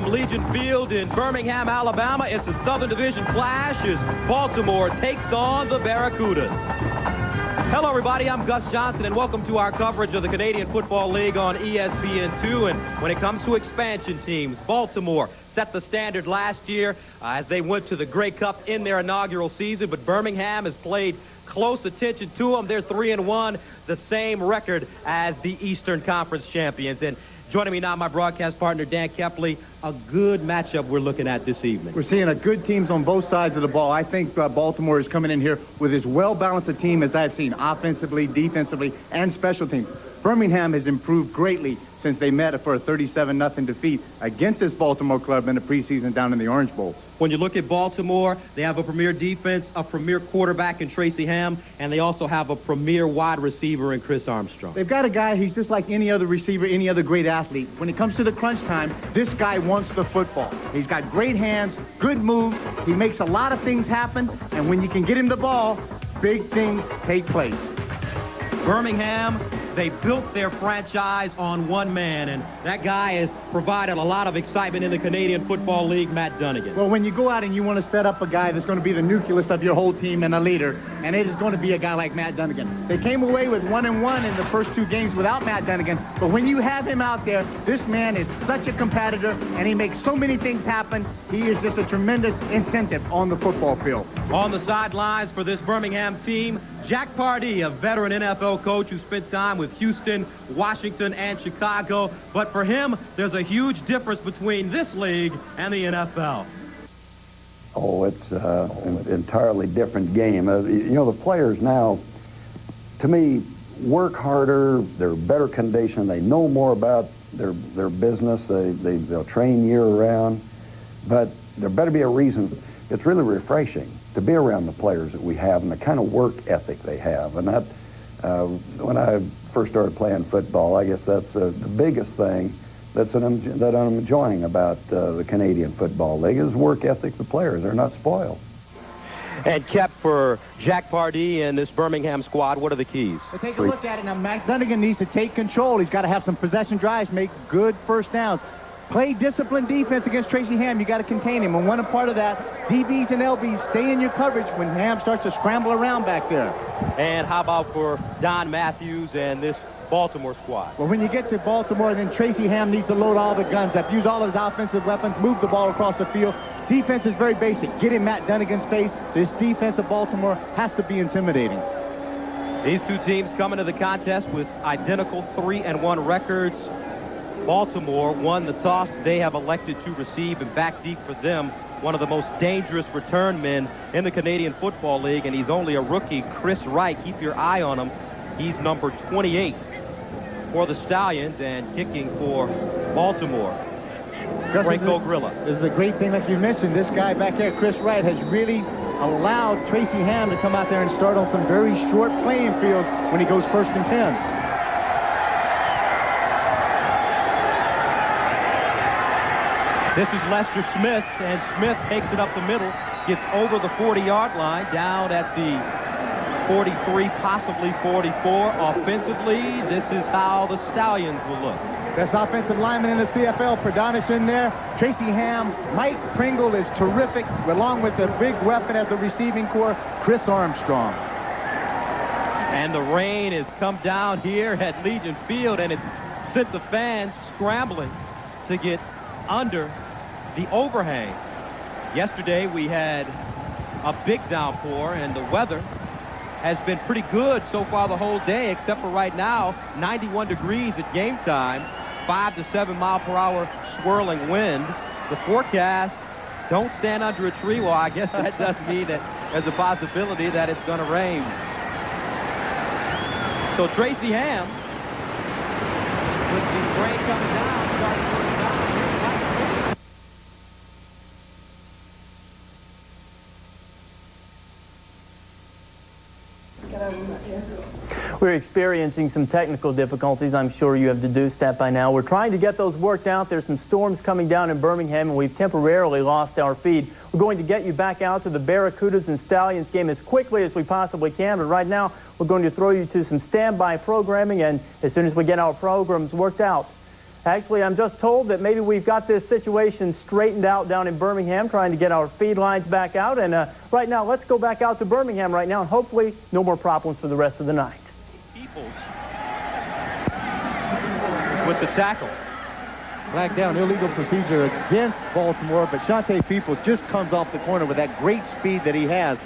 from Legion Field in Birmingham, Alabama. It's a Southern Division clash as Baltimore takes on the Barracudas. Hello, everybody. I'm Gus Johnson, and welcome to our coverage of the Canadian Football League on ESPN2. And when it comes to expansion teams, Baltimore set the standard last year as they went to the Grey Cup in their inaugural season, but Birmingham has played close attention to them. They're 3-1, the same record as the Eastern Conference champions. And joining me now, my broadcast partner, Dan Kepley. A good matchup we're looking at this evening. We're seeing a good teams on both sides of the ball. I think Baltimore is coming in here with as well-balanced a team as I've seen, offensively, defensively, and special teams. Birmingham has improved greatly since they met for a 37-0 defeat against this Baltimore club in the preseason down in the Orange Bowl. When you look at Baltimore, they have a premier defense, a premier quarterback in Tracy Ham, and they also have a premier wide receiver in Chris Armstrong. They've got a guy, he's just like any other receiver, any other great athlete. When it comes to the crunch time, this guy wants the football. He's got great hands, good moves, he makes a lot of things happen, and when you can get him the ball, big things take place. Birmingham, they built their franchise on one man, and that guy has provided a lot of excitement in the Canadian Football League, Matt Dunnigan. Well, when you go out and you want to set up a guy that's going to be the nucleus of your whole team and a leader, and it is going to be a guy like Matt Dunnigan. They came away with 1-1 in the first two games without Matt Dunnigan, but when you have him out there, this man is such a competitor, and he makes so many things happen. He is just a tremendous incentive on the football field. On the sidelines for this Birmingham team, Jack Pardee, a veteran NFL coach who spent time with Houston, Washington, and Chicago. But for him, there's a huge difference between this league and the NFL. Oh, it's an entirely different game. You know, the players now, to me, work harder. They're better condition. They know more about their business. They'll train year-round. But there better be a reason. It's really refreshing to be around the players that we have and the kind of work ethic they have. And that, when I first started playing football, I guess that's the biggest thing that I'm enjoying about the Canadian Football League is work ethic. The players, they're not spoiled. And kept for Jack Pardee and this Birmingham squad, what are the keys? Well, take a look at it now. Matt Dunnigan needs to take control. He's got to have some possession drives, make good first downs. Play disciplined defense against Tracy Ham. You got to contain him. And one part of that, DBs and LBs, stay in your coverage when Ham starts to scramble around back there. And how about for Don Matthews and this Baltimore squad? Well, when you get to Baltimore, then Tracy Ham needs to load all the guns up, use all his offensive weapons, move the ball across the field. Defense is very basic. Get in Matt Dunnigan's face. This defense of Baltimore has to be intimidating. These two teams coming to the contest with identical 3-1 records. Baltimore won the toss. They have elected to receive, and back deep for them, one of the most dangerous return men in the Canadian Football League, and he's only a rookie, Chris Wright. Keep your eye on him. He's number 28 for the Stallions and kicking for Baltimore. Franco Grilla. This is a great thing, like you mentioned. This guy back there, Chris Wright, has really allowed Tracy Ham to come out there and start on some very short playing fields when he goes 1st and 10. This is Lester Smith, and Smith takes it up the middle, gets over the 40-yard line, down at the 43, possibly 44. Offensively, this is how the Stallions will look. Best offensive lineman in the CFL, Pradanish in there. Tracy Ham, Mike Pringle is terrific, along with the big weapon as the receiving core, Chris Armstrong. And the rain has come down here at Legion Field, and it's sent the fans scrambling to get under the overhang. Yesterday we had a big downpour, and the weather has been pretty good so far the whole day, except for right now, 91 degrees at game time, 5 to 7 mile per hour swirling wind. The forecast, don't stand under a tree. Well, I guess that does mean that there's a possibility that it's going to rain. So Tracy Ham, with the rain coming down, starting to work down. We're experiencing some technical difficulties. I'm sure you have deduced that by now. We're trying to get those worked out. There's some storms coming down in Birmingham, and we've temporarily lost our feed. We're going to get you back out to the Barracudas and Stallions game as quickly as we possibly can. But right now, we're going to throw you to some standby programming, and as soon as we get our programs worked out, Actually, I'm just told that maybe we've got this situation straightened out down in Birmingham, trying to get our feed lines back out. And right now, let's go back out to Birmingham right now, and hopefully no more problems for the rest of the night. Peoples with the tackle. Flag down, illegal procedure against Baltimore, but Shante Peoples just comes off the corner with that great speed that he has.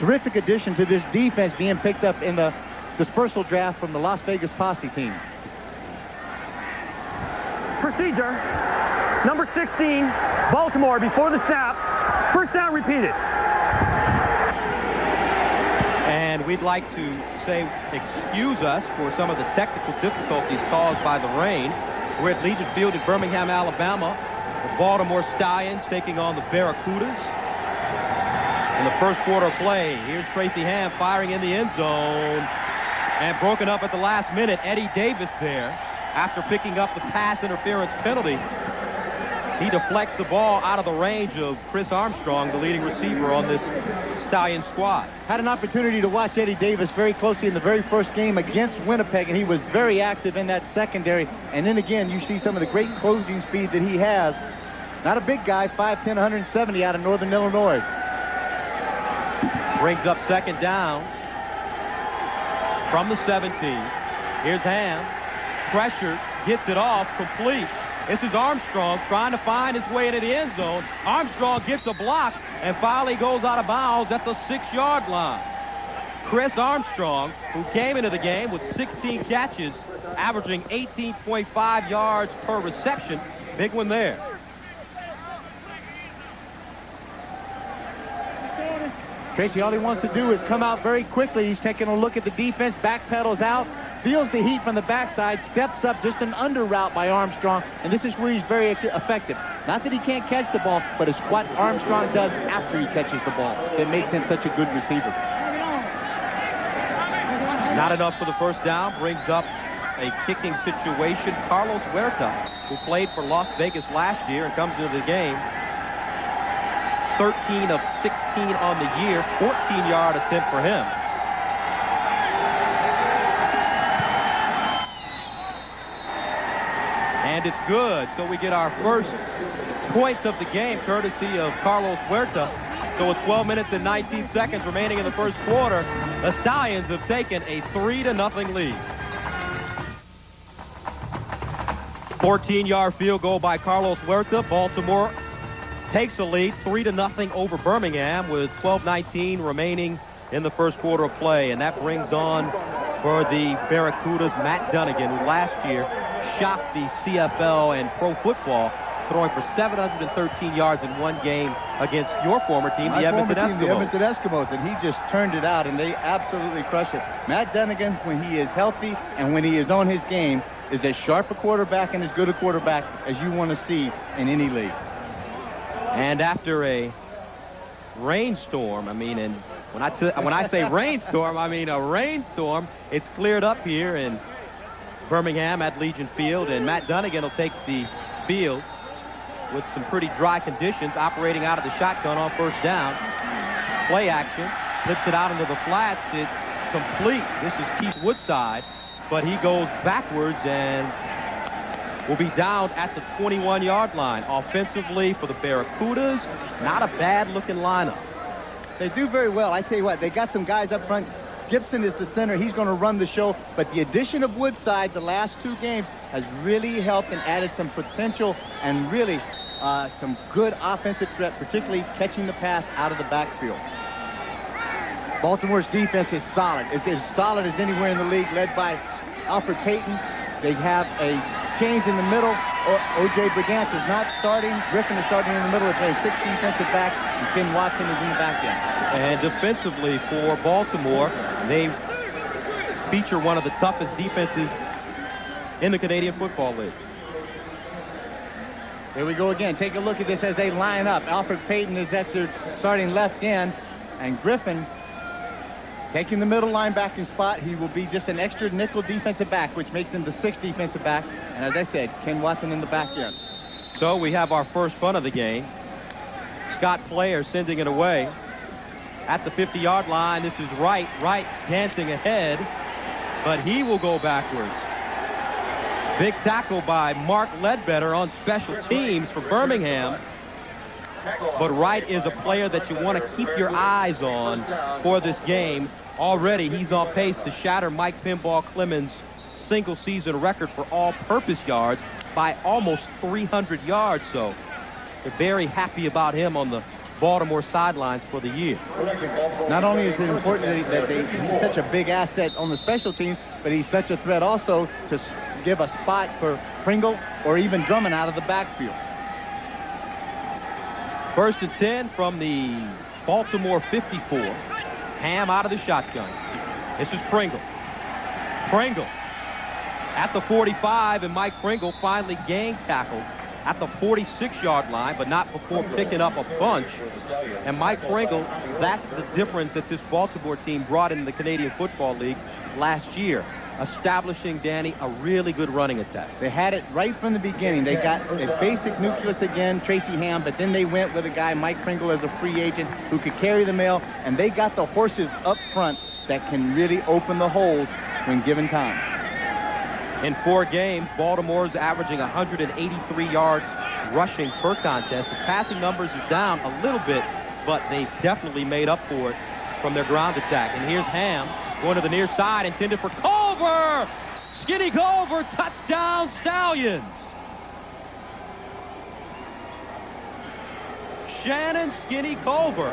Terrific addition to this defense being picked up in the dispersal draft from the Las Vegas Posse team. Procedure, number 16, Baltimore before the snap. First down repeated. And we'd like to say excuse us for some of the technical difficulties caused by the rain. We're at Legion Field in Birmingham, Alabama. The Baltimore Stallions taking on the Barracudas. In the first quarter of play, here's Tracy Ham firing in the end zone. And broken up at the last minute, Eddie Davis there. After picking up the pass interference penalty, he deflects the ball out of the range of Chris Armstrong, the leading receiver on this Stallion squad. Had an opportunity to watch Eddie Davis very closely in the very first game against Winnipeg, and he was very active in that secondary. And then again, you see some of the great closing speed that he has. Not a big guy, 5'10", 170 out of Northern Illinois. Brings up second down from the 17. Here's Ham. Pressured, gets it off, complete. This is Armstrong trying to find his way into the end zone. Armstrong gets a block and finally goes out of bounds at the 6-yard line. Chris Armstrong, who came into the game with 16 catches, averaging 18.5 yards per reception. Big one there. Tracy, all he wants to do is come out very quickly. He's taking a look at the defense, backpedals out, feels the heat from the backside, steps up, just an under route by Armstrong, and this is where he's very effective. Not that he can't catch the ball, but it's what Armstrong does after he catches the ball that makes him such a good receiver. Not enough for the first down. Brings up a kicking situation. Carlos Huerta, who played for Las Vegas last year and comes into the game 13 of 16 on the year, 14-yard attempt for him. And it's good. So we get our first points of the game courtesy of Carlos Huerta. So with 12 minutes and 19 seconds remaining in the first quarter, the Stallions have taken a 3-0 lead. 14-yard field goal by Carlos Huerta. Baltimore takes the lead 3-0 over Birmingham with 12:19 remaining in the first quarter of play. And that brings on for the Barracudas Matt Dunnigan, who last year shocked the CFL and pro football, throwing for 713 yards in one game against your former team, the Edmonton Eskimos. The Edmonton Eskimos, and he just turned it out, and they absolutely crushed it. Matt Dunnigan, when he is healthy and when he is on his game, is as sharp a quarterback and as good a quarterback as you want to see in any league. And after a rainstorm, I mean, and when I say rainstorm, I mean a rainstorm, it's cleared up here in Birmingham at Legion Field, and Matt Dunnigan will take the field with some pretty dry conditions, operating out of the shotgun on first down. Play action, flips it out into the flats. It's complete. This is Keith Woodside, but he goes backwards and will be down at the 21-yard line. Offensively for the Barracudas, not a bad-looking lineup. They do very well. I tell you what, they got some guys up front. Gibson is the center. He's going to run the show. But the addition of Woodside the last two games has really helped and added some potential and really some good offensive threat, particularly catching the pass out of the backfield. Baltimore's defense is solid. It's as solid as anywhere in the league, led by Alfred Payton. They have a change in the middle. O.J. Brigance is not starting. Griffin is starting in the middle. They play 6 defensive back, and Ken Watson is in the back end. And defensively for Baltimore, they feature one of the toughest defenses in the Canadian Football League. Here we go again. Take a look at this as they line up. Alfred Payton is at their starting left end, and Griffin taking the middle linebacking spot. He will be just an extra nickel defensive back, which makes him the 6th defensive back. And as I said, Ken Watson in the back end. So we have our first punt of the game. Scott Player sending it away at the 50-yard line. This is Wright dancing ahead, but he will go backwards. Big tackle by Mark Ledbetter on special teams for Birmingham. But Wright is a player that you want to keep your eyes on for this game. Already, he's on pace to shatter Mike Pinball Clemens' single-season record for all-purpose yards by almost 300 yards. So they're very happy about him on the Baltimore sidelines for the year. Not only is it important that he's such a big asset on the special teams, but he's such a threat also to give a spot for Pringle or even Drummond out of the backfield. 1st and 10 from the Baltimore 54. Ham out of the shotgun. This is Pringle. Pringle at the 45, and Mike Pringle finally gang tackled at the 46-yard line, but not before picking up a bunch. And Mike Pringle, that's the difference that this Baltimore team brought in the Canadian Football League last year, establishing, Danny, a really good running attack. They had it right from the beginning. They got a basic nucleus again, Tracy Ham, but then they went with a guy, Mike Pringle, as a free agent who could carry the mail, and they got the horses up front that can really open the holes when given time. In 4 games, Baltimore's averaging 183 yards rushing per contest. The passing numbers are down a little bit, but they've definitely made up for it from their ground attack. And here's Ham going to the near side, intended for Culver. Skinny Culver, touchdown Stallions. Shannon Skinny Culver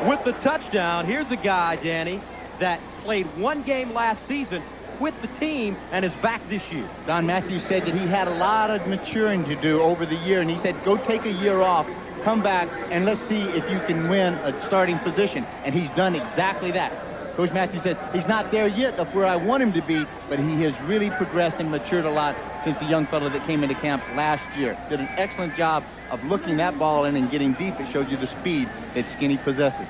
with the touchdown. Here's a guy, Danny, that played 1 game last season with the team and is back this year. Don Matthews said that he had a lot of maturing to do over the year, and he said, go take a year off, come back, and let's see if you can win a starting position. And he's done exactly that. Coach Matthews says he's not there yet of where I want him to be, but he has really progressed and matured a lot since the young fellow that came into camp last year. Did an excellent job of looking that ball in and getting deep. It shows you the speed that Skinny possesses.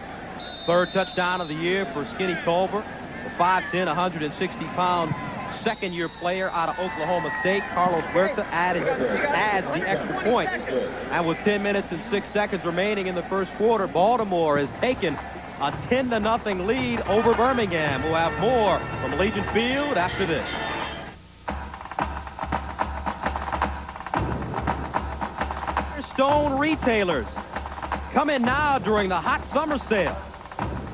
3rd touchdown of the year for Skinny Culver. The 5'10", 160-pound second-year player out of Oklahoma State. Carlos Huerta adds the extra point. And with 10 minutes and 6 seconds remaining in the first quarter, Baltimore has taken a 10-0 lead over Birmingham. We'll have more from Legion Field after this. Stone Retailers. Come in now during the hot summer sale.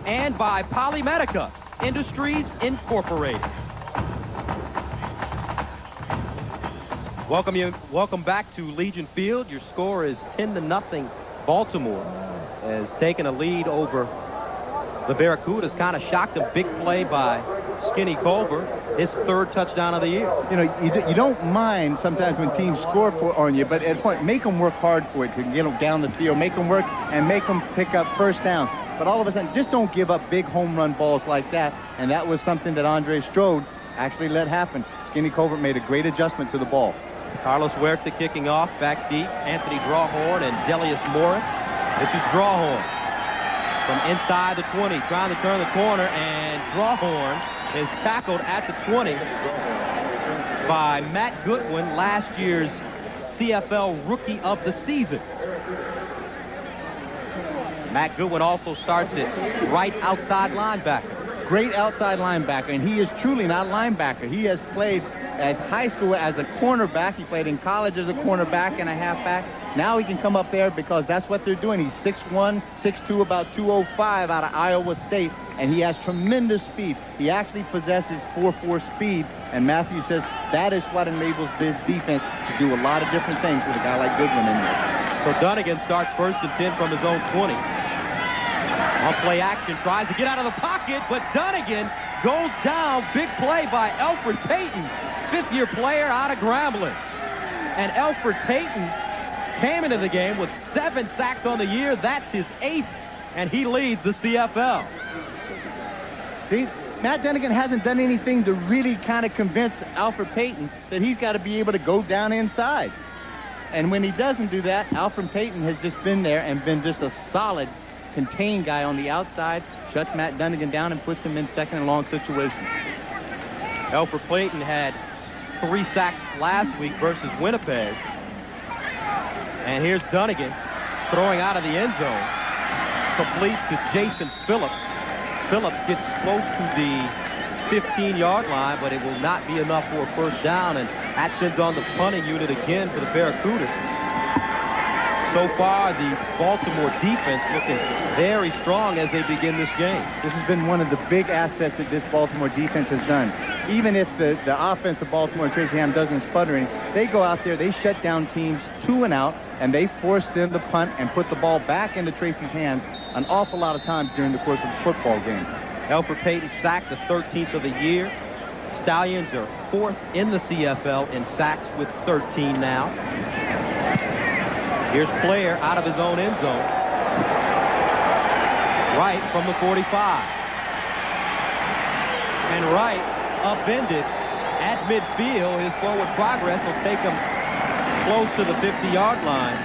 And by Polymedica Industries Incorporated. Welcome back to Legion Field. Your score is 10-0. Baltimore has taken a lead over the Barracudas. Kind of shocked them. Big play by Skinny Culver, his 3rd touchdown of the year. You know, you don't mind sometimes when teams score on you, but at a point, make them work hard for it to get them down the field, make them work and make them pick up first down. But all of a sudden, just don't give up big home run balls like that. And that was something that Andre Strode actually let happen. Skinny Culver made a great adjustment to the ball. Carlos Huerta kicking off back deep. Anthony Drawhorn and Delius Morris. This is Drawhorn from inside the 20, trying to turn the corner, and Drawhorn is tackled at the 20 by Matt Goodwin, last year's CFL Rookie of the Season. Matt Goodwin also starts at right outside linebacker. Great outside linebacker, and he is truly not a linebacker. He has played at high school as a cornerback. He played in college as a cornerback and a halfback. Now he can come up there because that's what they're doing. He's 6'1", 6'2", about 205 out of Iowa State, and he has tremendous speed. He actually possesses 4.4 speed, and Matthews says that is what enables this defense to do a lot of different things with a guy like Goodwin in there. So Dunnigan starts 1st and 10 from his own 20. On play action, tries to get out of the pocket, but Dunnigan goes down. Big play by Alfred Payton, 5th-year player out of Grambling. And Alfred Payton came into the game with 7 sacks on the year. That's his 8th, and he leads the CFL. See, Matt Dunnigan hasn't done anything to really kind of convince Alfred Payton that he's got to be able to go down inside. And when he doesn't do that, Alfred Payton has just been there and been just a solid contained guy on the outside, shuts Matt Dunnigan down and puts him in second and long situations. Alfred Payton had 3 sacks last week versus Winnipeg. And here's Dunnigan throwing out of the end zone. Complete to Jason Phillips. Phillips gets close to the 15-yard line, but it will not be enough for a first down, and that sends on the punting unit again for the Barracudas. So far, the Baltimore defense looking very strong as they begin this game. This has been one of the big assets that this Baltimore defense has done. Even if the offense of Baltimore and Tracy Ham doesn't sputter any, they go out there, they shut down teams 2 and out, and they force them to punt and put the ball back into Tracy's hands an awful lot of times during the course of the football game. Elfrid Payton sacked, the 13th of the year. Stallions are 4th in the CFL in sacks with 13 now. Here's Player out of his own end zone. Wright from the 45. And Wright upended at midfield. His forward progress will take him close to the 50-yard line.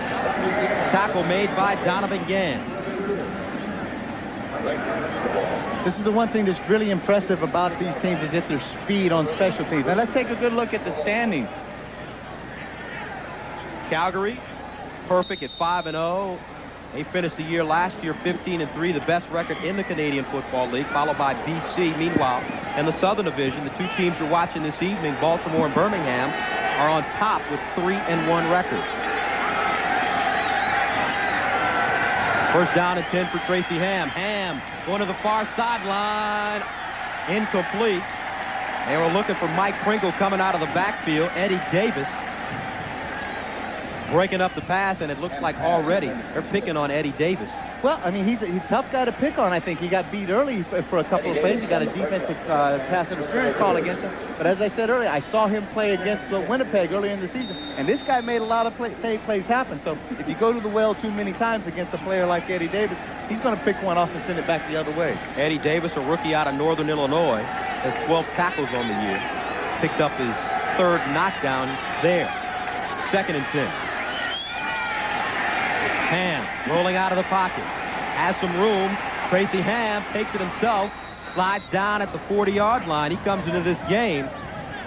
Tackle made by Donovan Gann. This is the one thing that's really impressive about these teams is that their speed on special teams. Now let's take a good look at the standings. Calgary, perfect at 5-0. They finished the year last year 15-3, the best record in the Canadian Football League, followed by BC. Meanwhile, in the Southern Division, the 2 teams you're watching this evening, Baltimore and Birmingham, are on top with 3-1 records. First down and 10 for Tracy Ham. Ham going to the far sideline. Incomplete. They were looking for Mike Pringle coming out of the backfield. Eddie Davis breaking up the pass, and it looks like already they're picking on Eddie Davis. Well, I mean, he's a tough guy to pick on. I think he got beat early for a couple of plays. He got a defensive pass interference call against him. But as I said earlier, I saw him play against Winnipeg earlier in the season, and this guy made a lot of plays happen. So if you go to the well too many times against a player like Eddie Davis, he's going to pick one off and send it back the other way. Eddie Davis, a rookie out of Northern Illinois, has 12 tackles on the year. Picked up his 3rd knockdown there. 2nd and 10. Ham rolling out of the pocket. Has some room. Tracy Ham takes it himself. Slides down at the 40-yard line. He comes into this game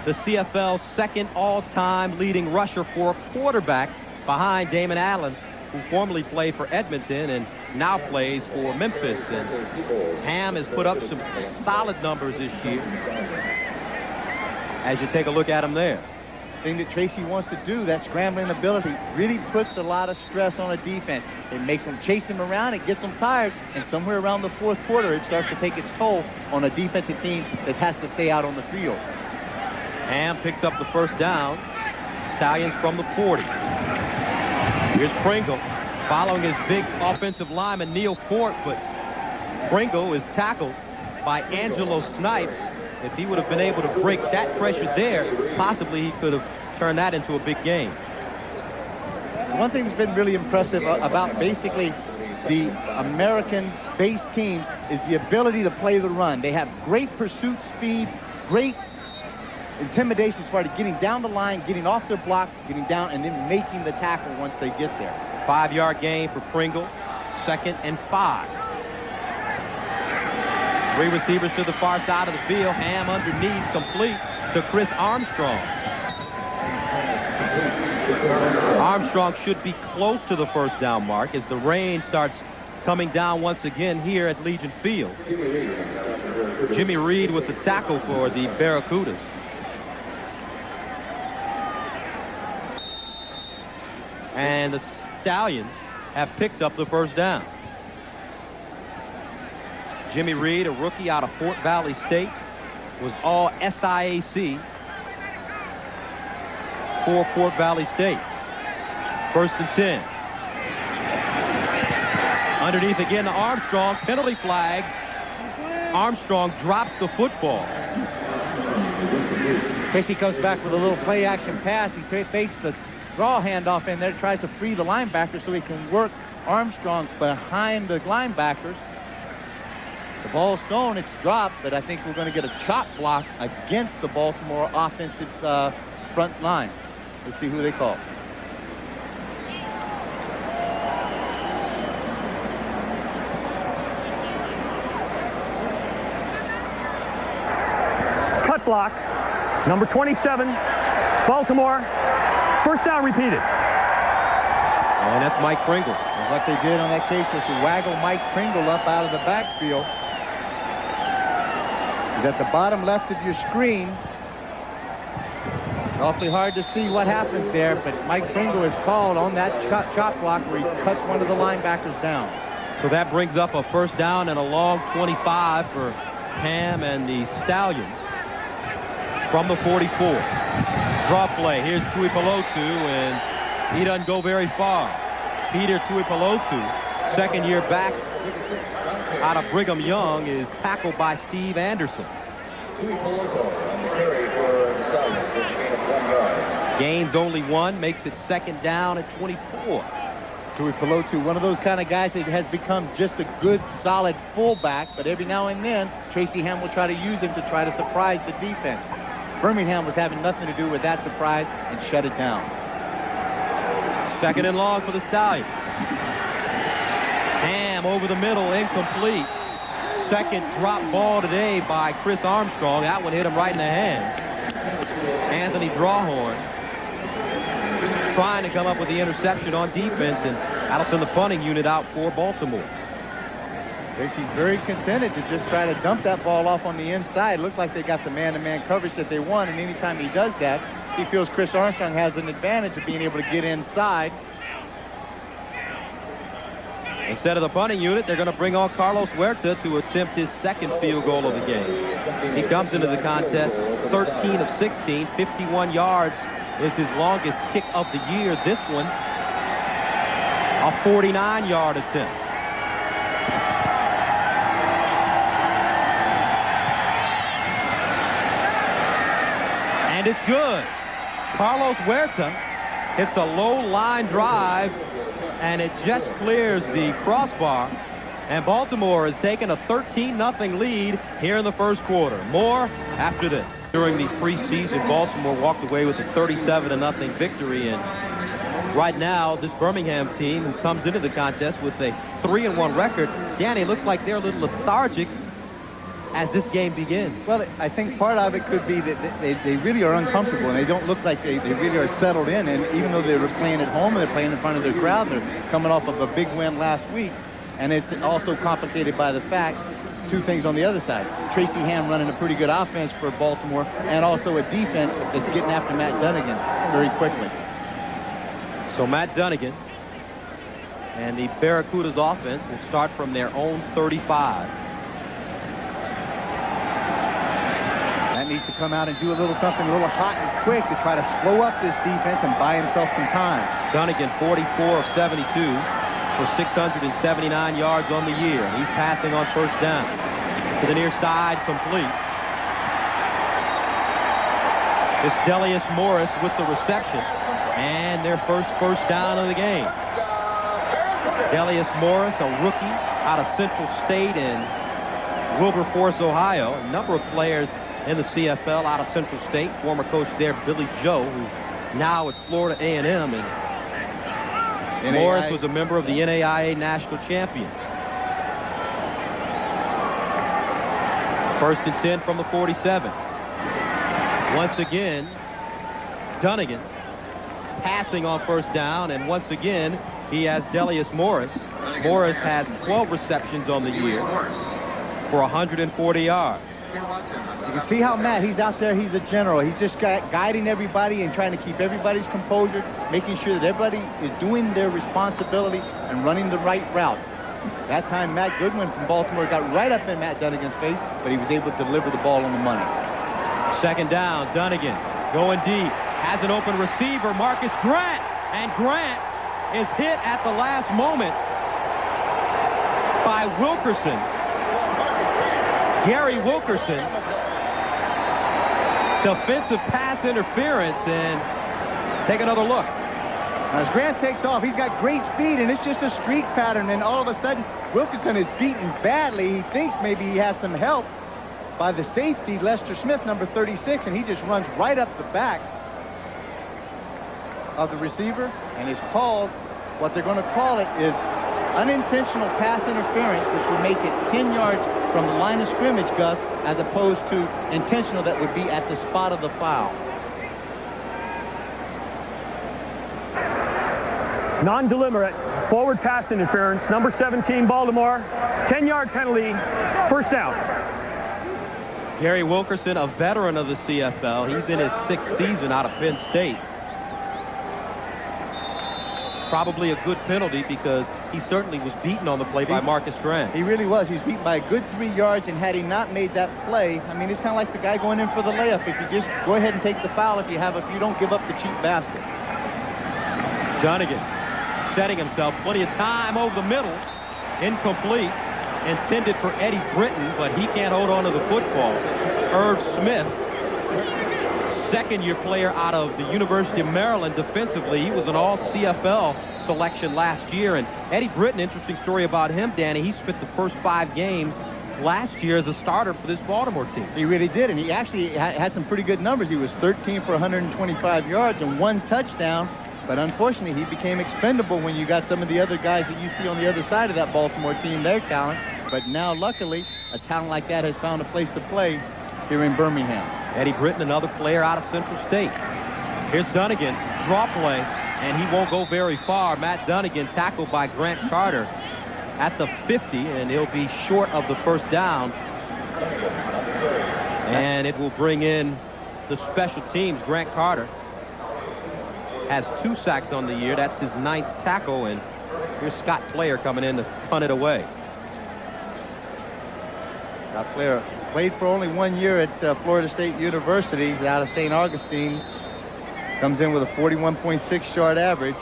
the CFL's 2nd all-time leading rusher for a quarterback behind Damon Allen, who formerly played for Edmonton and now plays for Memphis. And Ham has put up some solid numbers this year as you take a look at him there. Thing that Tracy wants to do, that scrambling ability, really puts a lot of stress on a defense. It makes them chase him around, it gets them tired, and somewhere around the 4th quarter, it starts to take its toll on a defensive team that has to stay out on the field. Ham picks up the first down. Stallions from the 40. Here's Pringle following his big offensive lineman, Neil Fort, but Pringle is tackled by Angelo Snipes. If he would have been able to break that pressure there, possibly he could have turned that into a big game. One thing that's been really impressive about basically the American-based teams is the ability to play the run. They have great pursuit speed, great intimidation as far as getting down the line, getting off their blocks, getting down, and then making the tackle once they get there. 5-yard gain for Pringle. 2nd and 5. 3 receivers to the far side of the field. Ham underneath, complete to Chris Armstrong. Armstrong should be close to the first down mark as the rain starts coming down once again here at Legion Field. Jimmy Reed with the tackle for the Barracudas. And the Stallions have picked up the first down. Jimmy Reed, a rookie out of Fort Valley State, was all SIAC for Fort Valley State. 1st and 10. Underneath again to Armstrong. Penalty flags. Armstrong drops the football. Tracy comes back with a little play-action pass. He fakes the draw handoff in there, tries to free the linebacker so he can work Armstrong behind the linebackers. The ball's thrown, it's dropped, but I think we're going to get a chop block against the Baltimore offensive front line. Let's see who they call. Cut block, number 27, Baltimore. First down repeated. And that's Mike Pringle. And what they did on that case was to waggle Mike Pringle up out of the backfield. He's at the bottom left of your screen. It's awfully hard to see what happens there, but Mike Pringle is called on that chop block where he cuts one of the linebackers down. So that brings up a first down and a long 25 for Ham and the Stallions from the 44. Draw play. Here's Tuipulotu, and he doesn't go very far. Peter Tuipulotu, second-year back out of Brigham Young, is tackled by Steve Anderson. Gains only one, makes it second down at 24. Tuipulotu, one of those kind of guys that has become just a good, solid fullback, but every now and then, Tracy Ham will try to use him to try to surprise the defense. Birmingham was having nothing to do with that surprise and shut it down. Second and long for the Stallions. Ham over the middle, incomplete. Second drop ball today by Chris Armstrong. That one hit him right in the hands. Anthony Drawhorn trying to come up with the interception on defense, and that'll send the punting unit out for Baltimore. Tracy's very contented to just try to dump that ball off on the inside. Looks like they got the man-to-man coverage that they want, and anytime he does that, he feels Chris Armstrong has an advantage of being able to get inside. Instead of the punting unit, they're going to bring on Carlos Huerta to attempt his second field goal of the game. He comes into the contest 13 of 16, 51 yards is his longest kick of the year. This one, a 49-yard attempt. And it's good. Carlos Huerta hits a low line drive, and it just clears the crossbar. And Baltimore has taken a 13-0 lead here in the first quarter. More after this. During the preseason, Baltimore walked away with a 37-0 victory, and right now this Birmingham team comes into the contest with a 3-1 record. Danny, looks like they're a little lethargic as this game begins. Well, I think part of it could be that they really are uncomfortable, and they don't look like they really are settled in. And even though they were playing at home and they're playing in front of their crowd, they're coming off of a big win last week. And it's also complicated by the fact, two things on the other side. Tracy Ham running a pretty good offense for Baltimore, and also a defense that's getting after Matt Dunnigan very quickly. So Matt Dunnigan and the Barracudas offense will start from their own 35. That needs to come out and do a little something a little hot and quick to try to slow up this defense and buy himself some time. Dunnigan 44 of 72 for 679 yards on the year. He's passing on first down. To the near side, complete. It's Delius Morris with the reception, and their first down of the game. Delius Morris, a rookie out of Central State in Wilberforce, Ohio. A number of players in the CFL out of Central State. Former coach there, Billy Joe, who's now at Florida A&M, and Morris was a member of the NAIA National Champions. First and 10 from the 47. Once again, Dunnigan passing on first down, and once again, he has Delius Morris. Morris has 12 receptions on the year for 140 yards. You can see how Matt, he's out there, he's a general. He's just guiding everybody and trying to keep everybody's composure, making sure that everybody is doing their responsibility and running the right routes. That time, Matt Goodwin from Baltimore got right up in Matt Dunnigan's face, but he was able to deliver the ball on the money. Second down, Dunnigan going deep, has an open receiver, Marcus Grant, and Grant is hit at the last moment by Wilkerson. Gary Wilkerson. Defensive pass interference, and take another look. As Grant takes off, he's got great speed, and it's just a streak pattern, and all of a sudden, Wilkerson is beaten badly. He thinks maybe he has some help by the safety, Lester Smith, number 36, and he just runs right up the back of the receiver, and is called, what they're going to call it is unintentional pass interference, which would make it 10 yards from the line of scrimmage, Gus, as opposed to intentional that would be at the spot of the foul. Non-deliberate forward pass interference, number 17, Baltimore. 10-yard penalty, first down. Gary Wilkerson, a veteran of the CFL. He's in his 6th season out of Penn State. Probably a good penalty because he certainly was beaten on the play by Marcus Strand. He really was. He was beaten by a good 3 yards, and had he not made that play, I mean, it's kind of like the guy going in for the layup. If you just go ahead and take the foul, if you don't give up the cheap basket. Dunnigan setting himself, plenty of time over the middle, incomplete, intended for Eddie Britton, but he can't hold on to the football. Irv Smith, second-year player out of the University of Maryland defensively. He was an all-CFL selection last year. And Eddie Britton, interesting story about him, Danny. He spent the first 5 games last year as a starter for this Baltimore team. He really did, and he actually had some pretty good numbers. He was 13 for 125 yards and 1 touchdown. But unfortunately, he became expendable when you got some of the other guys that you see on the other side of that Baltimore team, their talent. But now, luckily, a talent like that has found a place to play here in Birmingham. Eddie Britton, another player out of Central State. Here's Dunnigan, draw play, and he won't go very far. Matt Dunnigan tackled by Grant Carter at the 50, and he'll be short of the first down. And it will bring in the special teams. Grant Carter has 2 sacks on the year. That's his 9th tackle, and here's Scott Player coming in to punt it away. Scott Player played for only 1 year at Florida State University. He's out of St. Augustine. Comes in with a 41.6 yard average.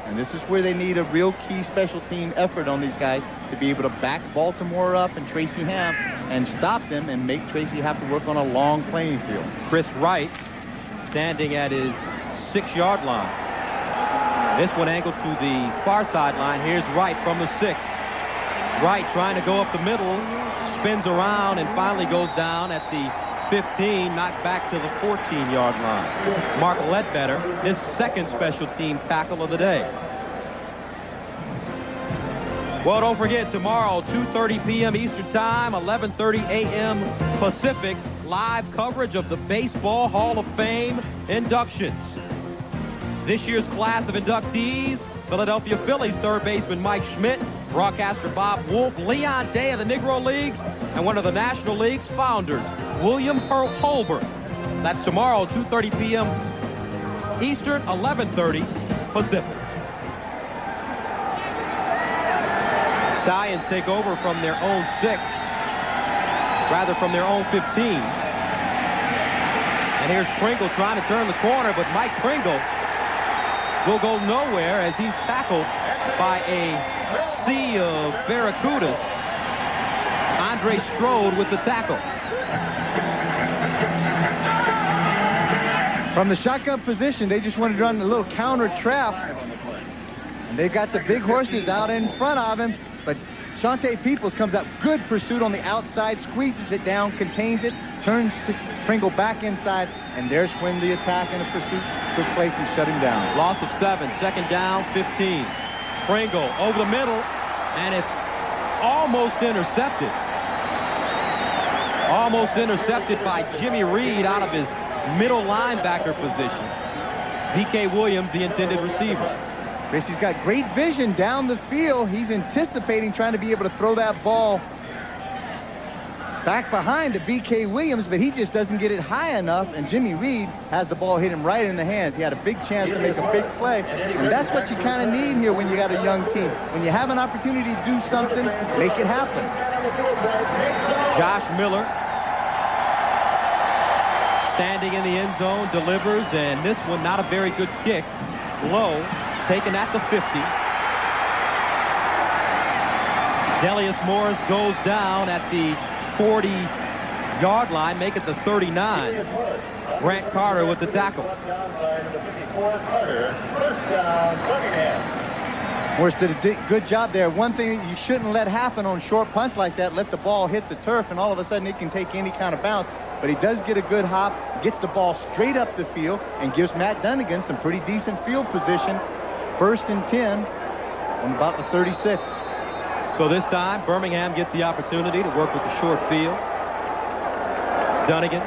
And this is where they need a real key special team effort on these guys to be able to back Baltimore up and Tracy Ham and stop them and make Tracy have to work on a long playing field. Chris Wright standing at his 6-yard line. This one angled to the far sideline. Here's Wright from the 6. Wright trying to go up the middle, spins around and finally goes down at the 15, knocked back to the 14-yard line. Mark Ledbetter, his 2nd special team tackle of the day. Well, don't forget, tomorrow, 2:30 p.m. Eastern Time, 11:30 a.m. Pacific, live coverage of the Baseball Hall of Fame inductions. This year's class of inductees: Philadelphia Phillies third baseman Mike Schmidt, broadcaster Bob Wolf, Leon Day of the Negro Leagues, and one of the National League's founders, William Holbert. That's tomorrow, 2:30 p.m. Eastern, 11:30 Pacific. Stallions take over from their own 6, rather from their own 15. And here's Pringle trying to turn the corner, but Mike Pringle will go nowhere as he's tackled by a sea of Barracudas. Andre Strode with the tackle. From the shotgun position, they just wanted to run a little counter trap. And they've got the big horses out in front of him. But Shante Peoples comes out. Good pursuit on the outside, squeezes it down, contains it, turns Pringle back inside. And there's when the attack and the pursuit took place and shut him down. Loss of 7, 2nd down, 15. Pringle over the middle, and it's almost intercepted. Almost intercepted by Jimmy Reed out of his middle linebacker position. V.K. Williams, the intended receiver. Christie's got great vision down the field. He's anticipating trying to be able to throw that ball back behind to V.K. Williams, but he just doesn't get it high enough, and Jimmy Reed has the ball hit him right in the hands. He had a big chance to make a big play, and that's what you kind of need here when you got a young team. When you have an opportunity to do something, make it happen. Josh Miller standing in the end zone, delivers, and this one not a very good kick. Low, taken at the 50. Delius Morris goes down at the 40-yard line, make it the 39. Grant Carter with the tackle. Morris did a good job there. One thing that you shouldn't let happen on short punts like that, let the ball hit the turf, and all of a sudden it can take any kind of bounce. But he does get a good hop, gets the ball straight up the field, and gives Matt Dunnigan some pretty decent field position. 1st and 10 on about the 36. So this time, Birmingham gets the opportunity to work with the short field. Dunnigan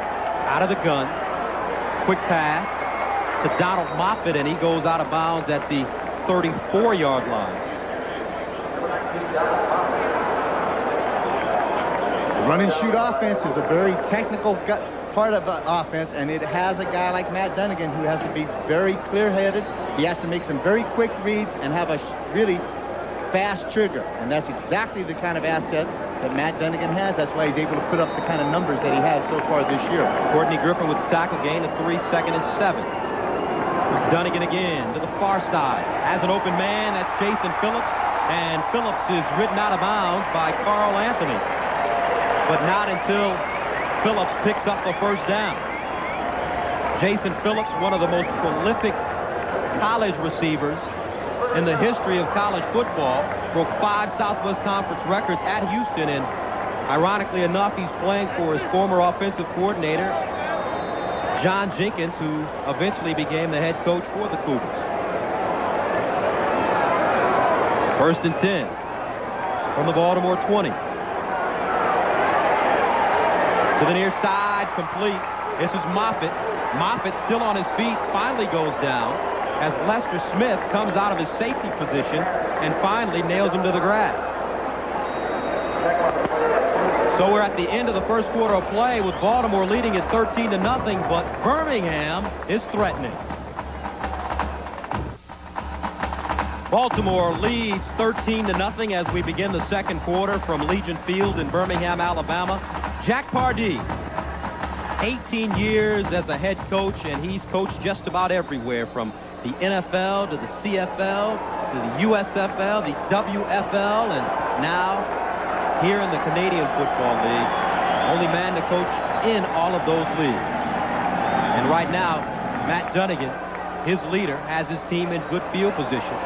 out of the gun. Quick pass to Donald Moffitt, and he goes out of bounds at the 34-yard line. run and shoot offense is a very technical part of the offense, and it has a guy like Matt Dunnigan who has to be very clear-headed. He has to make some very quick reads and have a really fast trigger, and that's exactly the kind of asset that Matt Dunnigan has. That's why he's able to put up the kind of numbers that he has so far this year. Courtney Griffin with the tackle gain of 3, 2nd and 7. Here's Dunnigan again to the far side. Has an open man. That's Jason Phillips, and Phillips is ridden out of bounds by Carl Anthony, but not until Phillips picks up the first down. Jason Phillips, one of the most prolific college receivers in the history of college football, broke 5 Southwest Conference records at Houston, and ironically enough, he's playing for his former offensive coordinator, John Jenkins, who eventually became the head coach for the Cougars. 1st and 10 from the Baltimore 20. To the near side, complete. This is Moffitt. Moffitt still on his feet, finally goes down as Lester Smith comes out of his safety position and finally nails him to the grass. So we're at the end of the first quarter of play with Baltimore leading at 13-0, but Birmingham is threatening. Baltimore leads 13-0 as we begin the second quarter from Legion Field in Birmingham, Alabama. Jack Pardee, 18 years as a head coach, and he's coached just about everywhere, from the NFL to the CFL to the USFL, the WFL, and now here in the Canadian Football League. Only man to coach in all of those leagues. And right now, Matt Dunnigan, his leader, has his team in good field position.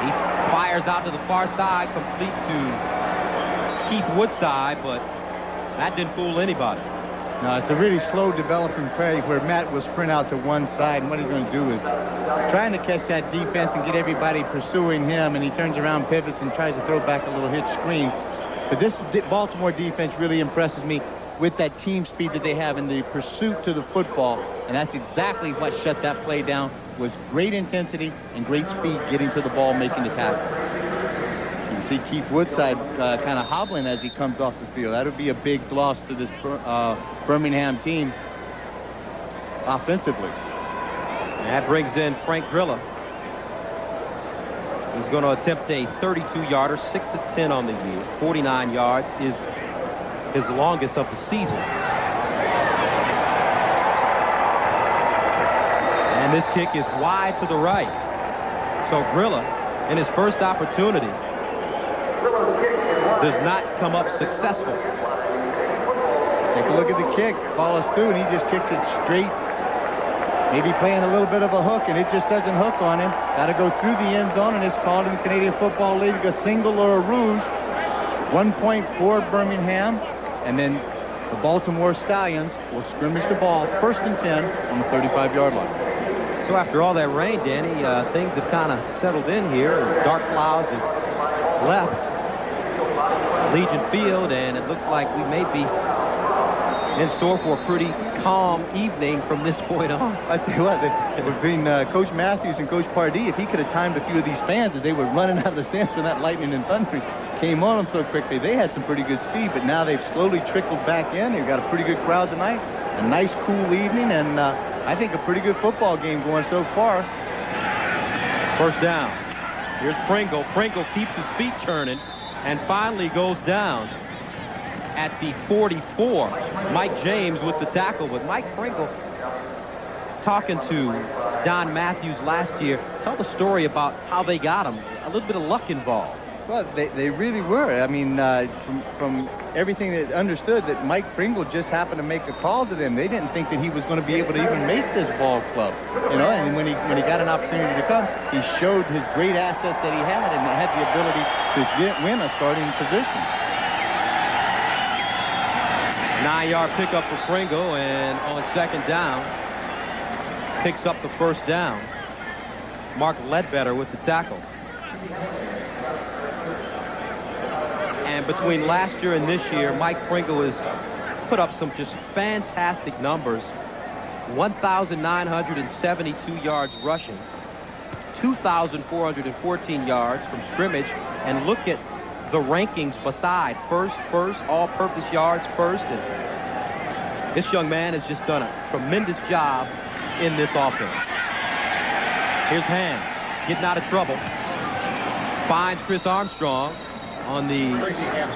He fires out to the far side, complete to Keith Woodside, but that didn't fool anybody. No, it's a really slow developing play where Matt will sprint out to one side, and what he's going to do is trying to catch that defense and get everybody pursuing him, and he turns around, pivots, and tries to throw back a little hitch screen. But this Baltimore defense really impresses me with that team speed that they have in the pursuit to the football, and that's exactly what shut that play down, was great intensity and great speed getting to the ball, making the tackle. You can see Keith Woodside kind of hobbling as he comes off the field. That would be a big loss to this Birmingham team offensively. And that brings in Frank Grilla. He's going to attempt a 32-yarder, 6 of 10 on the year. 49 yards is his longest of the season. And this kick is wide to the right. So Grilla, in his first opportunity, does not come up successful. Take a look at the kick. Ball is through, and he just kicks it straight. Maybe playing a little bit of a hook, and it just doesn't hook on him. Got to go through the end zone, and it's called in the Canadian Football League a single or a ruse. 1 point for Birmingham, and then the Baltimore Stallions will scrimmage the ball 1st and 10 on the 35-yard line. So after all that rain, Danny, things have kind of settled in here. Dark clouds have left Legion Field, and it looks like we may be in store for a pretty calm evening from this point on. I tell you what, between Coach Matthews and Coach Pardee, if he could have timed a few of these fans as they were running out of the stands when that lightning and thunder came on them so quickly, they had some pretty good speed, but now they've slowly trickled back in. They've got a pretty good crowd tonight, a nice cool evening, and I think a pretty good football game going so far. First down. Here's Pringle. Pringle keeps his feet churning and finally goes down at the 44. Mike James with the tackle, but Mike Pringle, talking to Don Matthews last year, tell the story about how they got him. A little bit of luck involved. Well, they really were. I mean, from everything that understood, that Mike Pringle just happened to make a call to them. They didn't think that he was going to be able to even make this ball club, you know. And when he got an opportunity to come, he showed his great assets that he had and had the ability to win a starting position. 9-yard pickup for Pringle, and on 2nd down, picks up the first down. Mark Ledbetter with the tackle. And between last year and this year, Mike Pringle has put up some just fantastic numbers. 1,972 yards rushing, 2,414 yards from scrimmage, and look at the rankings beside first, all-purpose yards first. And this young man has just done a tremendous job in this offense. Here's Ham getting out of trouble. Finds Chris Armstrong on the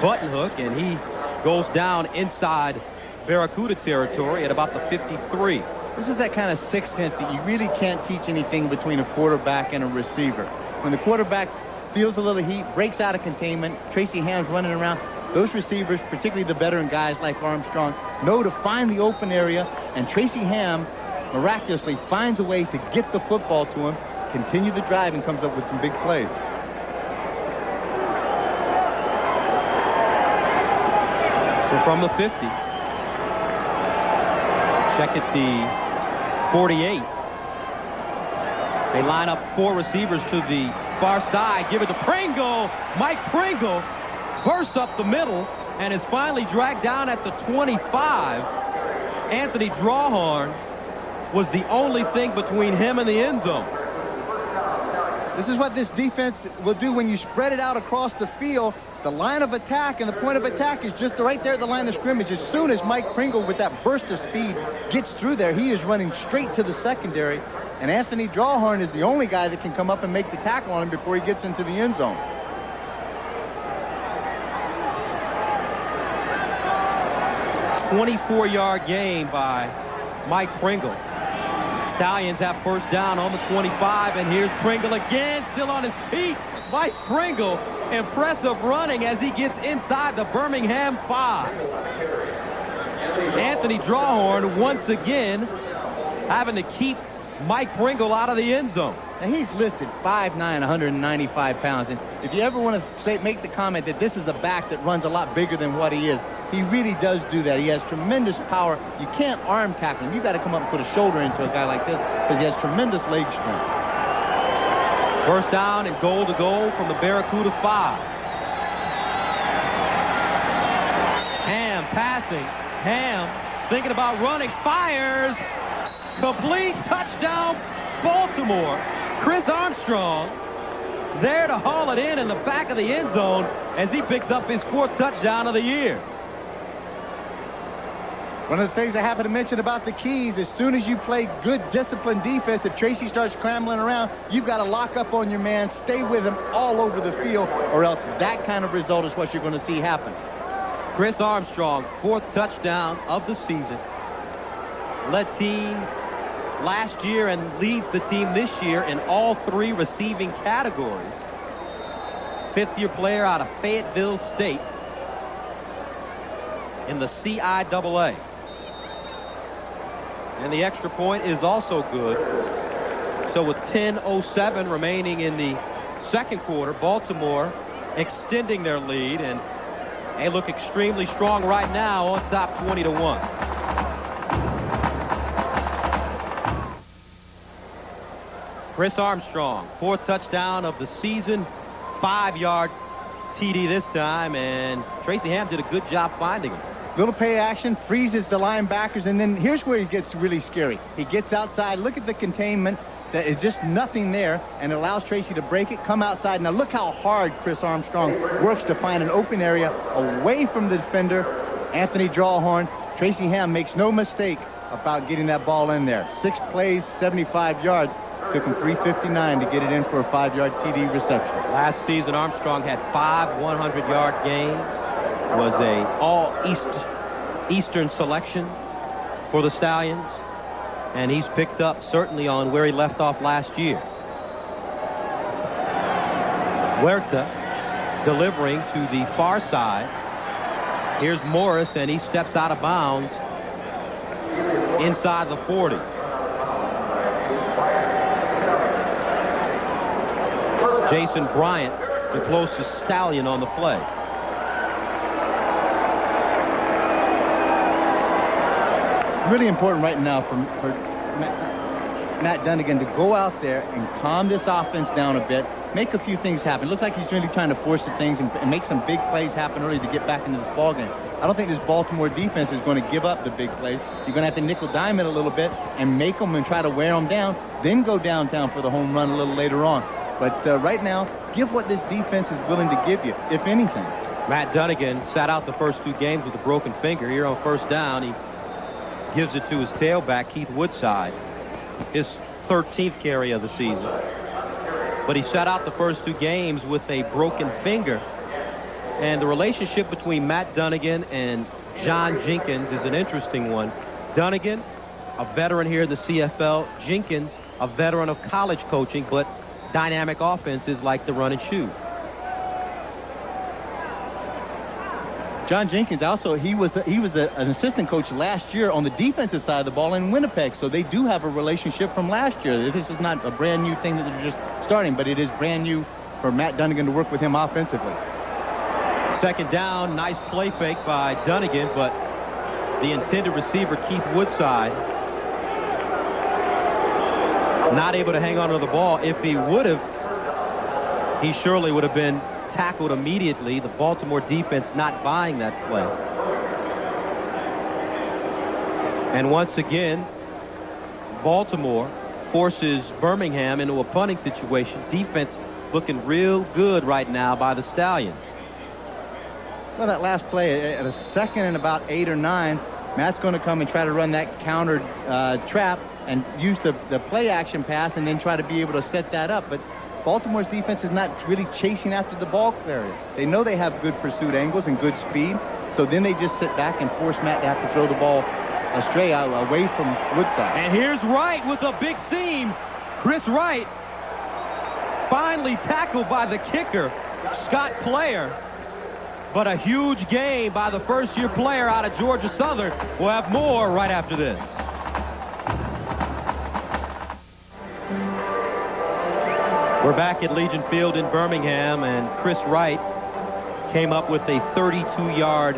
button hook, and he goes down inside Barracuda territory at about the 53. This is that kind of sixth sense that you really can't teach anything between a quarterback and a receiver. When the quarterback feels a little heat, breaks out of containment, Tracy Ham's running around, those receivers, particularly the veteran guys like Armstrong, know to find the open area, and Tracy Ham miraculously finds a way to get the football to him, continue the drive, and comes up with some big plays. So from the 50, check at the 48. They line up 4 receivers to the far side, give it to Pringle. Mike Pringle bursts up the middle and is finally dragged down at the 25. Anthony Drawhorn was the only thing between him and the end zone. This is what this defense will do when you spread it out across the field. The line of attack and the point of attack is just right there at the line of scrimmage. As soon as Mike Pringle, with that burst of speed, gets through there, he is running straight to the secondary. And Anthony Drawhorn is the only guy that can come up and make the tackle on him before he gets into the end zone. A 24-yard gain by Mike Pringle. Stallions have first down on the 25, and here's Pringle again, still on his feet. Mike Pringle, impressive running as he gets inside the Birmingham 5. Anthony Drawhorn once again having to keep Mike Pringle out of the end zone. Now he's listed 5'9", 195 pounds, and if you ever want to make the comment that this is a back that runs a lot bigger than what he is, he really does do that. He has tremendous power. You can't arm tackle him. You got to come up and put a shoulder into a guy like this because he has tremendous leg strength. First down and goal to go from the Barracuda 5. Ham passing. Ham thinking about running. Fires. Complete touchdown, Baltimore. Chris Armstrong there to haul it in the back of the end zone as he picks up his 4th touchdown of the year. One of the things I happen to mention about the keys, as soon as you play good disciplined defense, if Tracy starts scrambling around, you've got to lock up on your man, stay with him all over the field, or else that kind of result is what you're going to see happen. Chris Armstrong, 4th touchdown of the season. Led team last year and leads the team this year in all 3 receiving categories. 5th-year player out of Fayetteville State in the CIAA. And the extra point is also good. So with 10:07 remaining in the second quarter, Baltimore extending their lead, and they look extremely strong right now on top 20-1. Chris Armstrong, 4th touchdown of the season, 5-yard TD this time, and Tracy Ham did a good job finding him. Little pay action, freezes the linebackers, and then here's where he gets really scary. He gets outside, look at the containment, that is just nothing there, and it allows Tracy to break it, come outside. Now look how hard Chris Armstrong works to find an open area away from the defender, Anthony Drawhorn. Tracy Ham makes no mistake about getting that ball in there. 6 plays, 75 yards. Took him 3:59 to get it in for a 5-yard TD reception. Last season, Armstrong had 5 100-yard games. Was a all-Eastern selection for the Stallions, and he's picked up certainly on where he left off last year. Huerta delivering to the far side. Here's Morris, and he steps out of bounds inside the 40. Jason Bryant, the closest Stallion on the play. Really important right now for Matt Dunnigan to go out there and calm this offense down a bit, make a few things happen. It looks like he's really trying to force some things and make some big plays happen early to get back into this ballgame. I don't think this Baltimore defense is going to give up the big plays. You're going to have to nickel dime it a little bit and make them and try to wear them down, then go downtown for the home run a little later on. But right now, give what this defense is willing to give you, if anything. Matt Dunnigan sat out the first 2 games with a broken finger. Here on first down, he gives it to his tailback, Keith Woodside, his 13th carry of the season. But he sat out the first 2 games with a broken finger. And the relationship between Matt Dunnigan and John Jenkins is an interesting one. Dunnigan, a veteran here in the CFL. Jenkins, a veteran of college coaching, but dynamic offenses like the run and shoot. John Jenkins also, he was an assistant coach last year on the defensive side of the ball in Winnipeg, so they do have a relationship from last year. This is not a brand new thing that they're just starting, but it is brand new for Matt Dunnigan to work with him offensively. Second down, nice play fake by Dunnigan, but the intended receiver, Keith Woodside, not able to hang on to the ball. If he would have, he surely would have been tackled immediately. The Baltimore defense not buying that play. And once again, Baltimore forces Birmingham into a punting situation. Defense looking real good right now by the Stallions. Well, that last play, at a second and about 8 or 9, Matt's going to come and try to run that counter trap and use the play action pass and then try to be able to set that up. But Baltimore's defense is not really chasing after the ball carrier. They know they have good pursuit angles and good speed, so then they just sit back and force Matt to have to throw the ball astray away from Woodside. And here's Wright with a big seam. Chris Wright finally tackled by the kicker, Scott Player. But a huge game by the first-year player out of Georgia Southern. We'll have more right after this. We're back at Legion Field in Birmingham, and Chris Wright came up with a 32-yard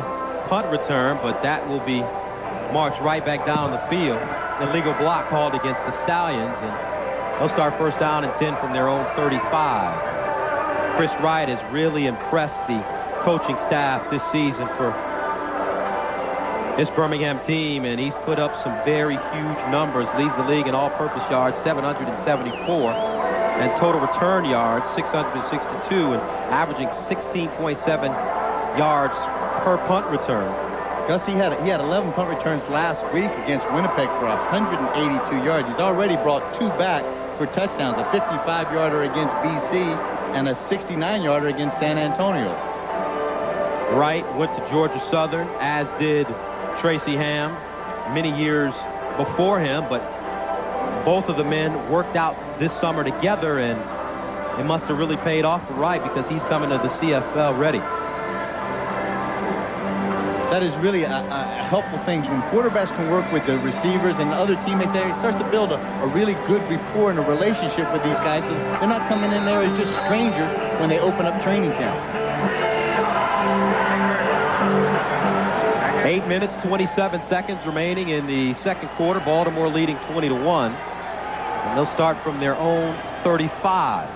punt return, but that will be marched right back down the field. Illegal block called against the Stallions, and they'll start first down and 10 from their own 35. Chris Wright has really impressed the coaching staff this season for this Birmingham team, and he's put up some very huge numbers. Leads the league in all-purpose yards, 774, and total return yards, 662, and averaging 16.7 yards per punt return. Gus, he had 11 punt returns last week against Winnipeg for 182 yards. He's already brought 2 back for touchdowns, a 55-yarder against BC and a 69-yarder against San Antonio. Wright went to Georgia Southern, as did Tracy Ham many years before him, but both of the men worked out this summer together, and it must have really paid off for Wright because he's coming to the CFL ready. That is really a helpful thing. When quarterbacks can work with the receivers and other teammates there, it starts to build a really good rapport and a relationship with these guys. So they're not coming in there as just strangers when they open up training camp. 8 minutes, 27 seconds remaining in the second quarter. Baltimore leading 20-1. And they'll start from their own 35.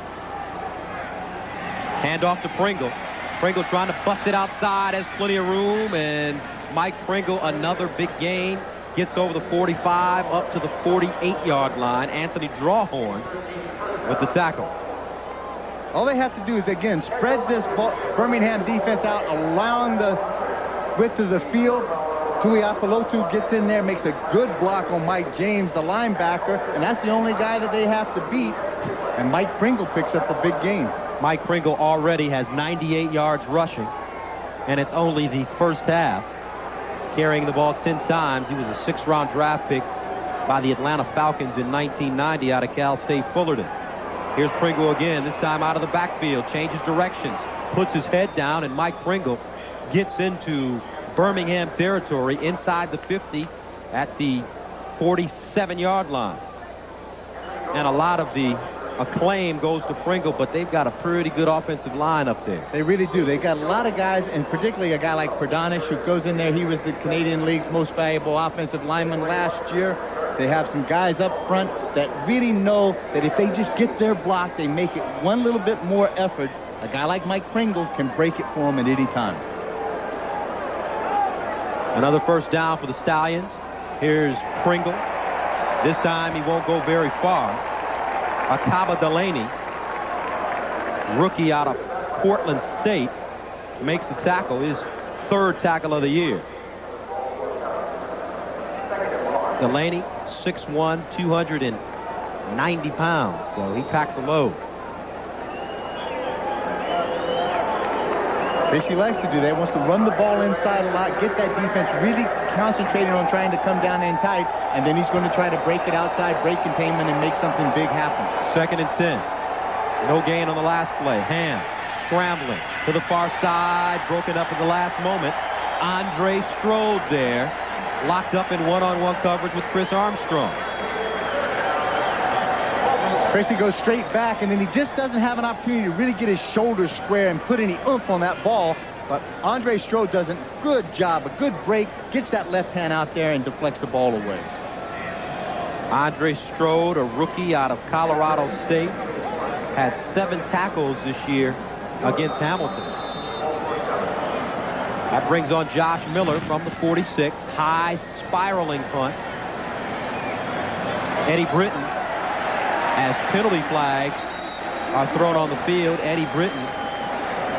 Hand off to Pringle. Pringle trying to bust it outside, has plenty of room, and Mike Pringle, another big gain, gets over the 45 up to the 48-yard line. Anthony Drawhorn with the tackle. All they have to do is, again, spread this Birmingham defense out along the width of the field. Tuiapolotu gets in there, makes a good block on Mike James, the linebacker, and that's the only guy that they have to beat. And Mike Pringle picks up a big gain. Mike Pringle already has 98 yards rushing, and it's only the first half. Carrying the ball 10 times. He was a 6th-round draft pick by the Atlanta Falcons in 1990 out of Cal State Fullerton. Here's Pringle again, this time out of the backfield, changes directions, puts his head down, and Mike Pringle gets into Birmingham territory inside the 50 at the 47-yard line. And a lot of the acclaim goes to Pringle, but they've got a pretty good offensive line up there. They really do. They got a lot of guys, and particularly a guy like Perdanish who goes in there. He was the Canadian League's most valuable offensive lineman last year. They have some guys up front that really know that if they just get their block, they make it one little bit more effort. A guy like Mike Pringle can break it for them at any time. Another first down for the Stallions. Here's Pringle. This time he won't go very far. Akaba Delaney rookie out of Portland State, makes the tackle, his third tackle of the year. Delaney, 6'1", 290 pounds, so he packs a load. Tracy likes to do that. Wants to run the ball inside a lot, get that defense really concentrated on trying to come down in tight, and then he's going to try to break it outside, break containment, and make something big happen. 2nd and 10. No gain on the last play. Ham scrambling to the far side, broken up at the last moment. Andre Strode there, locked up in one-on-one coverage with Chris Armstrong. Tracy goes straight back, and then he just doesn't have an opportunity to really get his shoulders square and put any oomph on that ball. But Andre Strode does a good job, a good break, gets that left hand out there and deflects the ball away. Andre Strode, a rookie out of Colorado State, had 7 tackles this year against Hamilton. That brings on Josh Miller from the 46. High spiraling punt. Eddie Britton, as penalty flags are thrown on the field. Eddie Britton,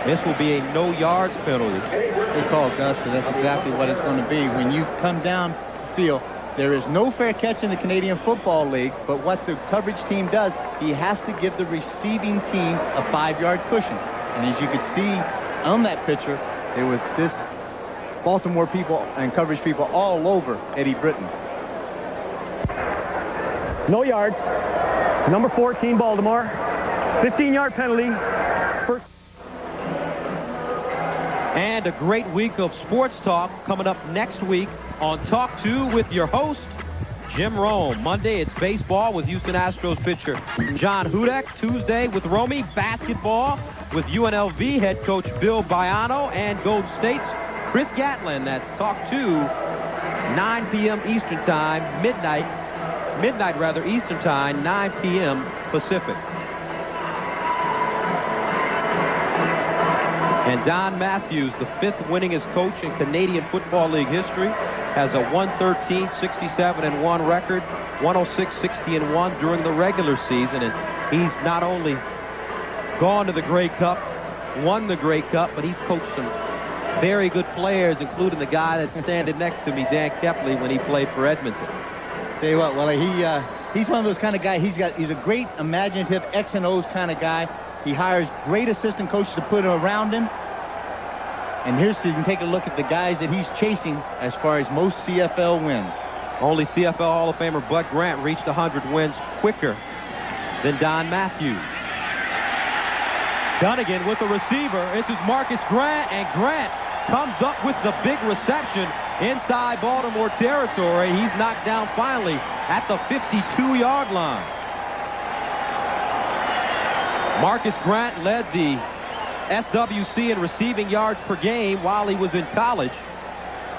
this will be a no yards penalty. Good call, Gus, because that's exactly what it's going to be. When you come down the field, there is no fair catch in the Canadian Football League, but what the coverage team does, he has to give the receiving team a 5-yard cushion. And as you could see on that picture, there was this Baltimore people and coverage people all over Eddie Britton. No yards. Number 14, Baltimore. 15-yard penalty. First. And a great week of sports talk coming up next week on Talk 2 with your host, Jim Rome. Monday, it's baseball with Houston Astros pitcher John Hudek. Tuesday with Romy, basketball with UNLV head coach Bill Baiano, and Golden State's Chris Gatlin. That's Talk 2, 9 p.m. Eastern Time, midnight Eastern Time, 9 p.m. Pacific. And Don Matthews, the 5th winningest coach in Canadian Football League history, has a 113, 67-1 record, 106, 60-1 during the regular season. And he's not only gone to the Grey Cup, won the Grey Cup, but he's coached some very good players, including the guy that's standing next to me, Dan Kepley, when he played for Edmonton. Tell you what, well, he's one of those kind of guys. He's a great imaginative X and O's kind of guy. He hires great assistant coaches to put around him. And here's so you can take a look at the guys that he's chasing as far as most CFL wins. Only CFL Hall of Famer Bud Grant reached 100 wins quicker than Don Matthews. Dunnigan with the receiver. This is Marcus Grant, and Grant comes up with the big reception inside Baltimore territory. He's knocked down finally at the 52-yard line. Marcus Grant led the SWC in receiving yards per game while he was in college.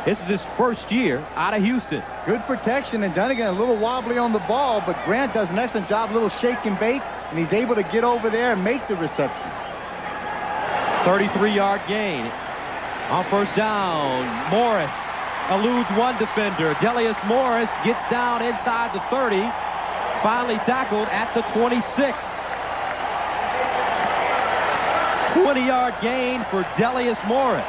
This is his first year out of Houston. Good protection, and Dunnigan a little wobbly on the ball, but Grant does an excellent job, a little shake and bait, and he's able to get over there and make the reception. 33-yard gain. On first down, Morris eludes one defender. Delius Morris gets down inside the 30, finally tackled at the 26. 20-yard gain for Delius Morris.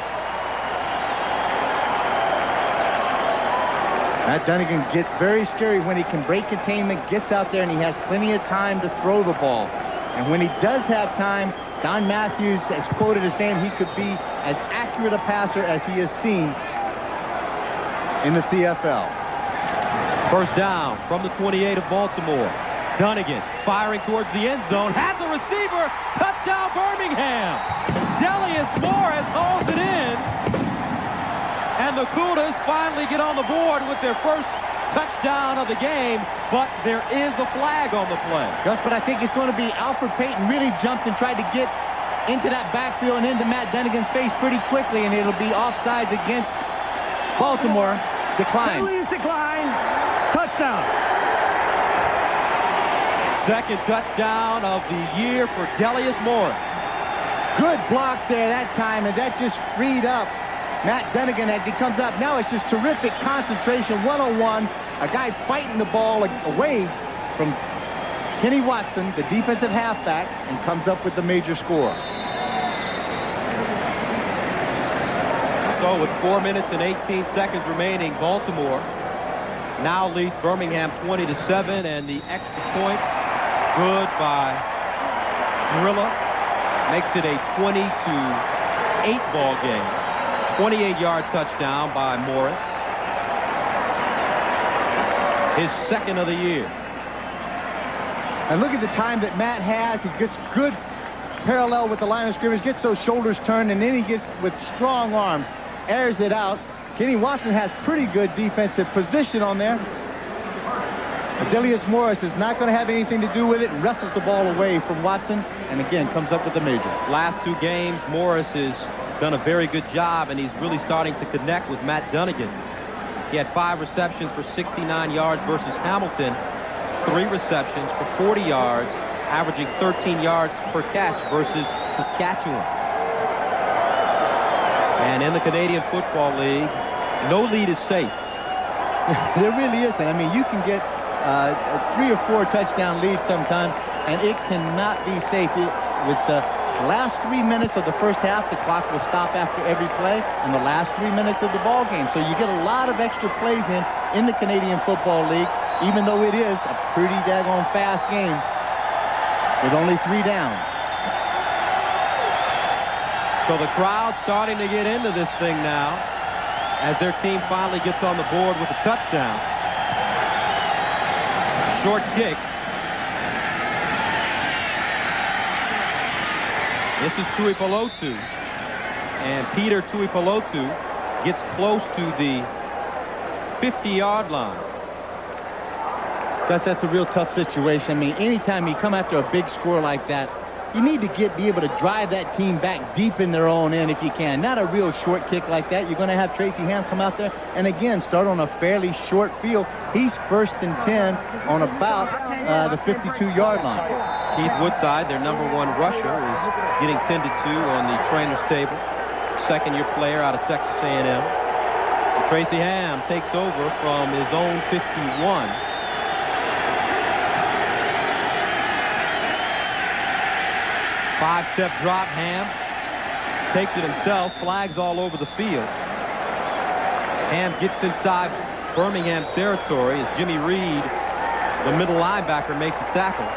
Matt Dunnigan gets very scary when he can break containment, gets out there, and he has plenty of time to throw the ball. And when he does have time, Don Matthews is quoted as saying he could be as accurate a passer as he has seen in the CFL. First down from the 28 of Baltimore. Dunnigan firing towards the end zone, has the receiver, touchdown Birmingham. Delius Morris holds it in, and the Cougars finally get on the board with their first touchdown of the game, but there is a flag on the play. Gus, but I think it's going to be Alfred Payton really jumped and tried to get into that backfield and into Matt Dunnigan's face pretty quickly, and it'll be offsides against Baltimore. Decline. Decline. Touchdown. Second touchdown of the year for Delius Morris. Good block there that time, and that just freed up Matt Dunnigan as he comes up. Now it's just terrific concentration, one-on-one. A guy fighting the ball away from Kenny Watson, the defensive halfback, and comes up with the major score. So with 4 minutes and 18 seconds remaining, Baltimore now leads Birmingham 20-7, and the extra point, good by Gorilla, makes it a 20-8 ball game. 28-yard touchdown by Morris. His second of the year. And look at the time that Matt has. He gets good parallel with the line of scrimmage, gets those shoulders turned, and then he gets, with strong arms, airs it out. Kenny Watson has pretty good defensive position on there. Adelius Morris is not going to have anything to do with it and wrestles the ball away from Watson, and again comes up with the major. Last two games, Morris has done a very good job, and he's really starting to connect with Matt Dunnigan. He had 5 receptions for 69 yards versus Hamilton, 3 receptions for 40 yards, averaging 13 yards per catch versus Saskatchewan. And in the Canadian Football League, no lead is safe. There really isn't. I mean, you can get 3 or 4 touchdown leads sometimes, and it cannot be safe. With the last 3 minutes of the first half, the clock will stop after every play, and the last 3 minutes of the ball game. So you get a lot of extra plays in the Canadian Football League, even though it is a pretty daggone fast game with only 3 downs. So the crowd starting to get into this thing now as their team finally gets on the board with a touchdown. Short kick. This is Tuipulotu. And Peter Tuipulotu gets close to the 50-yard line. Gus, that's a real tough situation. I mean, anytime you come after a big score like that, you need to be able to drive that team back deep in their own end if you can. Not a real short kick like that. You're going to have Tracy Ham come out there and again start on a fairly short field. He's 1st and 10 on about the 52-yard line. Keith Woodside, their #1 rusher, is getting tended to on the trainer's table. Second-year player out of Texas A&M. And Tracy Ham takes over from his own 51. Five-step drop. Ham takes it himself. Flags all over the field. Ham gets inside Birmingham territory as Jimmy Reed, the middle linebacker, makes a tackle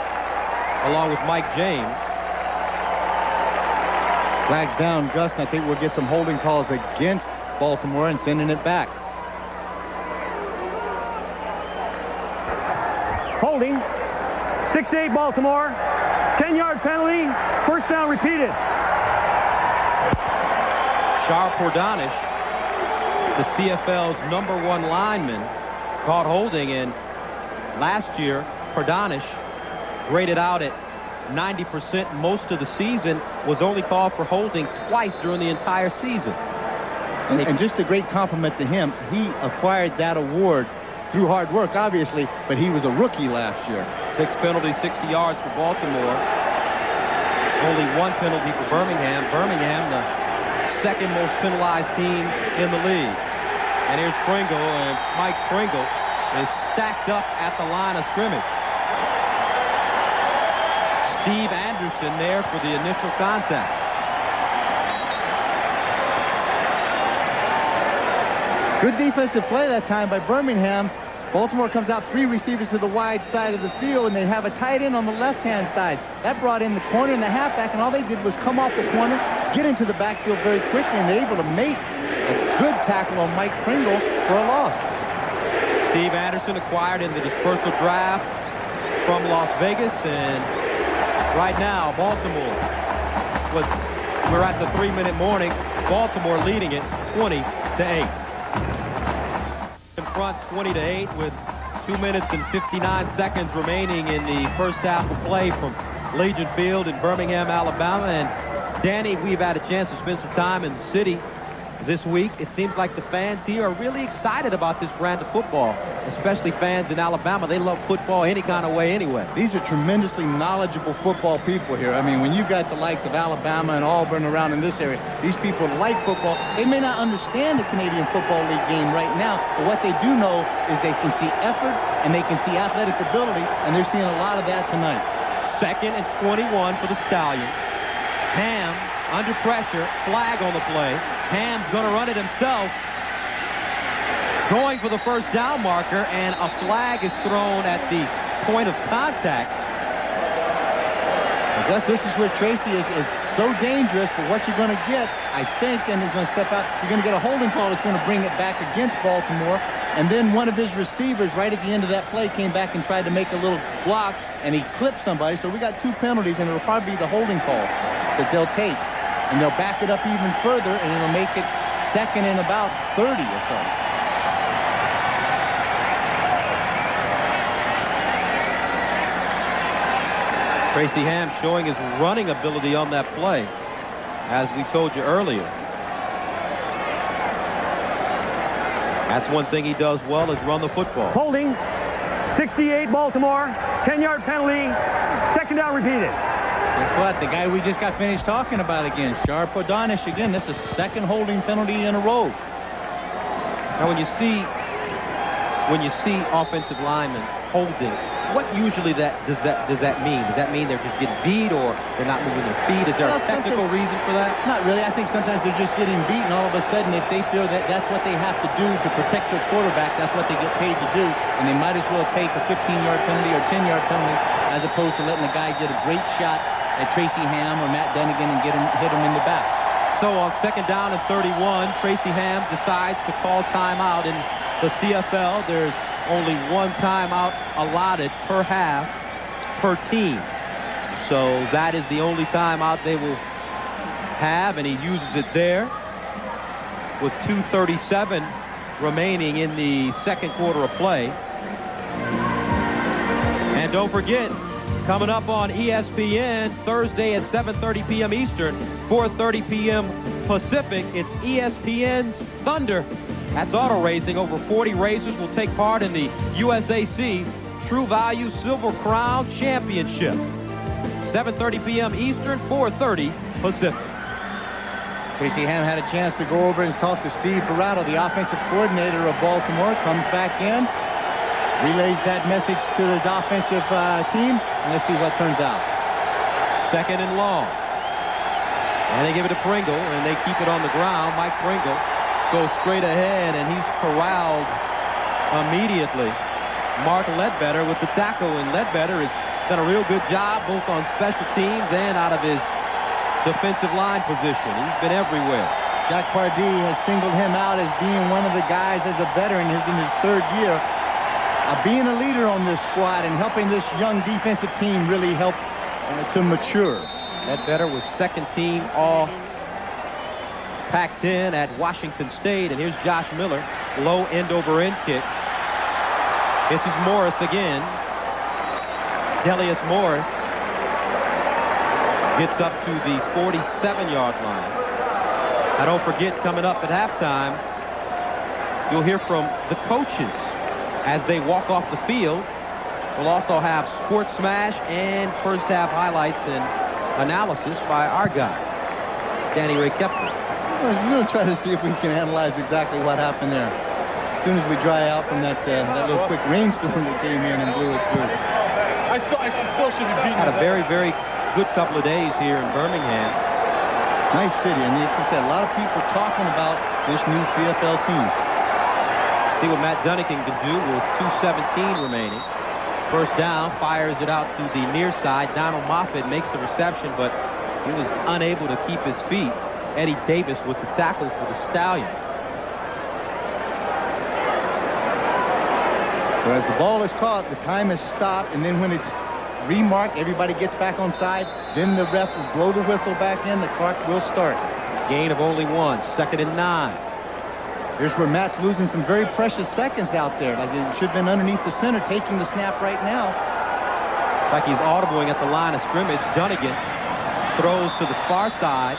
along with Mike James. Flags down, Gus, and I think we'll get some holding calls against Baltimore and sending it back. Holding. 6-8 Baltimore. 10-yard penalty. First down repeated. Shar Pordanish, the CFL's #1 lineman, caught holding, and last year Pordanish, graded out at 90% most of the season, was only called for holding twice during the entire season. And just a great compliment to him. He acquired that award through hard work, obviously, but he was a rookie last year. 6 penalties, 60 yards for Baltimore. Only 1 penalty for Birmingham. Birmingham, the second most penalized team in the league. And here's Pringle, and Mike Pringle is stacked up at the line of scrimmage. Steve Anderson there for the initial contact. Good defensive play that time by Birmingham. Baltimore comes out 3 receivers to the wide side of the field, and they have a tight end on the left-hand side. That brought in the corner and the halfback, and all they did was come off the corner, get into the backfield very quickly, and they're able to make a good tackle on Mike Pringle for a loss. Steve Anderson acquired in the dispersal draft from Las Vegas, and right now, Baltimore, we're at the 3-minute warning. Baltimore leading it 20-8. In front 20-8 with 2 minutes and 59 seconds remaining in the first half of play from Legion Field in Birmingham, Alabama. And Danny, we've had a chance to spend some time in the city this week. It seems like the fans here are really excited about this brand of football, especially fans in Alabama. They love football any kind of way anyway. These are tremendously knowledgeable football people here. I mean, when you got the likes of Alabama and Auburn around in this area, these people like football. They may not understand the Canadian Football League game right now, but what they do know is they can see effort and they can see athletic ability, and they're seeing a lot of that tonight. 2nd and 21 for the Stallions. Ham under pressure, flag on the play. Ham's going to run it himself, going for the first down marker, and a flag is thrown at the point of contact. I guess this is where Tracy is so dangerous for what you're going to get, I think, and he's going to step out. You're going to get a holding call that's going to bring it back against Baltimore, and then one of his receivers right at the end of that play came back and tried to make a little block, and he clipped somebody. So we got 2 penalties, and it'll probably be the holding call that they'll take. And they'll back it up even further, and it'll make it 2nd and about 30 or so. Tracy Ham showing his running ability on that play, as we told you earlier. That's one thing he does well, is run the football. Holding, 68 Baltimore, 10-yard penalty, 2nd down repeated. Guess what? The guy we just got finished talking about again, Sharp O'Donish again. This is 2nd holding penalty in a row. Now, when you see offensive linemen holding, what usually does that mean? Does that mean they're just getting beat, or they're not moving their feet? Is there a technical reason for that? Not really. I think sometimes they're just getting beat, and all of a sudden, if they feel that that's what they have to do to protect their quarterback, that's what they get paid to do, and they might as well take a 15-yard penalty or 10-yard penalty as opposed to letting the guy get a great shot at Tracy Ham or Matt Dunnigan and hit him in the back. So on 2nd down and 31, Tracy Ham decides to call timeout. In the CFL, there's only 1 timeout allotted per half per team. So that is the only timeout they will have, and he uses it there with 2:37 remaining in the 2nd quarter of play. And don't forget, coming up on ESPN Thursday at 7:30 p.m. Eastern, 4:30 p.m. Pacific, it's ESPN's Thunder. That's auto racing. Over 40 racers will take part in the USAC True Value Silver Crown Championship. 7:30 p.m. Eastern, 4:30 Pacific. Tracy Ham had a chance to go over and talk to Steve Ferrato, the offensive coordinator of Baltimore. Comes back in, relays that message to his offensive team, and let's see what turns out. 2nd and long. And they give it to Pringle, and they keep it on the ground. Mike Pringle goes straight ahead, and he's corralled immediately. Mark Ledbetter with the tackle, and Ledbetter has done a real good job both on special teams and out of his defensive line position. He's been everywhere. Jack Pardee has singled him out as being one of the guys as a veteran in his 3rd year. Being a leader on this squad and helping this young defensive team really help to mature. Ledbetter was 2nd team all Pac-10 at Washington State, and here's Josh Miller, low end-over-end kick. This is Morris again. Delius Morris gets up to the 47-yard line. Now don't forget, coming up at halftime, you'll hear from the coaches as they walk off the field. We'll also have Sports Smash and first half highlights and analysis by our guy, Danny Ray Kepler. We're going to try to see if we can analyze exactly what happened there. As soon as we dry out from that little quick rainstorm that came in and blew it through. I still should be beaten. Had a very, very good couple of days here in Birmingham. Nice city, and like I said, a lot of people talking about this new CFL team. See what Matt Dunnigan can do with 2:17 remaining. First down, fires it out to the near side. Donald Moffitt makes the reception, but he was unable to keep his feet. Eddie Davis with the tackle for the Stallions. So as the ball is caught, the time is stopped, and then when it's remarked, everybody gets back on side, then the ref will blow the whistle back in, the clock will start. Gain of only 1, 2nd and 9. Here's where Matt's losing some very precious seconds out there. Like it should have been underneath the center, taking the snap right now. It's like he's audibling at the line of scrimmage. Dunnigan throws to the far side.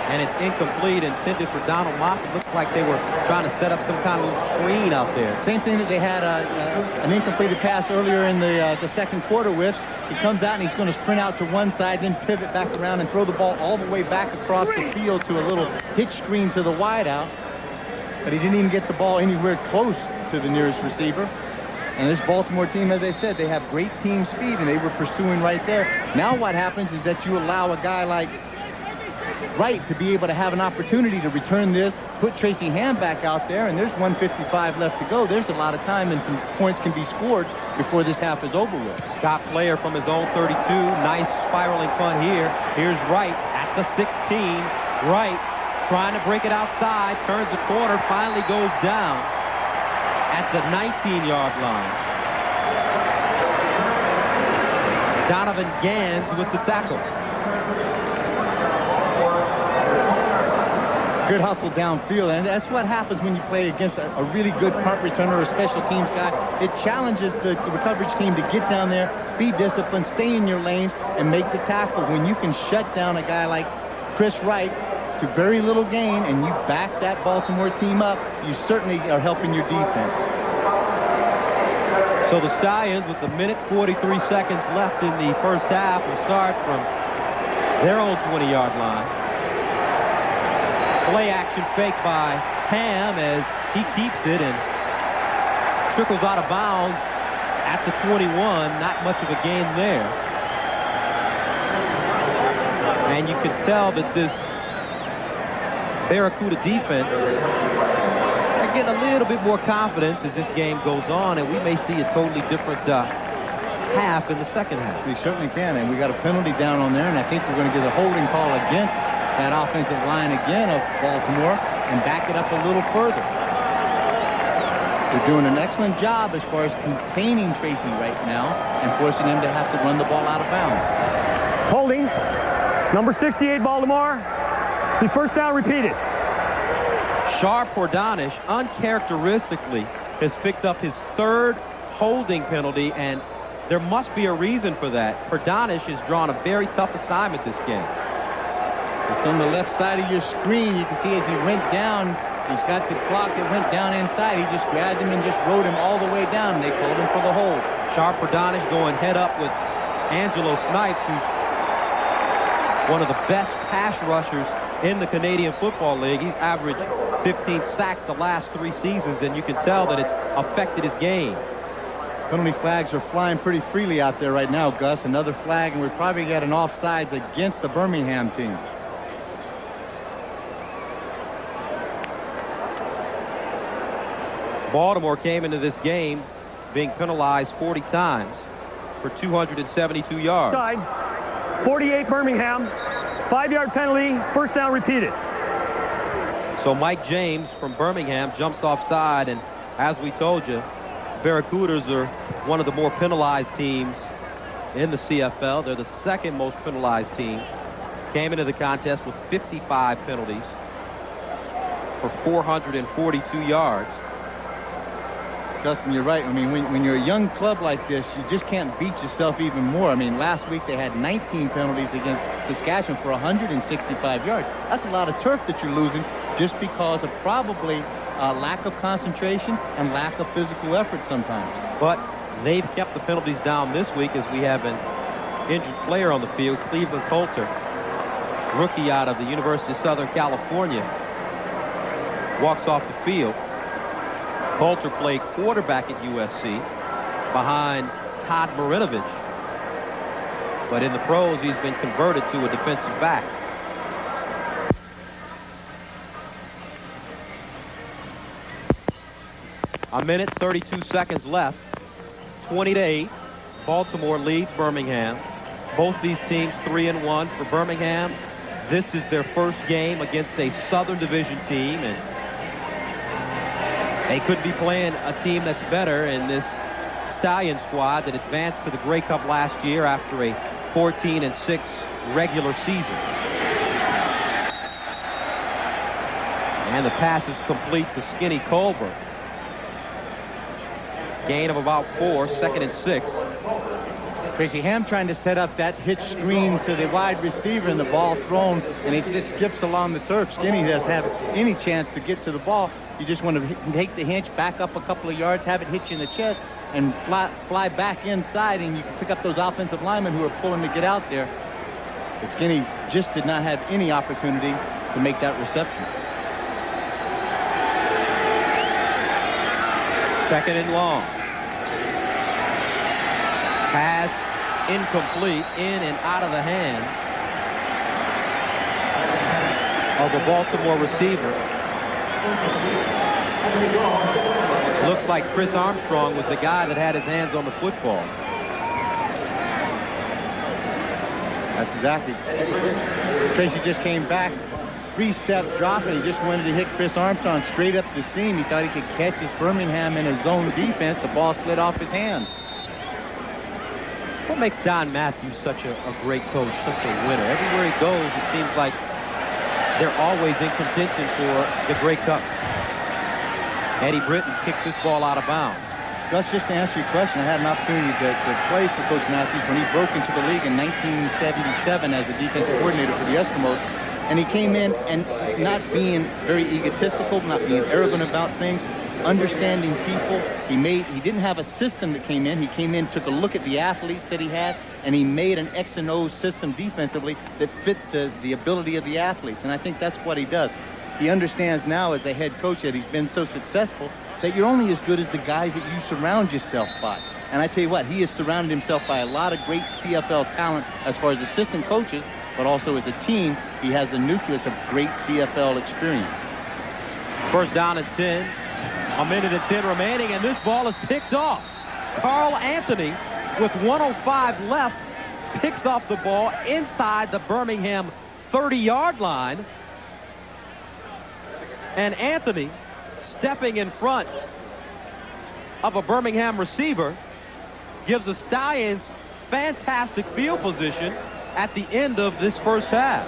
And it's incomplete, intended for Donald Moffett. Looks like they were trying to set up some kind of screen out there. Same thing that they had an incompleted pass earlier in the second quarter with. He comes out and he's going to sprint out to one side, then pivot back around and throw the ball all the way back across the field to a little hitch screen to the wideout. But he didn't even get the ball anywhere close to the nearest receiver. And this Baltimore team, as I said, they have great team speed, and they were pursuing right there. Now what happens is that you allow a guy like Wright to be able to have an opportunity to return this, put Tracy Ham back out there, and there's 1:55 left to go. There's a lot of time, and some points can be scored before this half is over with. Scott Player from his own 32. Nice spiraling punt here. Here's Wright at the 16. Wright trying to break it outside, turns the corner, finally goes down at the 19-yard line. Donovan Gans with the tackle. Good hustle downfield, and that's what happens when you play against a really good punt returner or a special teams guy. It challenges the coverage team to get down there, be disciplined, stay in your lanes, and make the tackle. When you can shut down a guy like Chris Wright to very little gain, and you back that Baltimore team up, you certainly are helping your defense. So the Stallions, with a minute 43 seconds left in the first half, will start from their own 20-yard line. Play action fake by Ham as he keeps it and trickles out of bounds at the 21. Not much of a gain there. And you can tell that this Barracuda defense are getting a little bit more confidence as this game goes on, and we may see a totally different half in the second half. We certainly can, and we got a penalty down on there, and I think we're going to get a holding call against that offensive line again of Baltimore and back it up a little further. They're doing an excellent job as far as containing Tracy right now and forcing him to have to run the ball out of bounds. Holding. Number 68, Baltimore. The first down repeated. Sharp Hordanish uncharacteristically has picked up his third holding penalty, and there must be a reason for that. Hordanish has drawn a very tough assignment this game. Just on the left side of your screen, you can see as he went down, he's got the clock that went down inside. He just grabbed him and just rode him all the way down, and they called him for the hold. Sharp Hordanish going head up with Angelo Snipes, who's one of the best pass rushers in the Canadian Football League. He's averaged 15 sacks the last 3 seasons, and you can tell that it's affected his game. Penalty flags are flying pretty freely out there right now, Gus. Another flag, and we're probably got an offsides against the Birmingham team. Baltimore came into this game being penalized 40 times for 272 yards. Side. 48 Birmingham. 5-yard penalty. First down repeated. So Mike James from Birmingham jumps offside, and as we told you, Barracudas are one of the more penalized teams in the CFL. They're the second most penalized team. Came into the contest with 55 penalties for 442 yards. Dustin, you're right. I mean, when you're a young club like this, you just can't beat yourself even more. I mean, last week they had 19 penalties against Saskatchewan for 165 yards. That's a lot of turf that you're losing just because of probably lack of concentration and lack of physical effort sometimes. But they've kept the penalties down this week as we have an injured player on the field, Cleveland Coulter, rookie out of the University of Southern California, walks off the field. Coulter played quarterback at USC behind Todd Marinovich. But in the pros, he's been converted to a defensive back. A minute, 32 seconds left. 20-8. Baltimore leads Birmingham. Both these teams 3-1 for Birmingham. This is their first game against a Southern Division team, and they could be playing a team that's better in this Stallion squad that advanced to the Grey Cup last year after a 14-6 regular season. And the pass is complete to Skinny Colbert. Gain of about 4, 2nd and 6. Tracy Ham trying to set up that hitch screen to the wide receiver and the ball thrown, and it just skips along the turf. Skinny doesn't have any chance to get to the ball. You just want to take the hinge, back up a couple of yards, have it hit you in the chest, and fly back inside, and you can pick up those offensive linemen who are pulling to get out there. But Skinny just did not have any opportunity to make that reception. Second and long. Pass incomplete, in and out of the hands of the Baltimore receiver. Looks like Chris Armstrong was the guy that had his hands on the football. That's exactly. Tracy just came back, 3-step drop, and he just wanted to hit Chris Armstrong straight up the seam. He thought he could catch his Birmingham in his zone defense. The ball slid off his hand. What makes Don Matthews such a great coach, such a winner? Everywhere he goes, it seems like they're always in contention for the Grey Cup. Eddie Britton kicks this ball out of bounds. Gus, just to answer your question, I had an opportunity to play for Coach Matthews when he broke into the league in 1977 as the defensive coordinator for the Eskimos. And he came in and not being very egotistical, not being arrogant about things, understanding people. He didn't have a system that came in. He came in, took a look at the athletes that he had, and he made an X and O system defensively that fit the ability of the athletes. And I think that's what he does. He understands now as a head coach that he's been so successful that you're only as good as the guys that you surround yourself by. And I tell you what, he has surrounded himself by a lot of great CFL talent as far as assistant coaches, but also as a team, he has the nucleus of great CFL experience. First down and 10. A minute and 10 remaining, and this ball is picked off. Carl Anthony, with 1:05 left, picks off the ball inside the Birmingham 30-yard line. And Anthony, stepping in front of a Birmingham receiver, gives the Stallions fantastic field position at the end of this first half.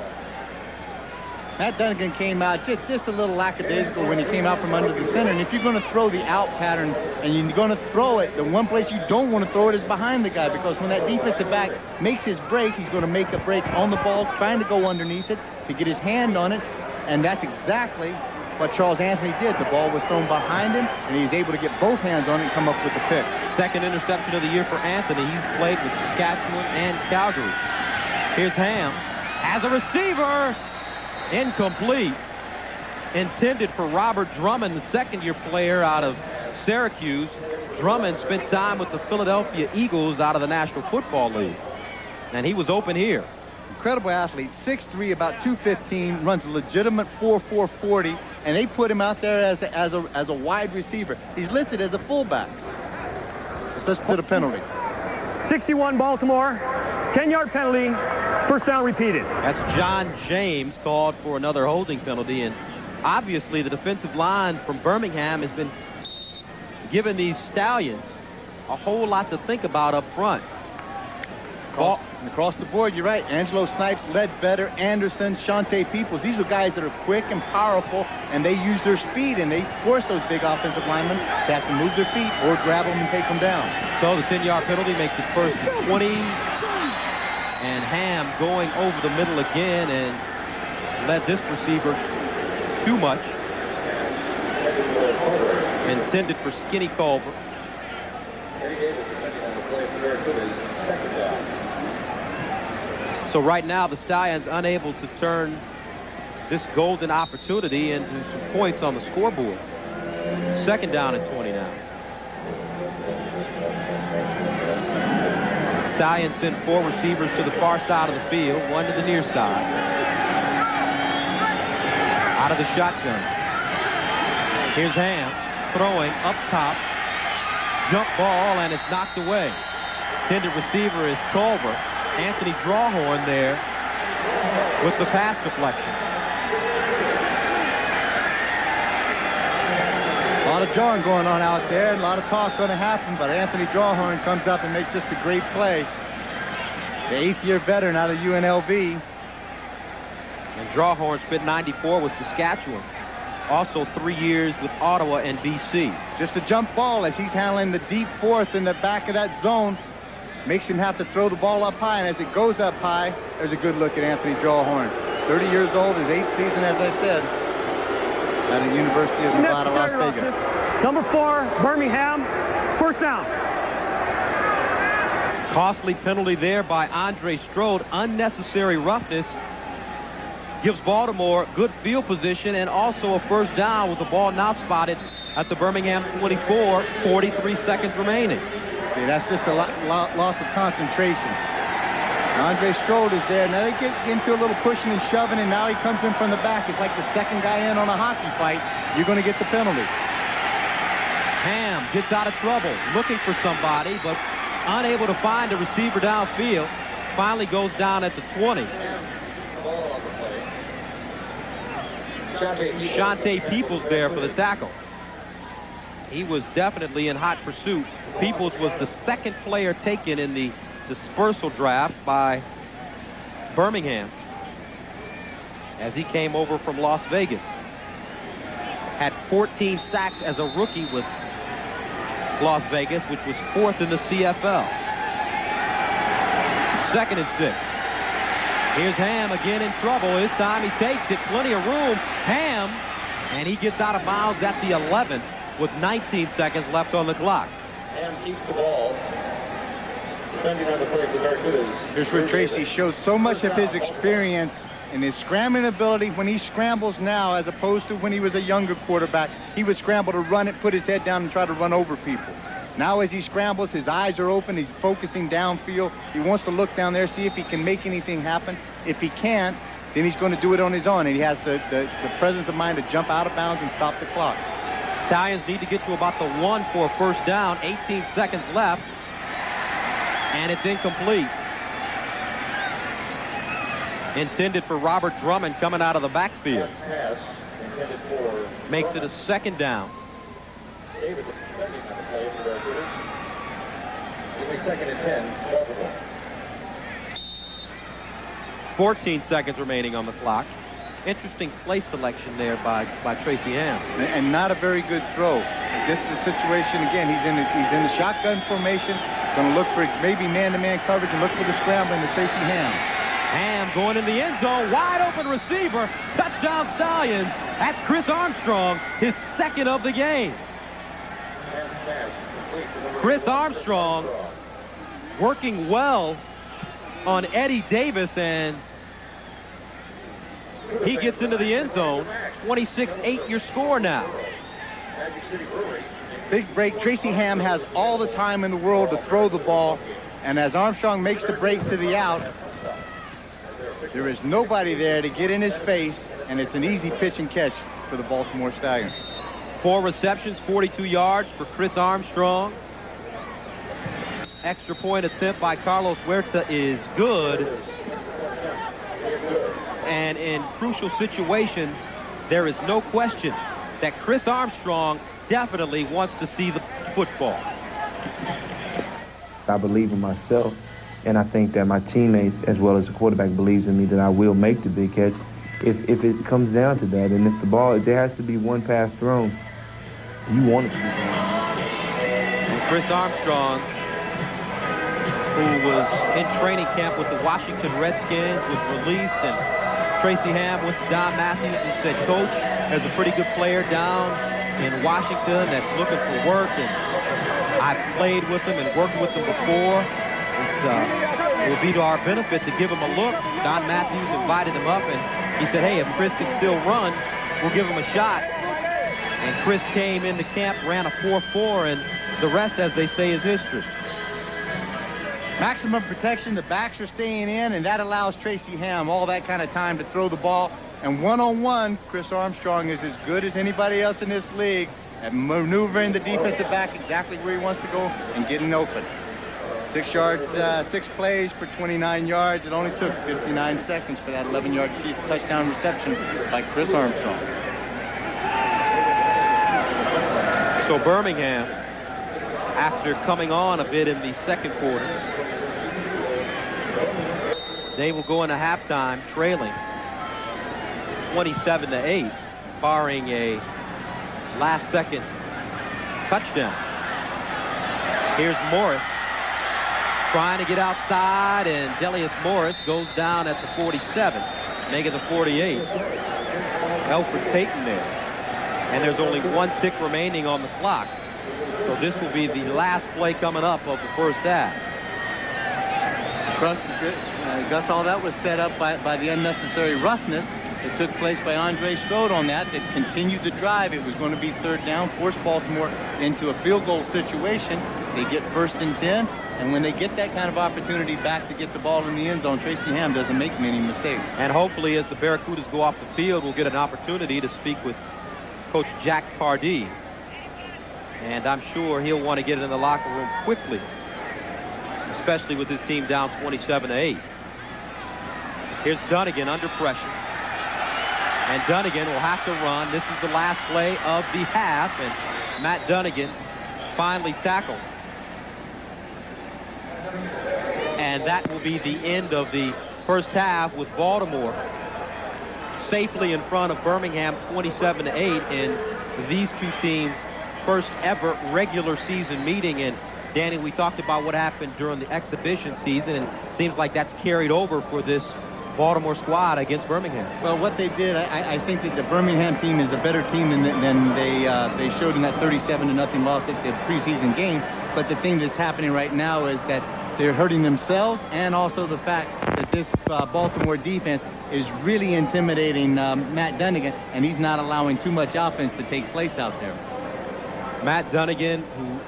Matt Dunnigan came out just a little lackadaisical when he came out from under the center. And if you're going to throw the out pattern and you're going to throw it, the one place you don't want to throw it is behind the guy, because when that defensive back makes his break, he's going to make a break on the ball, trying to go underneath it to get his hand on it. And that's exactly what Charles Anthony did. The ball was thrown behind him, and he was able to get both hands on it and come up with the pick. Second interception of the year for Anthony. He's played with Saskatchewan and Calgary. Here's Ham as a receiver. Incomplete. Intended for Robert Drummond, the second-year player out of Syracuse. Drummond spent time with the Philadelphia Eagles out of the National Football League. And he was open here. Incredible athlete, 6'3", about 215, runs a legitimate 4.4 40, and they put him out there as a wide receiver. He's listed as a fullback. Let's listen to the penalty. 61 Baltimore, 10-yard penalty, first down repeated. That's John James called for another holding penalty, and obviously the defensive line from Birmingham has been giving these Stallions a whole lot to think about up front. Across the board, you're right. Angelo Snipes, Ledbetter, Anderson, Shante Peoples. These are guys that are quick and powerful, and they use their speed, and they force those big offensive linemen to have to move their feet or grab them and take them down. So the 10-yard penalty makes it first and 20. And Ham going over the middle again and led this receiver too much. Intended for Skinny Culver. So right now the Stallions unable to turn this golden opportunity into some points on the scoreboard. Second down and 20 now. Stallions send 4 receivers to the far side of the field, 1 to the near side. Out of the shotgun. Here's Ham throwing up top. Jump ball, and it's knocked away. Intended receiver is Culver. Anthony Drawhorn there with the pass deflection. A lot of jawing going on out there, and a lot of talk going to happen, but Anthony Drawhorn comes up and makes just a great play. The 8th-year veteran out of UNLV. And Drawhorn spent 94 with Saskatchewan. Also 3 years with Ottawa and BC. Just a jump ball as he's handling the deep fourth in the back of that zone. makes him have to throw the ball up high, and as it goes up high, there's a good look at Anthony Jawhorn. 30 years old, his 8th season, as I said, at the University of Nevada, Las Vegas. Number 4, Birmingham, first down. Costly penalty there by Andre Strode. Unnecessary roughness. Gives Baltimore good field position and also a first down with the ball now spotted at the Birmingham 24, 43 seconds remaining. See, that's just a loss of concentration. Andre Strode is there. Now they get into a little pushing and shoving, and now he comes in from the back. It's like the second guy in on a hockey fight. You're going to get the penalty. Ham gets out of trouble, looking for somebody, but unable to find a receiver downfield. Finally goes down at the 20. Shante Peoples there for the tackle. He was definitely in hot pursuit. Peoples was the second player taken in the dispersal draft by Birmingham as he came over from Las Vegas. Had 14 sacks as a rookie with Las Vegas, which was 4th in the CFL. 2nd and 6. Here's Ham again in trouble. This time he takes it. Plenty of room. Ham, and he gets out of bounds at the 11 with 19 seconds left on the clock. Ham keeps the ball. Defending on the play for the Barracudas. Here's where Tracy shows so much of his experience and his scrambling ability when he scrambles now, as opposed to when he was a younger quarterback. He would scramble to run it, put his head down, and try to run over people. Now as he scrambles, his eyes are open. He's focusing downfield. He wants to look down there, see if he can make anything happen. If he can't, then he's going to do it on his own, and he has the presence of mind to jump out of bounds and stop the clock. Stallions need to get to about the 1 for a first down. 18 seconds left, and it's incomplete. Intended for Robert Drummond coming out of the backfield. Makes it a 2nd down. David was defending on the play for the Barracudas. Give me 2nd and 10. Baltimore. 14 seconds remaining on the clock. Interesting play selection there by Tracy Ham. And not a very good throw. This is a situation, again, he's in the shotgun formation. Going to look for maybe man-to-man coverage and look for the scrambling to Tracy Ham. Ham going in the end zone. Wide open receiver. Touchdown Stallions. That's Chris Armstrong, his 2nd of the game. Chris Armstrong working well on Eddie Davis, and he gets into the end zone. 26-8 your score now. Big break. Tracy Ham has all the time in the world to throw the ball, and as Armstrong makes the break to the out, there is nobody there to get in his face, and it's an easy pitch and catch for the Baltimore Stallions. 4 receptions, 42 yards for Chris Armstrong. Extra point attempt by Carlos Huerta is good. And in crucial situations, there is no question that Chris Armstrong definitely wants to see the football. I believe in myself, and I think that my teammates, as well as the quarterback, believes in me that I will make the big catch if it comes down to that. And if the ball, if there has to be one pass thrown, you want it to be thrown. And Chris Armstrong, who was in training camp with the Washington Redskins, was released, and Tracy Ham went to Don Matthews and said, Coach, there's a pretty good player down in Washington that's looking for work, and I've played with him and worked with him before. It will be to our benefit to give him a look. Don Matthews invited him up, and he said, hey, if Chris can still run, we'll give him a shot. And Chris came into camp, ran a 4.4, and the rest, as they say, is history. Maximum protection, the backs are staying in, and that allows Tracy Ham all that kind of time to throw the ball. And one-on-one, Chris Armstrong is as good as anybody else in this league at maneuvering the defensive back exactly where he wants to go and getting open. 6 plays for 29 yards. It only took 59 seconds for that 11-yard touchdown reception by Chris Armstrong. So Birmingham, after coming on a bit in the 2nd quarter, they will go into halftime trailing 27-8, barring a last-second touchdown. Here's Morris. Trying to get outside, and Delius Morris goes down at the 47, making the 48. Alfred Payton there. And there's only 1 tick remaining on the clock. So this will be the last play coming up of the first half. Gus, all that was set up by the unnecessary roughness that took place by Andre Strode on that continued the drive. It was going to be 3rd down, forced Baltimore into a field goal situation. They get 1st and 10, and when they get that kind of opportunity back to get the ball in the end zone, Tracy Ham doesn't make many mistakes. And hopefully as the Barracudas go off the field, we'll get an opportunity to speak with Coach Jack Pardee. And I'm sure he'll want to get in the locker room quickly, especially with his team down 27-8. Here's Dunnigan under pressure. And Dunnigan will have to run. This is the last play of the half, and Matt Dunnigan finally tackled. And that will be the end of the first half, with Baltimore safely in front of Birmingham 27-8 in these two teams' first ever regular season meeting. And Danny, we talked about what happened during the exhibition season, and it seems like that's carried over for this Baltimore squad against Birmingham. Well, what they did, I think that the Birmingham team is a better team than they showed in that 37-0 loss at the preseason game. But the thing that's happening right now is that they're hurting themselves, and also the fact that this Baltimore defense is really intimidating Matt Dunnigan, and he's not allowing too much offense to take place out there. Matt Dunnigan, who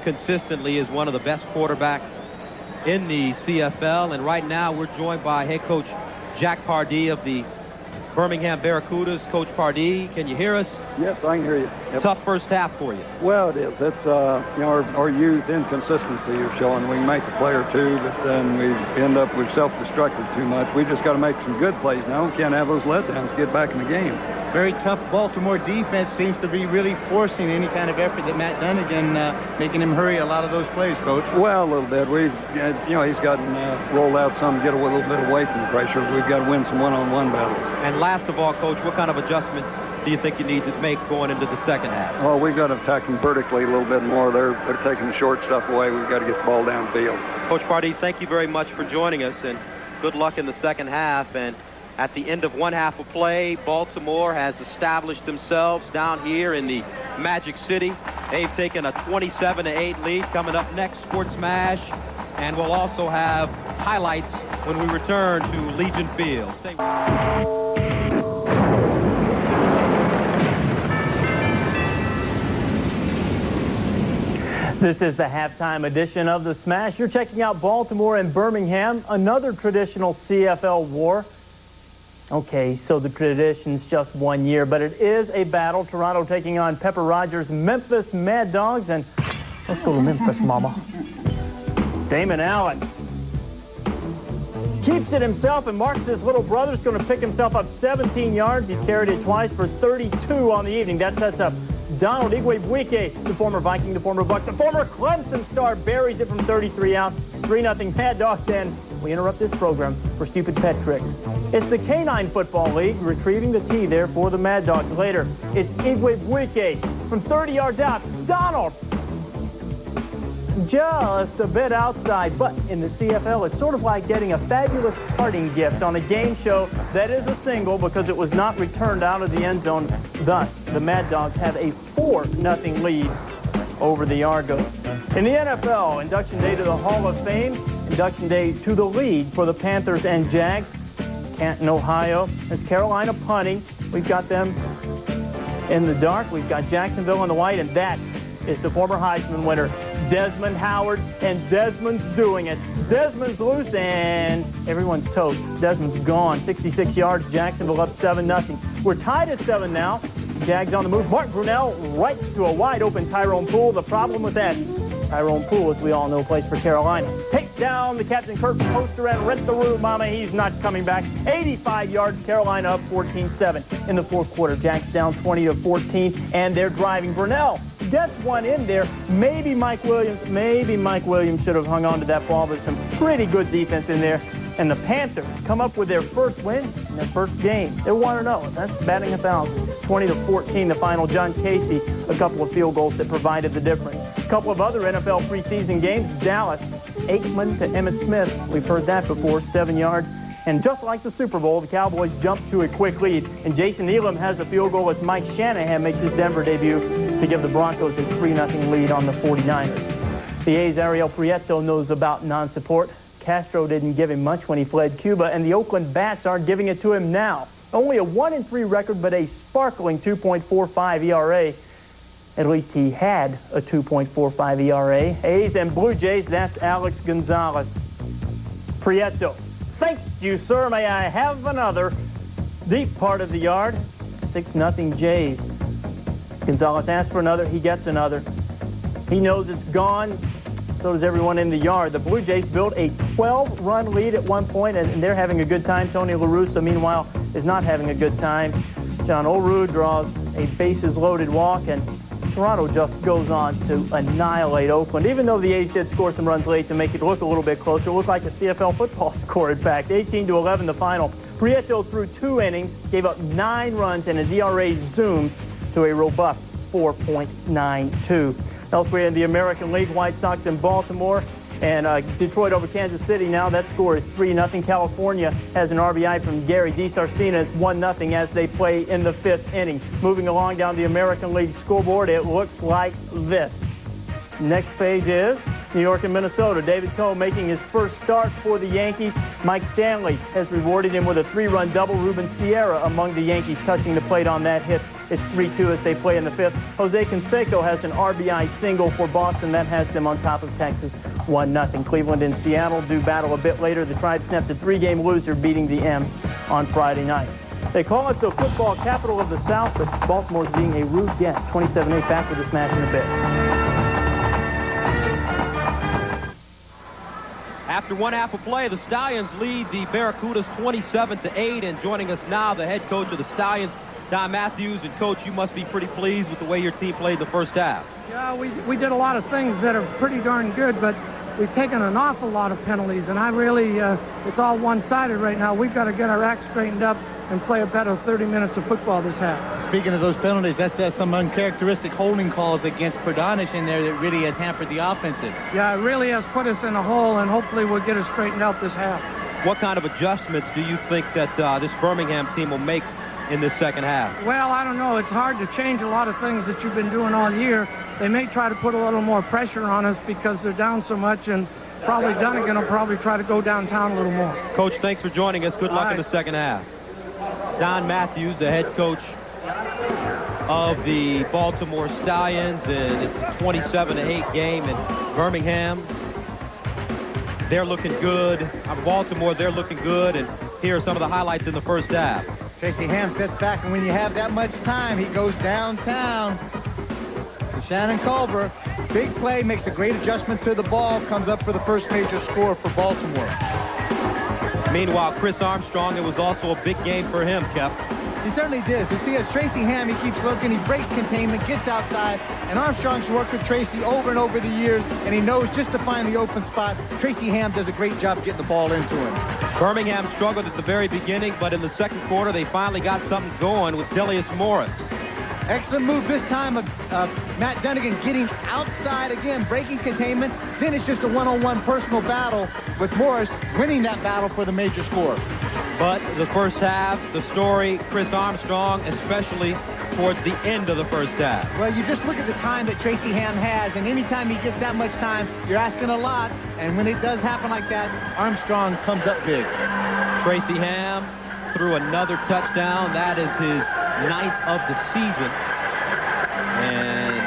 consistently is one of the best quarterbacks in the CFL, and right now we're joined by head coach Jack Pardee of the Birmingham Barracudas. Coach Pardee, can you hear us? Yes, I can hear you. Yep. Tough first half for you. Well, it is. It's you know, our youth inconsistency is showing. We can make a play or two, but then we end up with self-destructed too much. We just got to make some good plays now. We can't have those letdowns. Get back in the game. Very tough Baltimore defense seems to be really forcing any kind of effort that Matt Dunnigan, making him hurry a lot of those plays, Coach. Well, a little bit. We've, you know, he's gotten rolled out some, get a little bit away from the pressure. We've got to win some one-on-one battles. And last of all, Coach, what kind of adjustments do you think you need to make going into the second half? Well, we've got to attack them vertically a little bit more. They're taking the short stuff away. We've got to get the ball downfield. Coach Pardee, thank you very much for joining us, and good luck in the second half. And at the end of one half of play, Baltimore has established themselves down here in the Magic City. They've taken a 27-8 lead. Coming up next, Sports Smash, and we'll also have highlights when we return to Legion Field. This is the halftime edition of the Smash. You're checking out Baltimore and Birmingham, another traditional CFL war. Okay, so the tradition's just 1 year, but it is a battle. Toronto taking on Pepper Rogers' Memphis Mad Dogs, and let's go to Memphis, mama. Damon Allen keeps it himself, and marks his little brother's going to pick himself up 17 yards. He's carried it twice for 32 on the evening. That sets up Donald Igwebuike, the former Viking, the former Buck, the former Clemson star, buries it from 33 out. 3-0 Mad Dogs, and we interrupt this program for stupid pet tricks. It's the Canine Football League retrieving the tee there for the Mad Dogs. Later, it's Igwebuike from 30 yards out. Donald just a bit outside, but in the CFL, it's sort of like getting a fabulous parting gift on a game show that is a single because it was not returned out of the end zone. Thus, the Mad Dogs have a 4-0 lead over the Argos. In the NFL, induction day to the Hall of Fame, induction day to the league for the Panthers and Jags. Canton, Ohio. It's Carolina punting. We've got them in the dark. We've got Jacksonville in the white, and that is the former Heisman winner, Desmond Howard, and Desmond's doing it. Desmond's loose, and everyone's toast. Desmond's gone. 66 yards. Jacksonville up 7-0. We're tied at 7 now. Jags on the move. Mark Brunell right to a wide-open Tyrone Poole. The problem with that, Tyrone Poole, as we all know, plays for Carolina. Take down the Captain Kirk poster and rent the room, mama. He's not coming back. 85 yards. Carolina up 14-7 in the fourth quarter. Jags down 20-14, and they're driving. Brunell gets one in there. Maybe Mike Williams should have hung on to that ball. There's some pretty good defense in there. And the Panthers come up with their first win in their first game. They're 1-0. That's batting 1,000. 20-14 the final. John Casey, a couple of field goals that provided the difference. A couple of other NFL preseason games. Dallas Aikman to Emmitt Smith. We've heard that before, 7 yards. And just like the Super Bowl, the Cowboys jump to a quick lead. And Jason Elam has a field goal as Mike Shanahan makes his Denver debut to give the Broncos a 3-0 lead on the 49ers. The A's Ariel Prieto knows about non-support. Castro didn't give him much when he fled Cuba, and the Oakland Bats aren't giving it to him now. Only a 1-3 record, but a sparkling 2.45 ERA. At least he had a 2.45 ERA. A's and Blue Jays, that's Alex Gonzalez. Prieto. Thank you, sir. May I have another? Deep part of the yard. 6-0 Jays. Gonzalez asks for another. He gets another. He knows it's gone. So does everyone in the yard. The Blue Jays built a 12-run lead at one point, and they're having a good time. Tony La Russa, meanwhile, is not having a good time. John Olerud draws a bases-loaded walk, and Toronto just goes on to annihilate Oakland. Even though the A's did score some runs late to make it look a little bit closer, it looked like a CFL football score, in fact. 18-11 the final. Prieto threw 2 innings, gave up 9 runs, and his ERA zoomed to a robust 4.92. Elsewhere in the American League, White Sox in Baltimore and Detroit over Kansas City. Now that score is 3-0. California has an RBI from Gary DeSarcina. It's 1-0 as they play in the 5th inning. Moving along down the American League scoreboard, it looks like this. Next page is New York and Minnesota. David Coe making his first start for the Yankees. Mike Stanley has rewarded him with a 3-run double. Ruben Sierra among the Yankees touching the plate on that hit. It's 3-2 as they play in the 5th. Jose Canseco has an RBI single for Boston. That has them on top of Texas 1-0. Cleveland and Seattle do battle a bit later. The Tribe snapped a 3-game loser, beating the M's on Friday night. They call it the football capital of the South, but Baltimore's being a rude guest. 27-8 back with the smash in a bit. After 1 half of play, the Stallions lead the Barracudas 27-8, and joining us now, the head coach of the Stallions, Don Matthews. And Coach, you must be pretty pleased with the way your team played the first half. Yeah, we did a lot of things that are pretty darn good, but we've taken an awful lot of penalties, and I really, it's all one-sided right now. We've got to get our act straightened up and play a better 30 minutes of football this half. Speaking of those penalties, that's some uncharacteristic holding calls against Perdanish in there that really has hampered the offensive. Yeah, it really has put us in a hole, and hopefully we'll get it straightened out this half. What kind of adjustments do you think that this Birmingham team will make in this second half? Well, I don't know. It's hard to change a lot of things that you've been doing all year. They may try to put a little more pressure on us because they're down so much, and probably Dunnigan will probably try to go downtown a little more. Coach, thanks for joining us. Good luck in the second half. Don Matthews, the head coach of the Baltimore Stallions, and it's a 27-8 game in Birmingham. They're looking good. Baltimore, they're looking good, and here are some of the highlights in the first half. Tracy Ham sits back, and when you have that much time, he goes downtown to Shannon Culver. Big play, makes a great adjustment to the ball, comes up for the first major score for Baltimore. Meanwhile, Chris Armstrong, it was also a big game for him, Kep. He certainly did. You see, as Tracy Ham, he keeps looking, he breaks containment, gets outside, and Armstrong's worked with Tracy over and over the years, and he knows just to find the open spot. Tracy Ham does a great job getting the ball into him. Birmingham struggled at the very beginning, but in the second quarter, they finally got something going with Delius Morris. Excellent move this time of Matt Dunnigan getting outside again, breaking containment. Then it's just a one-on-one personal battle with Morris winning that battle for the major score. But the first half, the story, Chris Armstrong, especially towards the end of the first half. Well, you just look at the time that Tracy Ham has, and anytime he gets that much time, you're asking a lot. And when it does happen like that, Armstrong comes up big. Tracy Ham threw another touchdown. That is his 9th of the season. And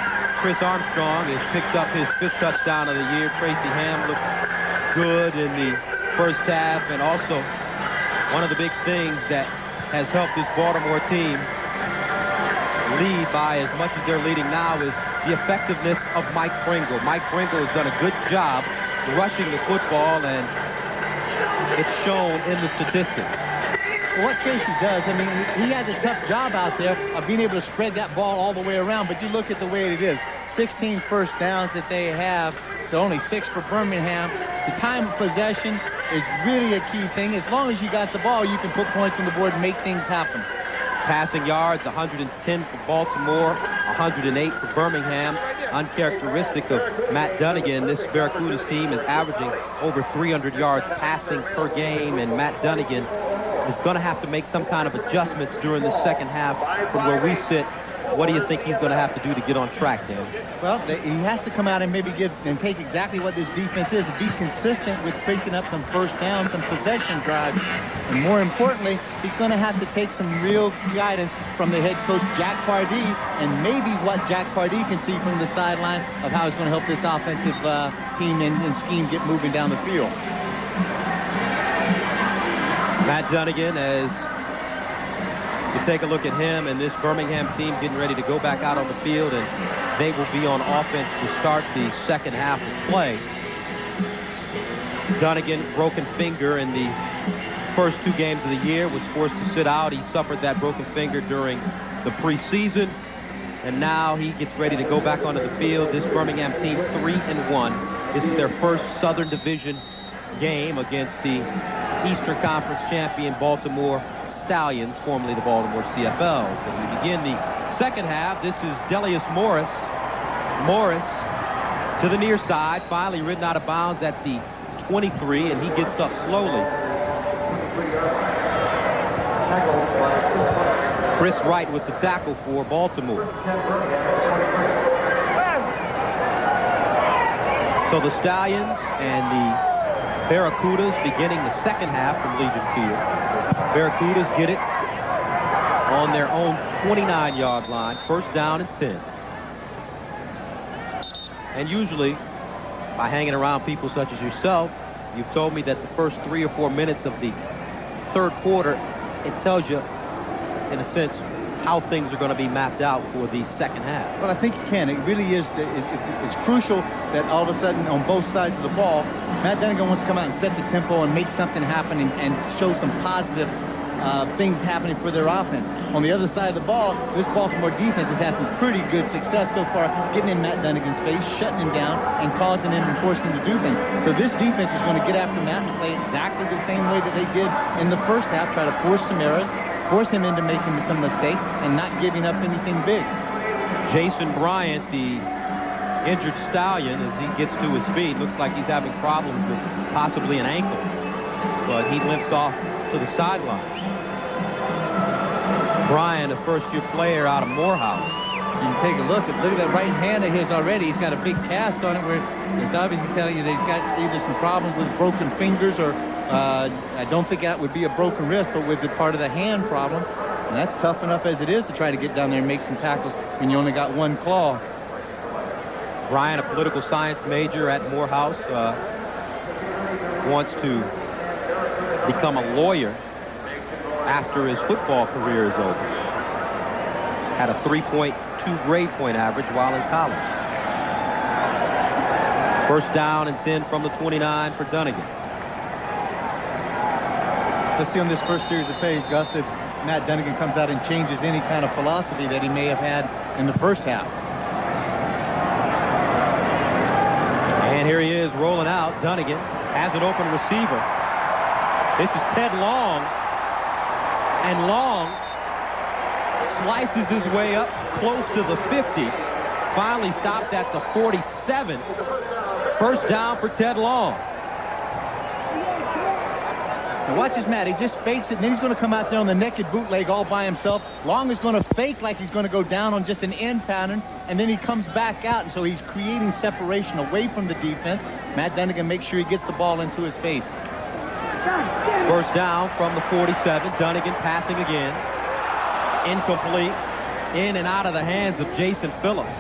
Chris Armstrong has picked up his 5th touchdown of the year. Tracy Ham looked good in the first half, and also one of the big things that has helped this Baltimore team lead by as much as they're leading now is the effectiveness of Mike Pringle. Mike Pringle has done a good job rushing the football, and it's shown in the statistics. Well, what Tracy does, I mean, he has a tough job out there of being able to spread that ball all the way around, but you look at the way it is. 16 first downs that they have, so only 6 for Birmingham. The time of possession is really a key thing. As long as you got the ball, you can put points on the board and make things happen. Passing yards, 110 for Baltimore, 108 for Birmingham. uncharacteristic of Matt Dunnigan. This Barracudas team is averaging over 300 yards passing per game, and Matt Dunnigan is going to have to make some kind of adjustments during the second half from where we sit. What do you think he's going to have to do to get on track, Dan? Well, he has to come out and maybe take exactly what this defense is, be consistent with picking up some first downs, some possession drives, and more importantly, he's going to have to take some real guidance from the head coach, Jack Pardee, and maybe what Jack Pardee can see from the sideline of how he's going to help this offensive team and scheme get moving down the field. Matt Dunnigan, as you take a look at him and this Birmingham team getting ready to go back out on the field, and they will be on offense to start the second half of play. Dunnigan, broken finger in the first 2 games of the year, was forced to sit out. He suffered that broken finger during the preseason, and now he gets ready to go back onto the field. This Birmingham team 3-1. This is their first Southern Division game against the Eastern Conference champion Baltimore Stallions, formerly the Baltimore CFL. So we begin the second half. This is Delius Morris. Morris to the near side, finally ridden out of bounds at the 23, and he gets up slowly. Chris Wright with the tackle for Baltimore. So the Stallions and the Barracudas beginning the second half from Legion Field. Barracudas get it on their own 29-yard line, first down and 10. And usually, by hanging around people such as yourself, you've told me that the first 3 or 4 minutes of the third quarter, it tells you, in a sense, how things are going to be mapped out for the second half. Well, I think you can. It really is. It's crucial that all of a sudden on both sides of the ball, Matt Dunnigan wants to come out and set the tempo and make something happen and show some positive things happening for their offense. On the other side of the ball, this Baltimore defense has had some pretty good success so far getting in Matt Dunnigan's face, shutting him down, and causing him and forcing him to do things. So this defense is going to get after Matt and play exactly the same way that they did in the first half, try to force some errors, force him into making some mistakes, and not giving up anything big. Jason Bryant, the injured Stallion, as he gets to his feet, looks like he's having problems with possibly an ankle, but he limps off to the sideline. Bryant, a first-year player out of Morehouse. You can take a look at that right hand of his already. He's got a big cast on it where it's obviously telling you that he's got either some problems with broken fingers or I don't think that would be a broken wrist, but with the part of the hand problem. And that's tough enough as it is to try to get down there and make some tackles when you only got one claw. Bryant, a political science major at Morehouse, wants to become a lawyer after his football career is over. Had a 3.2 grade point average while in college. First down and 10 from the 29 for Dunnigan. Let's see on this first series of plays, Gus, if Matt Dunnigan comes out and changes any kind of philosophy that he may have had in the first half. And here he is rolling out. Dunnigan has an open receiver. This is Ted Long. And Long slices his way up close to the 50. Finally stopped at the 47. First down for Ted Long. Now watch his Matt. He just fakes it, and then he's going to come out there on the naked bootleg all by himself. Long is going to fake like he's going to go down on just an end pattern, and then he comes back out, and so he's creating separation away from the defense. Matt Dunnigan makes sure he gets the ball into his face. First down from the 47. Dunnigan passing again. Incomplete. In and out of the hands of Jason Phillips.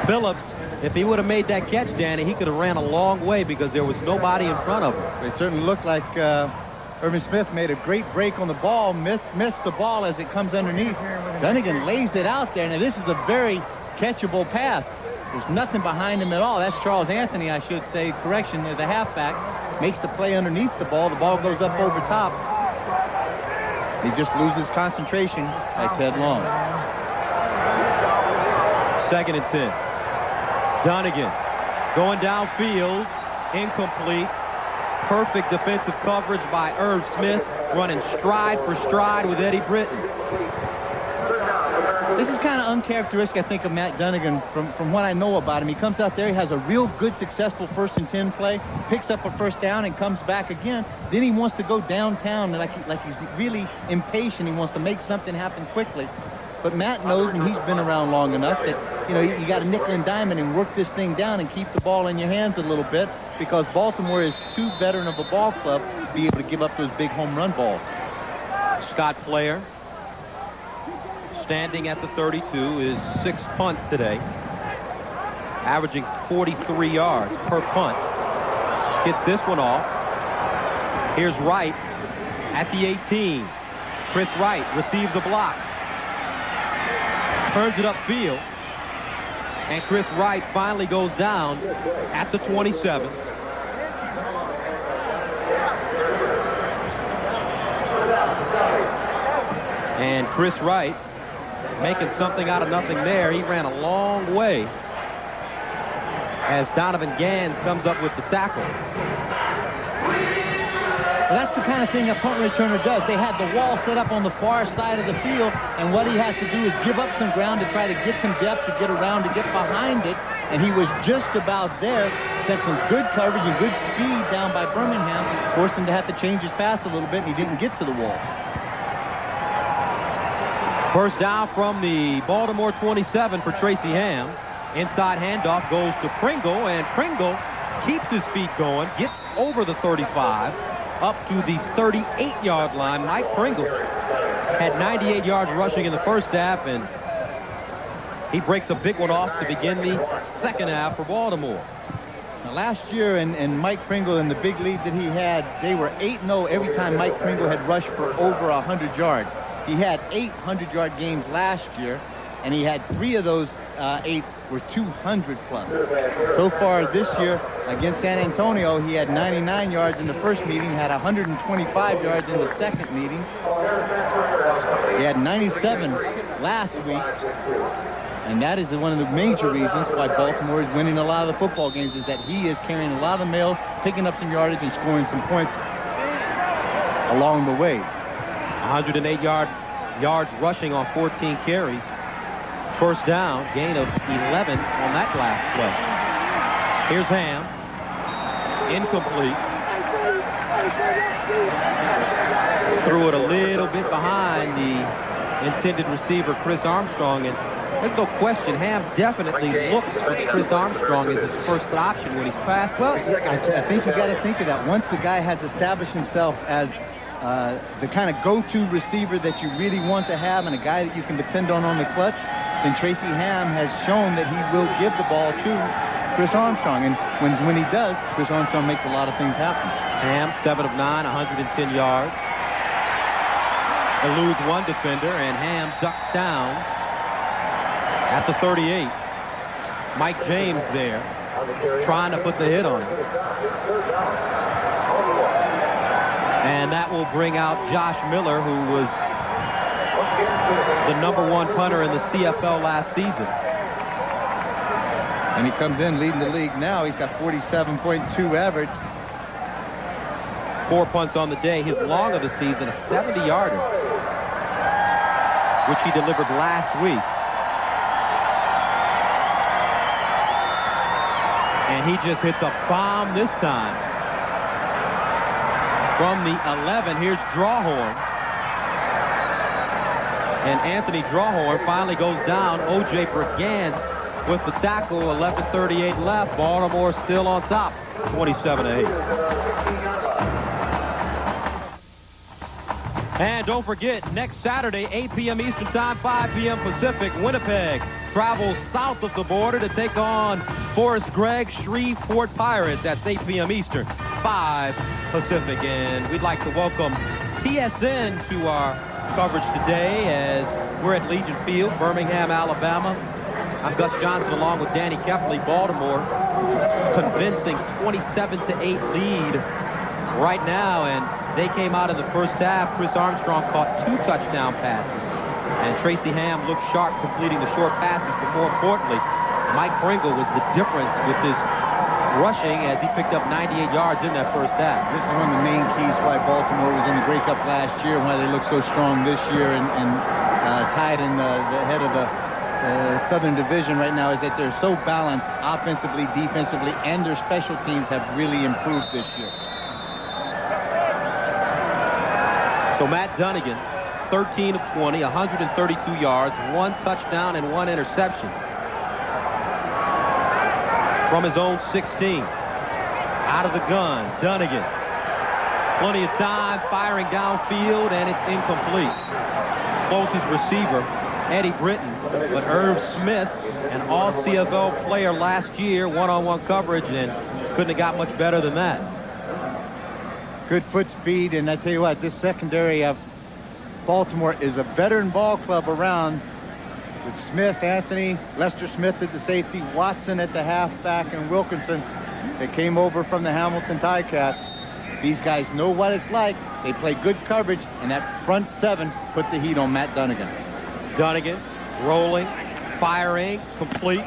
Phillips, if he would have made that catch, Danny, he could have ran a long way because there was nobody in front of him. It certainly looked like Irvin Smith made a great break on the ball, missed the ball as it comes underneath. Dunnigan lays it out there. Now, this is a very catchable pass. There's nothing behind him at all. That's Charles Anthony, I should say. Correction, the halfback makes the play underneath the ball. The ball goes up over top. He just loses concentration by Ted Long. Second and 10. Dunnigan going downfield, incomplete. Perfect defensive coverage by Irv Smith, running stride for stride with Eddie Britton. This is kind of uncharacteristic, I think, of Matt Dunnigan from what I know about him. He comes out there, he has a real good, successful 1st and 10 play, picks up a 1st down and comes back again. Then he wants to go downtown like he's really impatient. He wants to make something happen quickly. But Matt knows, and he's been around long enough, that, you know, you got to nickel and dime and work this thing down and keep the ball in your hands a little bit, because Baltimore is too veteran of a ball club to be able to give up those big home run balls. Scott Flair, standing at the 32, is 6 punts today, averaging 43 yards per punt. Gets this one off. Here's Wright at the 18. Chris Wright receives the block. Turns it upfield. And Chris Wright finally goes down at the 27. And Chris Wright making something out of nothing there. He ran a long way as Donovan Gans comes up with the tackle. Well, that's the kind of thing a punt returner does. They had the wall set up on the far side of the field, and what he has to do is give up some ground to try to get some depth, to get around, to get behind it, and he was just about there. Set some good coverage and good speed down by Birmingham, forced him to have to change his pass a little bit, and he didn't get to the wall. First down from the Baltimore 27 for Tracy Ham. Inside handoff goes to Pringle, and Pringle keeps his feet going, gets over the 35, up to the 38-yard line. Mike Pringle had 98 yards rushing in the first half, and he breaks a big one off to begin the second half for Baltimore. Now, last year, and Mike Pringle in the big lead that he had, they were 8-0 every time Mike Pringle had rushed for over 100 yards. He had 8 100-yard games last year, and he had 3 of those 8 were 200 plus. So far this year against San Antonio, he had 99 yards in the first meeting, had 125 yards in the second meeting. He had 97 last week, and that is one of the major reasons why Baltimore is winning a lot of the football games, is that he is carrying a lot of mail, picking up some yardage, and scoring some points along the way. 108 yards rushing on 14 carries. First down, gain of 11 on that last play. Here's Ham. Incomplete. Threw it a little bit behind the intended receiver, Chris Armstrong, and there's no question Ham definitely looks for Chris Armstrong as his first option when he's passing. Well, I think you got to think of that. Once the guy has established himself as the kind of go-to receiver that you really want to have, and a guy that you can depend on the clutch, then Tracy Ham has shown that he will give the ball to Chris Armstrong. And when he does, Chris Armstrong makes a lot of things happen. Ham, 7 of 9, 110 yards. Eludes one defender, and Ham ducks down at the 38. Mike James there, trying to put the hit on him. And that will bring out Josh Miller, who was the #1 punter in the CFL last season. And he comes in leading the league now. He's got 47.2 average. 4 punts on the day. His long of the season, a 70-yarder, which he delivered last week. And he just hits a bomb this time. From the 11, here's Drawhorn. And Anthony Drawhorn finally goes down. O.J. Brigance with the tackle. 11:38 left. Baltimore still on top. 27-8. And don't forget, next Saturday, 8 p.m. Eastern Time, 5 p.m. Pacific, Winnipeg travels south of the border to take on Forrest Gregg Shreveport Pirates. That's 8 p.m. Eastern, 5 Pacific. And we'd like to welcome TSN to our coverage today as we're at Legion Field, Birmingham, Alabama. I'm Gus Johnson along with Danny Kefley. Baltimore convincing 27-8 lead right now, and they came out in the first half. Chris Armstrong caught 2 touchdown passes, and Tracy Ham looked sharp completing the short passes, but more importantly, Mike Pringle was the difference with his rushing as he picked up 98 yards in that first half. This is one of the main keys why Baltimore was in the breakup last year and why they look so strong this year. And tied in the head of the Southern Division right now is that they're so balanced offensively, defensively, and their special teams have really improved this year. So Matt Dunnigan, 13 of 20, 132 yards, 1 touchdown, and 1 interception. From his own 16. Out of the gun, Dunnigan. Plenty of time, firing downfield, and it's incomplete. Closest receiver, Eddie Britton, but Irv Smith, an all-CFL player last year, one-on-one coverage, and couldn't have got much better than that. Good foot speed, and I tell you what, this secondary of Baltimore is a veteran ball club around with Smith, Anthony, Lester Smith at the safety, Watson at the halfback, and Wilkinson that came over from the Hamilton Ticats. These guys know what it's like. They play good coverage, and that front seven put the heat on Matt Dunnigan. Dunnigan rolling, firing, complete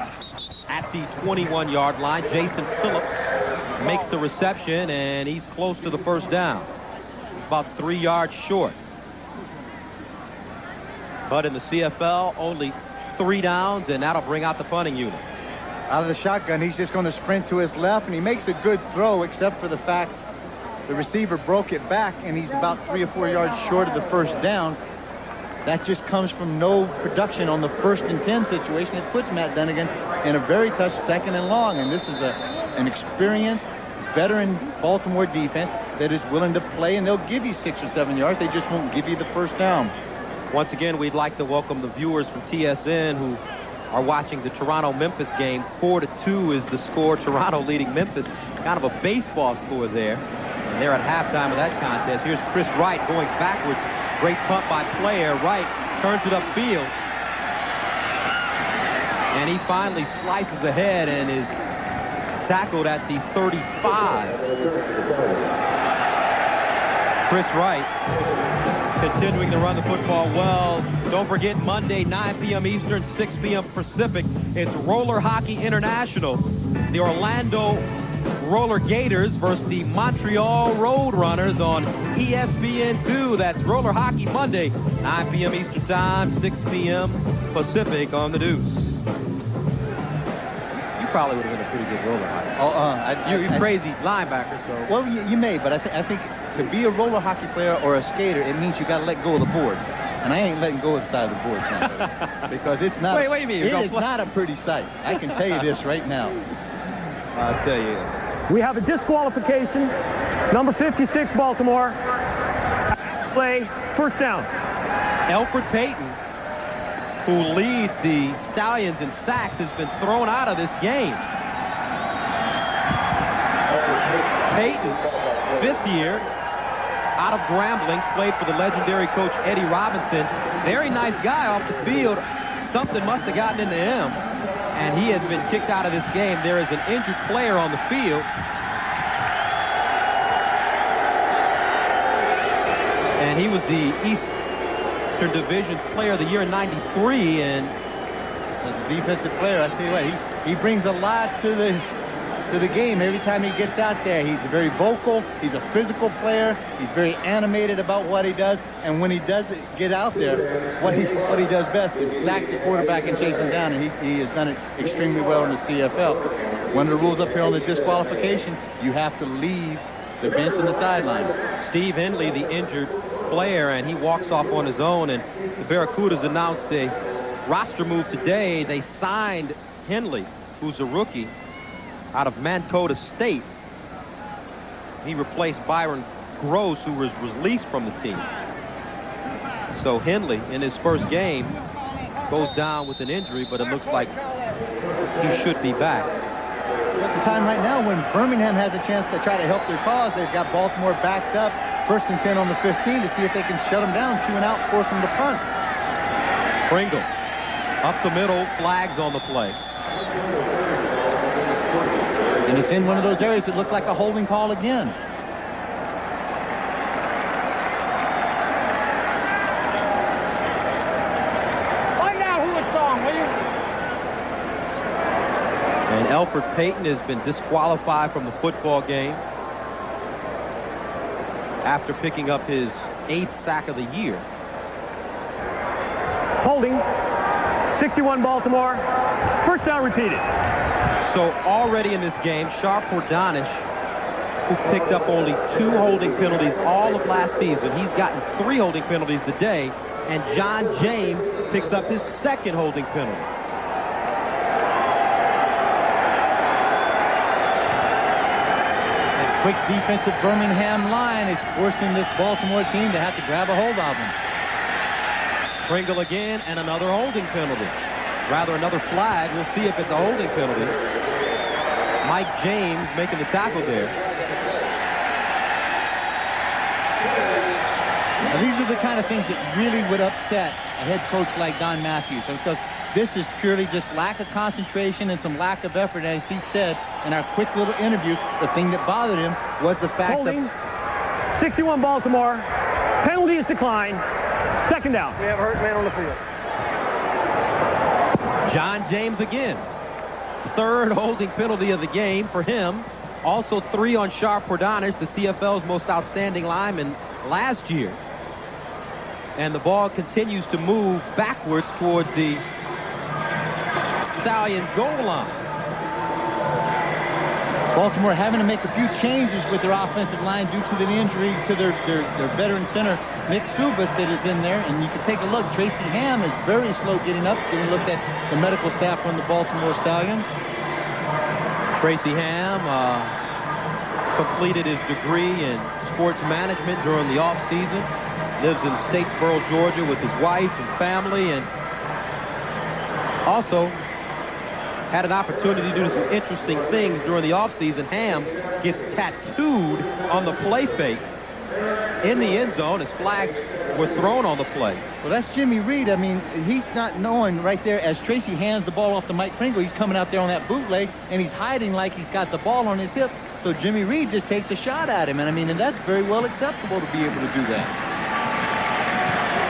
at the 21-yard line. Jason Phillips makes the reception, and he's close to the first down. About 3 yards short. But in the CFL, only 3 downs, and that'll bring out the punting unit. Out of the shotgun, he's just going to sprint to his left, and he makes a good throw, except for the fact the receiver broke it back, and he's about 3 or 4 yards short of the first down. That just comes from no production on the 1st and 10 situation. It puts Matt Dunnigan in a very tough 2nd and long, and this is an experienced veteran Baltimore defense that is willing to play, and they'll give you 6 or 7 yards. They just won't give you the first down. Once again, we'd like to welcome the viewers from TSN who are watching the Toronto-Memphis game. 4-2 is the score. Toronto leading Memphis. Kind of a baseball score there. And they're at halftime of that contest. Here's Chris Wright going backwards. Great punt by Player. Wright turns it upfield. And he finally slices ahead and is tackled at the 35. Chris Wright continuing to run the football well. Don't forget, Monday, 9 p.m. Eastern, 6 p.m. Pacific. It's Roller Hockey International. The Orlando Roller Gators versus the Montreal Roadrunners on ESPN2. That's Roller Hockey Monday, 9 p.m. Eastern Time, 6 p.m. Pacific on the Deuce. You probably would have been a pretty good roller hockey. You're crazy linebacker, so. Well, you may, but I think to be a roller hockey player or a skater, it means you got to let go of the boards. And I ain't letting go of the side of the boards now. Because it's not. Wait, you mean? It is not a pretty sight. I can tell you this right now. I'll tell you. We have a disqualification. Number 56, Baltimore. Play, first down. Alfred Payton, who leads the Stallions in sacks, has been thrown out of this game. Payton, 5th year, out of Grambling, played for the legendary coach Eddie Robinson. Very nice guy off the field. Something must have gotten into him, and he has been kicked out of this game. There is an injured player on the field. And he was the Eastern Division's Player of the Year in '93, and as a defensive player, I tell you what, he brings a lot to the game every time he gets out there. He's very vocal. He's a physical player. He's very animated about what he does. And when he does get out there, what he does best is sack the quarterback and chase him down. And he has done it extremely well in the CFL. One of the rules up here on the disqualification, you have to leave the bench and the sideline. Steve Henley, the injured player, and he walks off on his own. And the Barracudas announced a roster move today. They signed Henley, who's a rookie, out of Mankato State. He replaced Byron Gross, who was released from the team. So Henley, in his first game, goes down with an injury, but it looks like he should be back. At the time right now when Birmingham has a chance to try to help their cause, they've got Baltimore backed up, 1st and 10 on the 15 to see if they can shut them down, 2 and out, force them to punt. Pringle, up the middle, flags on the play. And it's in one of those areas that looks like a holding call again. Find out who it's on, will you? And Alfred Payton has been disqualified from the football game after picking up his 8th sack of the year. Holding. 61 Baltimore. First down repeated. So already in this game, Sharp Donish, who picked up only 2 holding penalties all of last season, he's gotten 3 holding penalties today, and John James picks up his 2nd holding penalty. That quick defensive Birmingham line is forcing this Baltimore team to have to grab a hold of them. Pringle again, and another holding penalty. Rather, another flag. We'll see if it's a holding penalty. Mike James making the tackle there. Now, these are the kind of things that really would upset a head coach like Don Matthews, because this is purely just lack of concentration and some lack of effort. As he said in our quick little interview, the thing that bothered him was the fact Holding. that 61 Baltimore. Penalty is declined. 2nd down. We have a hurt man on the field. John James again. 3rd holding penalty of the game for him. Also 3 on Sharp Donish, the CFL's most outstanding lineman last year. And the ball continues to move backwards towards the Stallions goal line. Baltimore having to make a few changes with their offensive line due to the injury to their veteran center, Nick Subas, that is in there. And you can take a look. Tracy Ham is very slow getting up, getting looked at the medical staff from the Baltimore Stallions. Tracy Ham completed his degree in sports management during the offseason. Lives in Statesboro, Georgia with his wife and family, and also had an opportunity to do some interesting things during the offseason. Ham gets tattooed on the play fake in the end zone as flags were thrown on the play. Well, that's Jimmy Reed. I mean, he's not knowing right there as Tracy hands the ball off to Mike Pringle. He's coming out there on that bootleg, and he's hiding like he's got the ball on his hip. So Jimmy Reed just takes a shot at him. And I mean, and that's very well acceptable to be able to do that.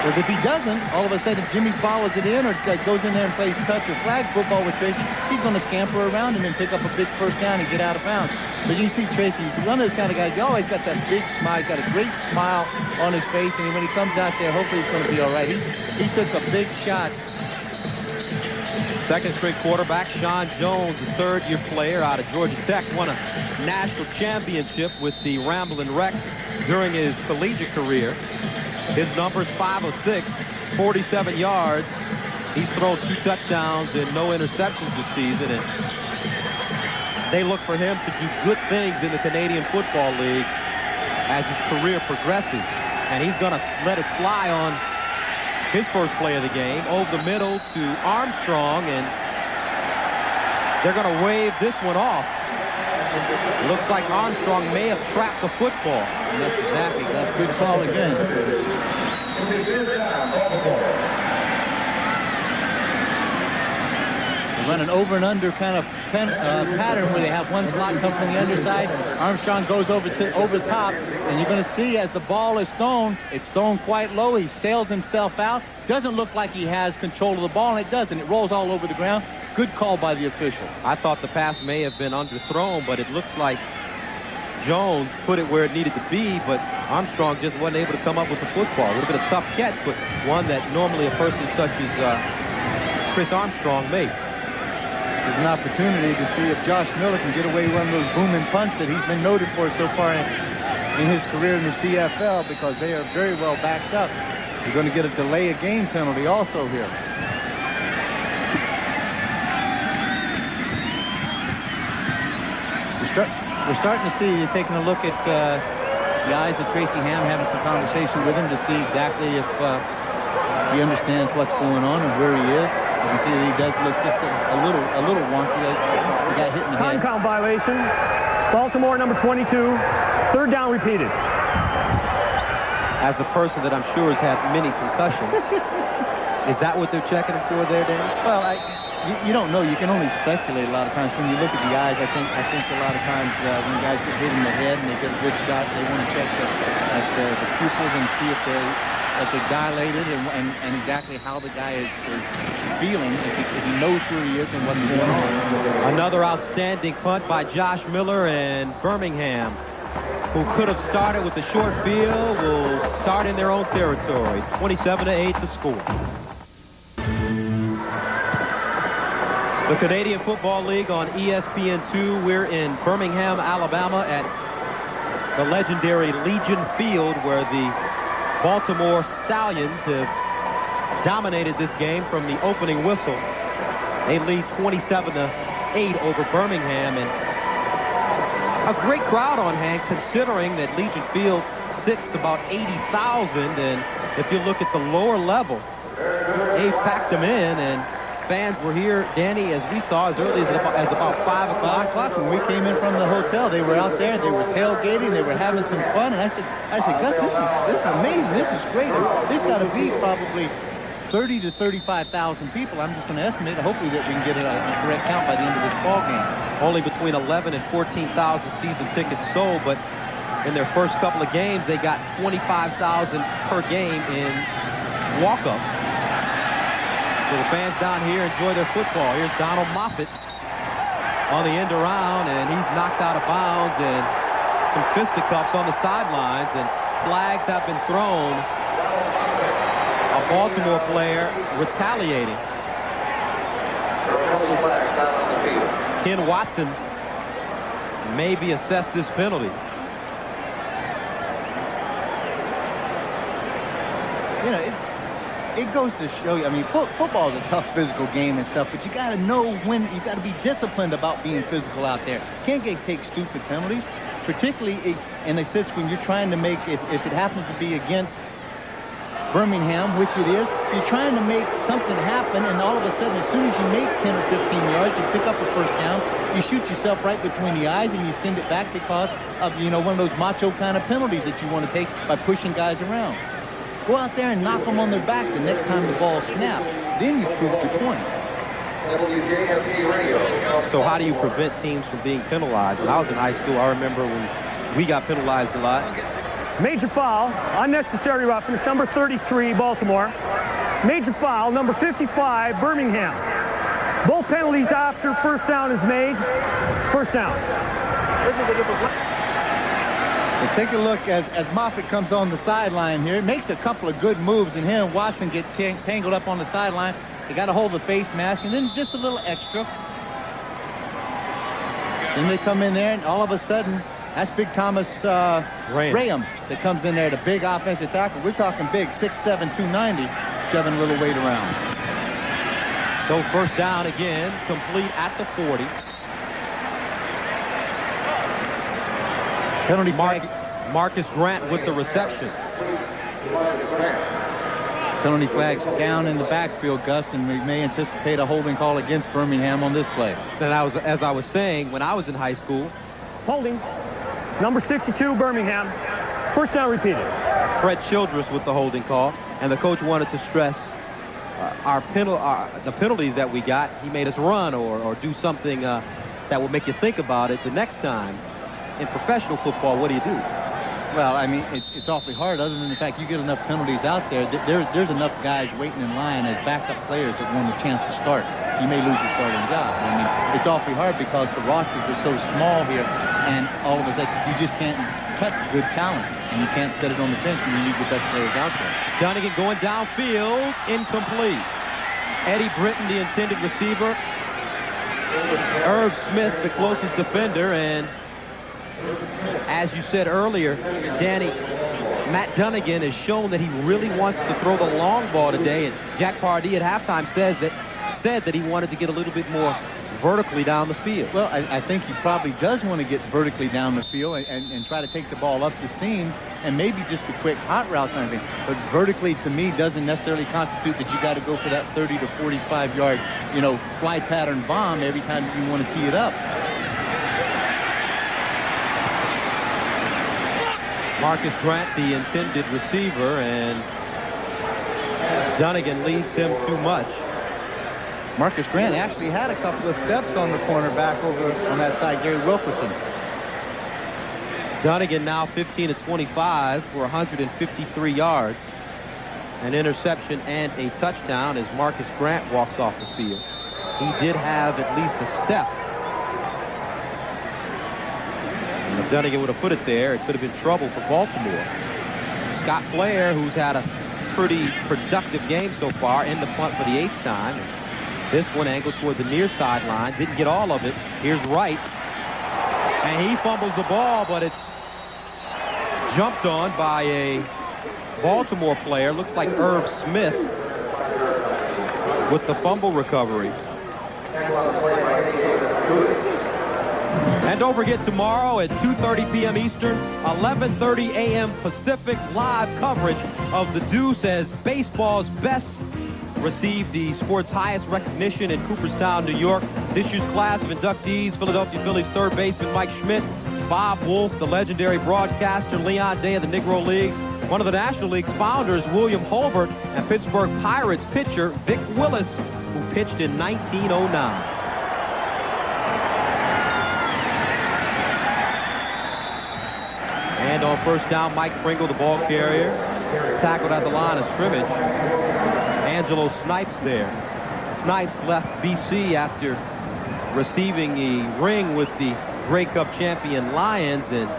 Because if he doesn't, all of a sudden, if Jimmy follows it in or goes in there and plays touch or flag football with Tracy, he's going to scamper around and then pick up a big 1st down and get out of bounds. But you see Tracy, he's one of those kind of guys, he always got that big smile. He's got a great smile on his face, and when he comes out there, hopefully he's going to be all right. He took a big shot. 2nd straight quarterback, Sean Jones, a 3rd-year player out of Georgia Tech, won a national championship with the Ramblin' Wreck during his collegiate career. His number's 5 of 6, 47 yards. He's thrown 2 touchdowns and no interceptions this season, and they look for him to do good things in the Canadian Football League as his career progresses. And he's going to let it fly on his first play of the game, over the middle to Armstrong, and they're going to wave this one off. It looks like Armstrong may have trapped the football. That's exactly. That's a good call again. They run an over and under kind of pattern where they have one slot come from the underside. Armstrong goes over top, and you're going to see as the ball is thrown, it's thrown quite low. He sails himself out. Doesn't look like he has control of the ball, and it doesn't. It rolls all over the ground. Good call by the official. I thought the pass may have been underthrown, but it looks like Jones put it where it needed to be, but Armstrong just wasn't able to come up with the football. A little bit of tough catch, but one that normally a person such as Chris Armstrong makes. There's an opportunity to see if Josh Miller can get away with one of those booming punts that he's been noted for so far in his career in the CFL, because they are very well backed up. You're going to get a delay of game penalty also here. We're starting to see, you're taking a look at the eyes of Tracy Ham, having some conversation with him to see exactly if he understands what's going on and where he is. You can see that he does look just a little wonky. He got hit in the head. Time count violation. Baltimore number 22. 3rd down repeated. As a person that I'm sure has had many concussions, is that what they're checking him for there, Dan? Well, you don't know. You can only speculate a lot of times. When you look at the eyes, I think a lot of times when guys get hit in the head and they get a good shot, they want to check the pupils and see if they're dilated and exactly how the guy is feeling, if he knows who he is and what's going on. Another outstanding punt by Josh Miller, and Birmingham, who could have started with a short field, will start in their own territory. 27-8 the score. The Canadian Football League on ESPN2. We're in Birmingham, Alabama at the legendary Legion Field where the Baltimore Stallions have dominated this game from the opening whistle. They lead 27-8 over Birmingham, and a great crowd on hand considering that Legion Field sits about 80,000, and if you look at the lower level, they packed them in, and fans were here, Danny, as we saw, as early as about 5 o'clock. 5 o'clock when we came in from the hotel. They were out there. They were tailgating. They were having some fun. And I said, Gus, this is amazing. This is great. There's got to be probably 30 to 35,000 people. I'm just going to estimate. Hopefully that we can get a correct count by the end of this ball game. Only between 11 and 14,000 season tickets sold, but in their first couple of games, they got 25,000 per game in walk-ups. So the fans down here enjoy their football. Here's Donald Moffitt on the end around, and he's knocked out of bounds, and some fisticuffs on the sidelines, and flags have been thrown. A Baltimore player retaliating. Ken Watson may be assessed this penalty. You know, it goes to show you, I mean, football is a tough physical game and stuff, but you got to know when, you got to be disciplined about being physical out there. Can't take stupid penalties, particularly in a sense when you're trying to make, if it happens to be against Birmingham, which it is, you're trying to make something happen, and all of a sudden, as soon as you make 10 or 15 yards, you pick up a first down, you shoot yourself right between the eyes, and you send it back because of, you know, one of those macho kind of penalties that you want to take by pushing guys around. Go out there and knock them on their back the next time the ball snaps. Then you prove your point. WJMP Radio. So how do you prevent teams from being penalized? When I was in high school, I remember when we got penalized a lot. Major foul, unnecessary roughness, number 33, Baltimore. Major foul, number 55, Birmingham. Both penalties after first down is made. First down. But take a look as Moffitt comes on the sideline here. It makes a couple of good moves, and him and Watson get tangled up on the sideline. They got to hold the face mask, and then just a little extra. Then they come in there, and all of a sudden, that's Big Thomas Graham that comes in there, the big offensive tackle. We're talking big, 6'7", 290, shoving a little weight around. So first down again, complete at the 40. Penalty flag. Marcus Grant with the reception. Penalty flags down in the backfield, Gus, and we may anticipate a holding call against Birmingham on this play. And as I was saying, when I was in high school, Holding. Number 62, Birmingham. First down repeated. Fred Childress with the holding call, and the coach wanted to stress the penalties that we got. He made us run or do something that would make you think about it the next time. In professional football, what do you do? Well, I mean, it's awfully hard, other than the fact you get enough penalties out there. There's enough guys waiting in line as backup players that want a chance to start. You may lose your starting job. I mean, it's awfully hard because the rosters are so small here, and all of a sudden, you just can't cut good talent, and you can't set it on the bench when you need the best players out there. Dunnigan going downfield, incomplete. Eddie Britton, the intended receiver. Irv Smith, the closest defender, and as you said earlier, Danny, Matt Dunnigan has shown that he really wants to throw the long ball today, and Jack Pardee at halftime said that he wanted to get a little bit more vertically down the field. Well, I think he probably does want to get vertically down the field and try to take the ball up the seam and maybe just a quick hot route kind of thing. But vertically, to me, doesn't necessarily constitute that you got to go for that 30 to 45 yard, you know, fly pattern bomb every time you want to tee it up. Marcus Grant, the intended receiver, and Dunnigan leads him too much. Marcus Grant actually had a couple of steps on the cornerback over on that side, Gary Wilkerson. Dunnigan now 15 to 25 for 153 yards. An interception and a touchdown as Marcus Grant walks off the field. He did have at least a step. And if Dunnigan would have put it there, it could have been trouble for Baltimore. Scott Flair, who's had a pretty productive game so far in the punt for the 8th time. This one angled toward the near sideline. Didn't get all of it. Here's Wright. And he fumbles the ball, but it's jumped on by a Baltimore player. Looks like Irv Smith with the fumble recovery. And don't forget, tomorrow at 2:30 p.m. Eastern, 11:30 a.m. Pacific, live coverage of the Deuce as baseball's best received the sport's highest recognition in Cooperstown, New York. This year's class of inductees: Philadelphia Phillies third baseman Mike Schmidt, Bob Wolf, the legendary broadcaster Leon Day of the Negro Leagues, one of the National League's founders, William Holbert, and Pittsburgh Pirates pitcher Vic Willis, who pitched in 1909. And on first down, Mike Pringle, the ball carrier, tackled at the line of scrimmage. Angelo Snipes there. Snipes left BC after receiving a ring with the Grey Cup champion Lions, and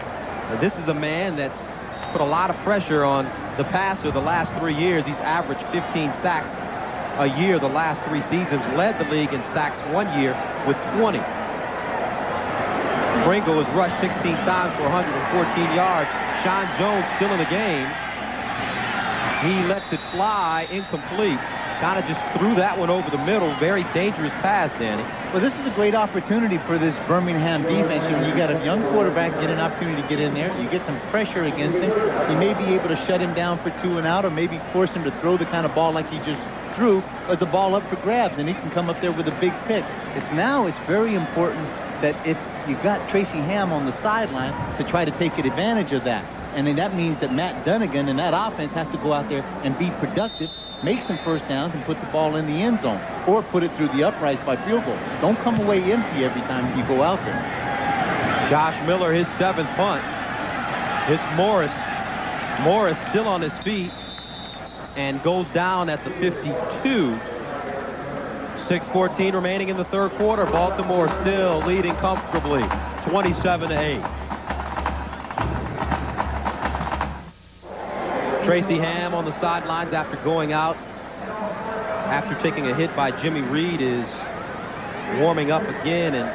this is a man that's put a lot of pressure on the passer the last 3 years. He's averaged 15 sacks a year the last 3 seasons, led the league in sacks 1 year with 20. Pringle was rushed 16 times for 114 yards. Sean Jones still in the game. He lets it fly, incomplete. Kind of just threw that one over the middle. Very dangerous pass, Danny. Well, this is a great opportunity for this Birmingham defense. When you got a young quarterback, get an opportunity to get in there. You get some pressure against him. You may be able to shut him down for 2 and out, or maybe force him to throw the kind of ball like he just threw, or the ball up for grabs, and he can come up there with a big pick. It's very important that if you've got Tracy Ham on the sideline, to try to take advantage of that. And then that means that Matt Dunnigan and that offense has to go out there and be productive, make some first downs, and put the ball in the end zone, or put it through the uprights by field goal. Don't come away empty every time you go out there. Josh Miller, his 7th punt. It's Morris. Morris still on his feet and goes down at the 52. 6:14 remaining in the third quarter. Baltimore still leading comfortably, 27-8. Tracy Ham on the sidelines after going out, after taking a hit by Jimmy Reed, is warming up again, and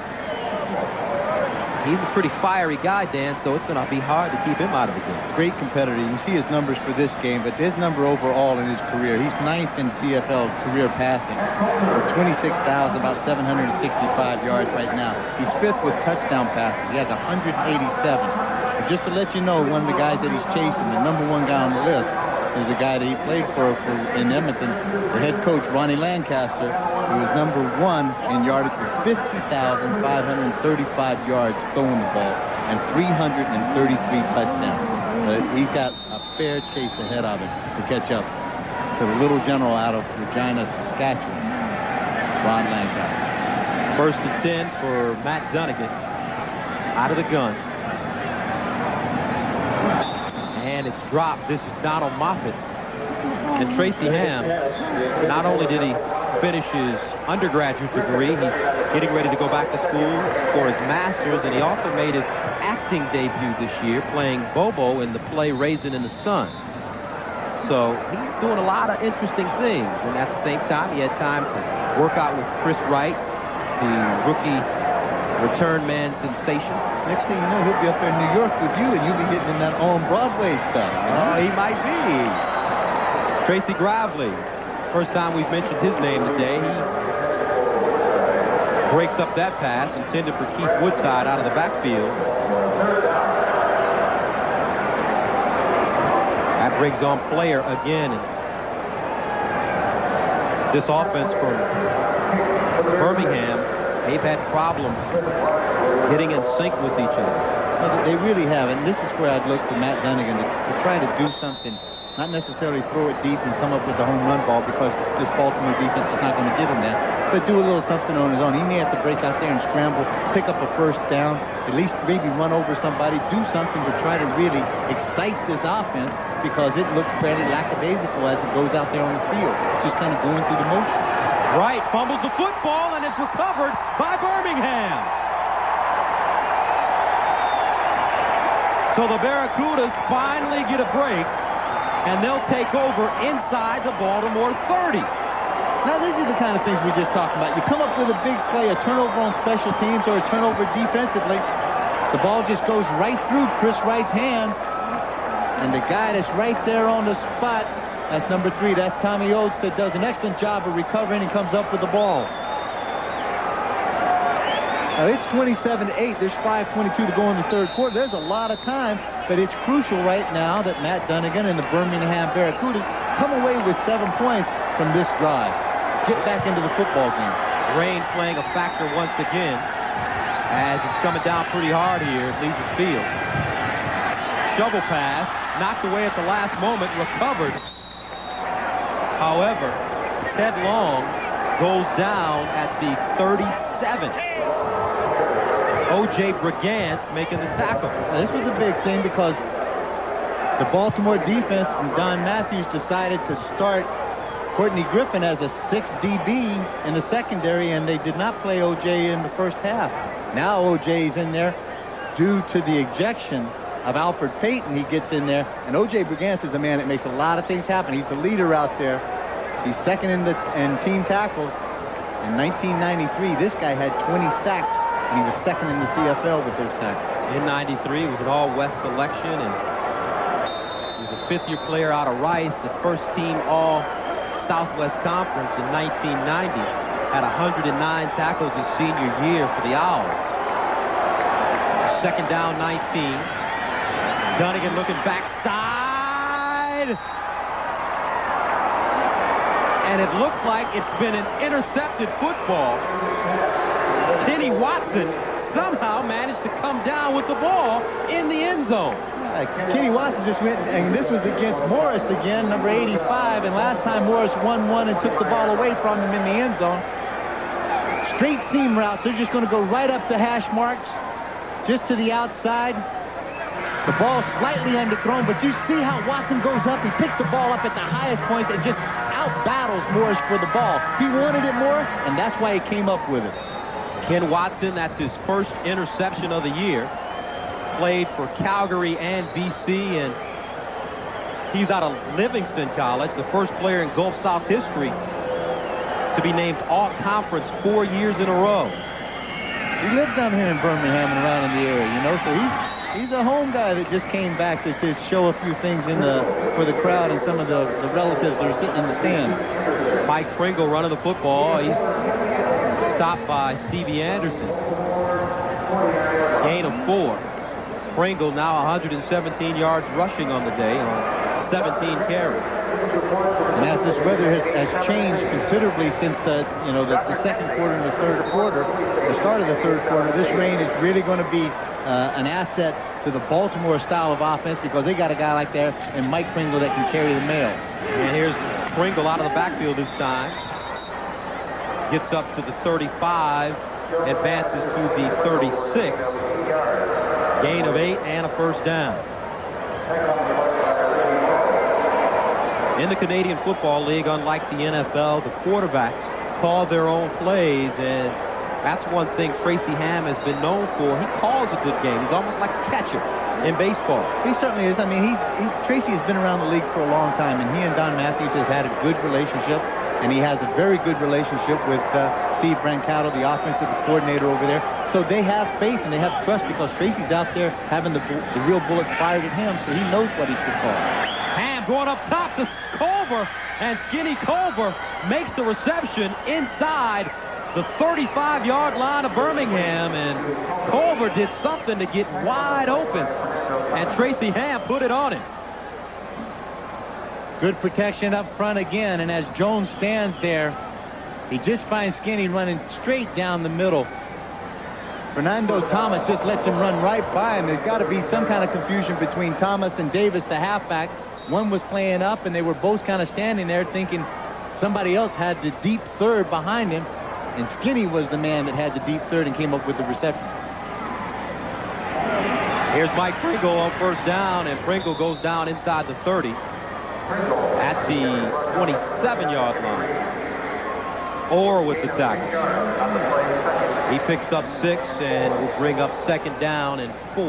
he's a pretty fiery guy, Dan, so it's going to be hard to keep him out of the game. Great competitor. You can see his numbers for this game, but his number overall in his career, he's 9th in CFL career passing for 26,000, about 765 yards right now. He's 5th with touchdown passes. He has 187. And just to let you know, one of the guys that he's chasing, the number 1 guy on the list, is a guy that he played for in Edmonton, the head coach, Ronnie Lancaster, who was number 1 in yardage with 50,535 yards throwing the ball and 333 touchdowns. He's got a fair chase ahead of him to catch up to the little general out of Regina, Saskatchewan, Ron Lancaster. 1st and 10 for Matt Dunnigan out of the gun. And it's dropped. This is Donald Moffitt. And Tracy Ham, not only did he finish his undergraduate degree, he's getting ready to go back to school for his master's, and he also made his acting debut this year playing Bobo in the play Raisin in the Sun. So he's doing a lot of interesting things, and at the same time he had time to work out with Chris Wright, the rookie return man sensation. Next thing you know, he'll be up there in New York with you, and you'll be getting in that on-Broadway stuff. Oh, he might be. Tracy Gravely, first time we've mentioned his name today. He breaks up that pass intended for Keith Woodside out of the backfield. That brings on Player again. This offense from Birmingham, they've had problems getting in sync with each other. Well, they really have, and this is where I'd look for Matt Dunnigan to try to do something, not necessarily throw it deep and come up with a home run ball, because this Baltimore defense is not going to give him that, but do a little something on his own. He may have to break out there and scramble, pick up a first down, at least maybe run over somebody, do something to try to really excite this offense, because it looks fairly lackadaisical as it goes out there on the field, just kind of going through the motion. Wright fumbles the football, and it's recovered by Birmingham. So the Barracudas finally get a break and they'll take over inside the Baltimore 30. Now, these are the kind of things we just talked about. You come up with a big play, a turnover on special teams or a turnover defensively. The ball just goes right through Chris Wright's hands. And the guy that's right there on the spot, that's number 3. That's Tommy Oates, that does an excellent job of recovering and comes up with the ball. Now, it's 27-8. There's 5:22 to go in the third quarter. There's a lot of time, but it's crucial right now that Matt Dunnigan and the Birmingham Barracudas come away with 7 points from this drive. Get back into the football game. Rain playing a factor once again as it's coming down pretty hard here at Legion Field. Shovel pass, knocked away at the last moment, recovered. However, Ted Long goes down at the 37. O.J. Brigance making the tackle. Now, this was a big thing because the Baltimore defense and Don Matthews decided to start Courtney Griffin as a 6 DB in the secondary, and they did not play O.J. in the first half. Now O.J.'s in there due to the ejection of Alfred Payton. He gets in there, and O.J. Brigance is the man that makes a lot of things happen. He's the leader out there. He's second in team tackles. In 1993, this guy had 20 sacks, and he was second in the CFL with those sacks. In 93, it was an all-West selection, and he was a fifth-year player out of Rice, the first team all-Southwest Conference in 1990. Had 109 tackles his senior year for the Owls. Second down, 19. Dunnigan looking backside. And it looks like it's been an intercepted football. Kenny Watson somehow managed to come down with the ball in the end zone. Kenny Watson just went, and this was against Morris again, number 85, and last time Morris won one and took the ball away from him in the end zone. Straight seam routes. They're just going to go right up the hash marks, just to the outside. The ball slightly underthrown, but you see how Watson goes up. He picks the ball up at the highest point and just out-battles Morris for the ball. He wanted it more, and that's why he came up with it. Ken Watson, that's his first interception of the year. Played for Calgary and BC, and he's out of Livingston College, the first player in Gulf South history to be named all-conference 4 years in a row. He lives down here in Birmingham and around in the area, you know, so he's a home guy that just came back to show a few things for the crowd and some of the relatives that are sitting in the stands. Mike Pringle running the football. He's stopped by Stevie Anderson. Gain of 4. Pringle now 117 yards rushing on the day on 17 carries. And as this weather has changed considerably since the second quarter and the third quarter, the start of the third quarter, this rain is really going to be an asset to the Baltimore style of offense because they got a guy like that and Mike Pringle that can carry the mail. And here's Pringle out of the backfield this time. Gets up to the 35, advances to the 36. Gain of 8 and a first down. In the Canadian Football League, unlike the NFL, the quarterbacks call their own plays, and that's one thing Tracy Ham has been known for. He calls a good game. He's almost like a catcher in baseball. He certainly is. I mean, Tracy has been around the league for a long time, and he and Don Matthews has had a good relationship, and he has a very good relationship with Steve Brancato, the offensive coordinator over there. So they have faith and they have trust because Tracy's out there having the real bullets fired at him, so he knows what he should call. Ham going up top to Culver, and Skinny Culver makes the reception inside the 35-yard line of Birmingham, and Culver did something to get wide open, and Tracy Ham put it on him. Good protection up front again, and as Jones stands there, he just finds Skinny running straight down the middle. Fernando Thomas just lets him run right by him. There's got to be some kind of confusion between Thomas and Davis, the halfback. One was playing up, and they were both kind of standing there thinking somebody else had the deep third behind him, and Skinny was the man that had the deep third and came up with the reception. Here's Mike Pringle on first down, and Pringle goes down inside the 30 at the 27-yard line. Orr with the tackle. He picks up 6 and will bring up second down and 4.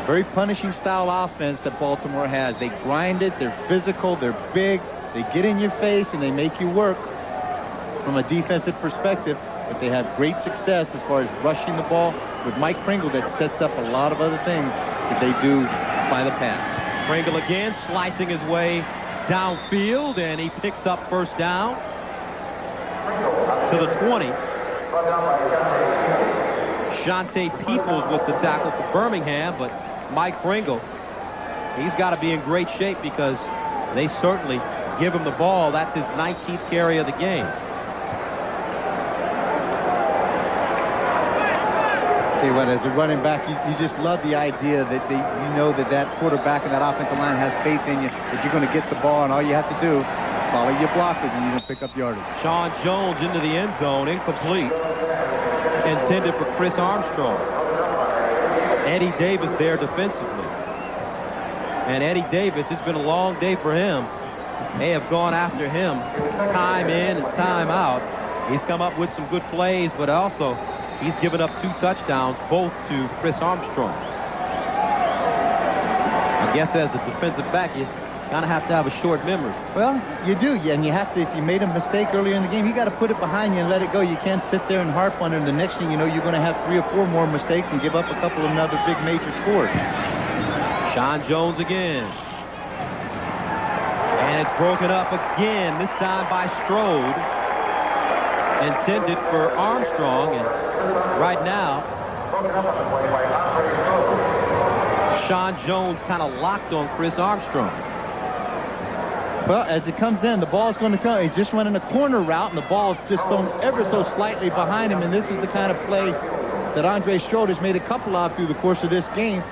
Very punishing style offense that Baltimore has. They grind it, they're physical, they're big, they get in your face, and they make you work from a defensive perspective, but they have great success as far as rushing the ball with Mike Pringle that sets up a lot of other things that they do by the pass. Pringle again slicing his way downfield, and he picks up first down to the 20. Shante Peoples with the tackle for Birmingham, but Mike Pringle, he's got to be in great shape because they certainly give him the ball. That's his 19th carry of the game. Tell you what, as a running back, you just love the idea that you know that quarterback and that offensive line has faith in you, that you're going to get the ball, and all you have to do is follow your blockers, and you're going to pick up yardage. Sean Jones into the end zone, incomplete. Intended for Chris Armstrong. Eddie Davis there defensively. And Eddie Davis, it's been a long day for him. They have gone after him time in and time out. He's come up with some good plays, but also he's given up 2 touchdowns, both to Chris Armstrong. I guess as a defensive back, you kind of have to have a short memory. Well, you do, and you have to, if you made a mistake earlier in the game, you got to put it behind you and let it go. You can't sit there and harp on it, and the next thing you know, you're going to have 3 or 4 more mistakes and give up a couple of another big major scores. Sean Jones again. And it's broken up again, this time by Strode. Intended for Armstrong, and right now, Sean Jones kind of locked on Chris Armstrong. Well, as it comes in, the ball's going to come. He's just running a corner route, and the ball's just thrown ever so slightly behind him, and this is the kind of play that Andre Strode has made a couple of through the course of this game.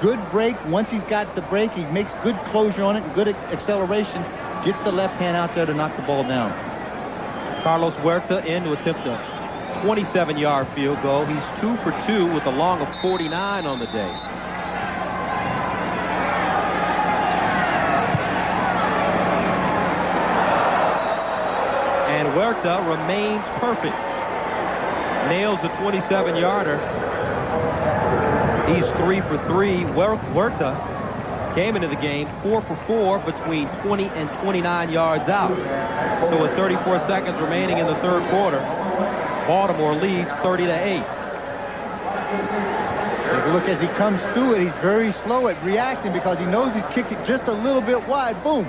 Good break. Once he's got the break, he makes good closure on it, good acceleration, gets the left hand out there to knock the ball down. Carlos Huerta in to attempt a 27-yard field goal. He's 2 for 2 with a long of 49 on the day. And Huerta remains perfect. Nails the 27-yarder. He's 3 for 3. Huerta came into the game 4 for 4 between 20 and 29 yards out. So with 34 seconds remaining in the third quarter, Baltimore leads 30-8. Take a look as he comes through it. He's very slow at reacting because he knows he's kicking just a little bit wide. Boom.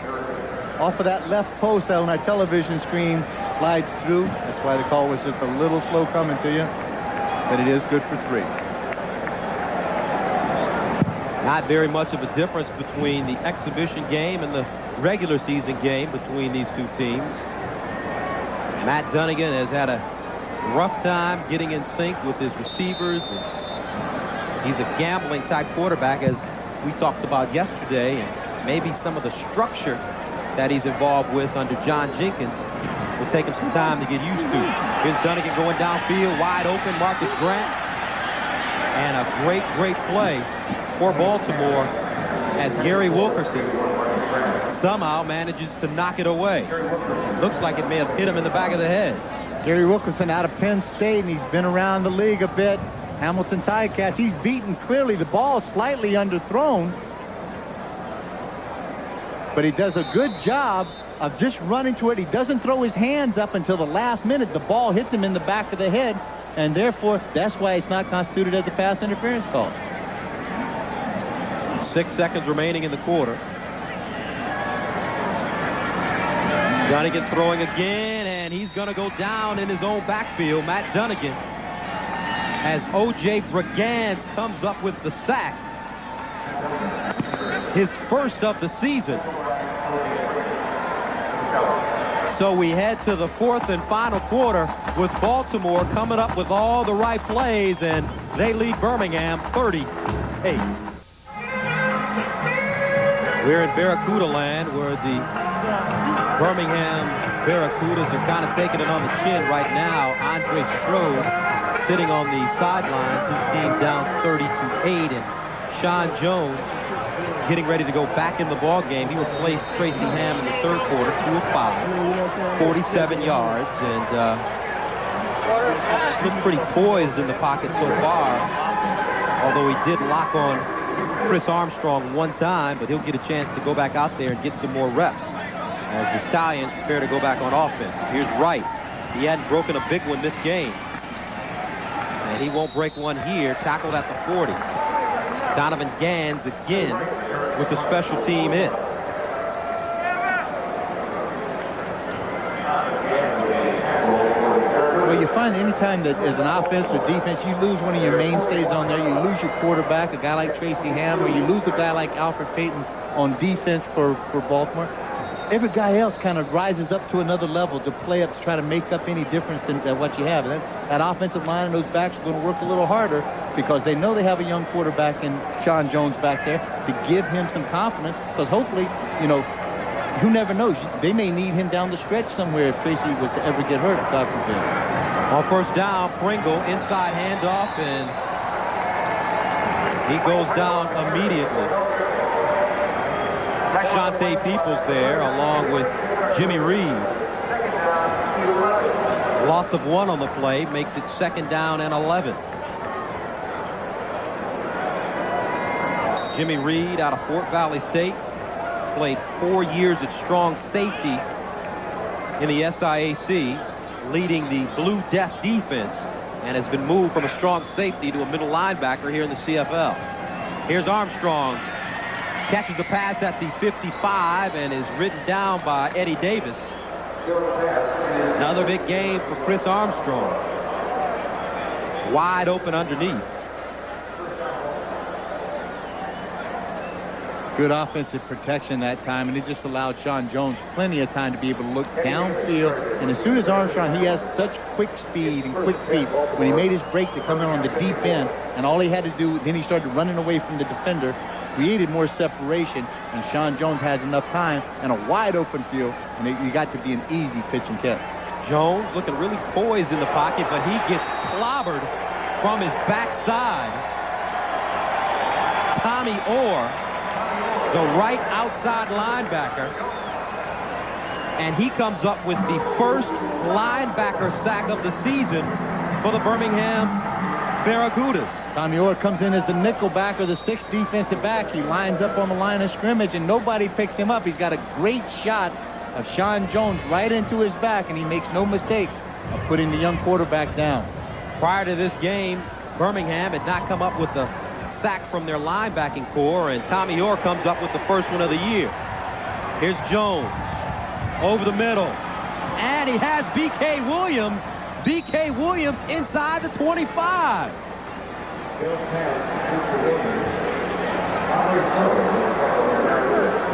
Off of that left post that on our television screen slides through. That's why the call was just a little slow coming to you. But it is good for 3. Not very much of a difference between the exhibition game and the regular season game between these two teams. Matt Dunnigan has had a rough time getting in sync with his receivers. He's a gambling type quarterback, as we talked about yesterday, and maybe some of the structure that he's involved with under John Jenkins will take him some time to get used to. Here's Dunnigan going downfield, wide open, Marcus Grant. And a great play for Baltimore as Gary Wilkerson somehow manages to knock it away. Looks like it may have hit him in the back of the head. Gary Wilkerson out of Penn State, and he's been around the league a bit. Hamilton Ticats, he's beaten clearly. The ball slightly underthrown, but he does a good job of just running to it. He doesn't throw his hands up until the last minute. The ball hits him in the back of the head, and therefore that's why it's not constituted as a pass interference call. 6 seconds remaining in the quarter. Dunnigan throwing again, and he's going to go down in his own backfield. Matt Dunnigan, as O.J. Brigance comes up with the sack. His first of the season. So we head to the fourth and final quarter with Baltimore coming up with all the right plays, and they lead Birmingham 30-8. We're in Barracuda land, where the Birmingham Barracudas are kind of taking it on the chin right now. Andre Strode sitting on the sidelines, his team down 32-8, and Sean Jones getting ready to go back in the ball game. He replaced Tracy Ham in the third quarter, 2 of 5, 47 yards, and looked pretty poised in the pocket so far, although he did lock on Chris Armstrong one time, but he'll get a chance to go back out there and get some more reps as the Stallions prepare to go back on offense. Here's Wright. He hadn't broken a big one this game. And he won't break one here. Tackled at the 40. Donovan Gans again with the special team hit. Well, you find any time that as an offense or defense, you lose one of your mainstays on there, you lose your quarterback, a guy like Tracy Ham, or you lose a guy like Alfred Payton on defense for Baltimore. Every guy else kind of rises up to another level to play up to try to make up any difference than what you have. And that offensive line and those backs are going to work a little harder because they know they have a young quarterback in Sean Jones back there to give him some confidence because hopefully, you know, who never knows? They may need him down the stretch somewhere if Tracy was to ever get hurt, God forbid. On first down, Pringle, inside handoff, and he goes down immediately. Shante Peoples there, along with Jimmy Reed. Loss of 1 on the play makes it 2nd down and 11. Jimmy Reed out of Fort Valley State. Played 4 years at strong safety in the SIAC, leading the Blue Death defense, and has been moved from a strong safety to a middle linebacker here in the CFL. Here's Armstrong. Catches the pass at the 55 and is ridden down by Eddie Davis. Another big game for Chris Armstrong. Wide open underneath. Good offensive protection that time, and it just allowed Sean Jones plenty of time to be able to look downfield. And as soon as Armstrong, he has such quick speed and quick feet, when he made his break to come in on the deep end, and all he had to do, then he started running away from the defender, created more separation, and Sean Jones has enough time and a wide open field, and you got to be an easy pitch and catch. Jones looking really poised in the pocket, but he gets clobbered from his backside. Tommy Orr, the right outside linebacker, and he comes up with the first linebacker sack of the season for the Birmingham Barracudas. Tommy Orr comes in as the nickel back or the 6th defensive back. He lines up on the line of scrimmage and nobody picks him up. He's got a great shot of Sean Jones right into his back, and he makes no mistake of putting the young quarterback down. Prior to this game, Birmingham had not come up with a sack from their linebacking core, and Tommy Orr comes up with the first one of the year. Here's Jones over the middle, and he has B.K. Williams. B.K. Williams inside the 25.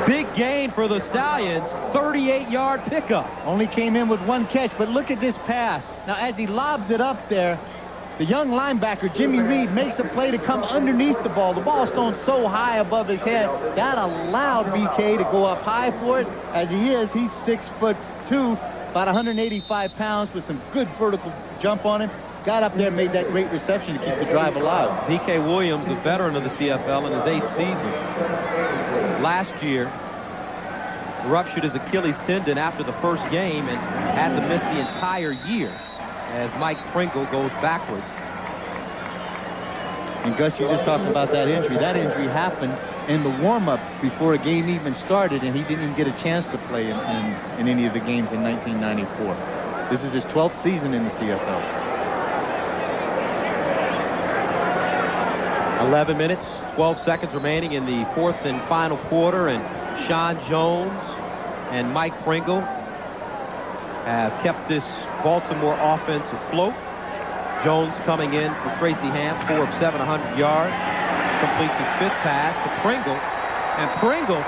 Big gain for the Stallions, 38-yard pickup. Only came in with 1 catch, but look at this pass. Now, as he lobs it up there, the young linebacker, Jimmy Reed, makes a play to come underneath the ball. The ball's thrown so high above his head, that allowed BK to go up high for it. As he is, he's 6'2", about 185 pounds with some good vertical jump on him. Got up there and made that great reception to keep the drive alive. B.K. Williams, a veteran of the CFL in his 8th season. Last year, ruptured his Achilles tendon after the first game and had to miss the entire year as Mike Pringle goes backwards. And Gus, you just talked about that injury. That injury happened in the warm-up before a game even started, and he didn't even get a chance to play in any of the games in 1994. This is his 12th season in the CFL. 11 minutes, 12 seconds remaining in the 4th and final quarter, and Sean Jones and Mike Pringle have kept this Baltimore offense afloat. Jones coming in for Tracy Ham, 4 of 7, 100 yards. Completes his 5th pass to Pringle. And Pringle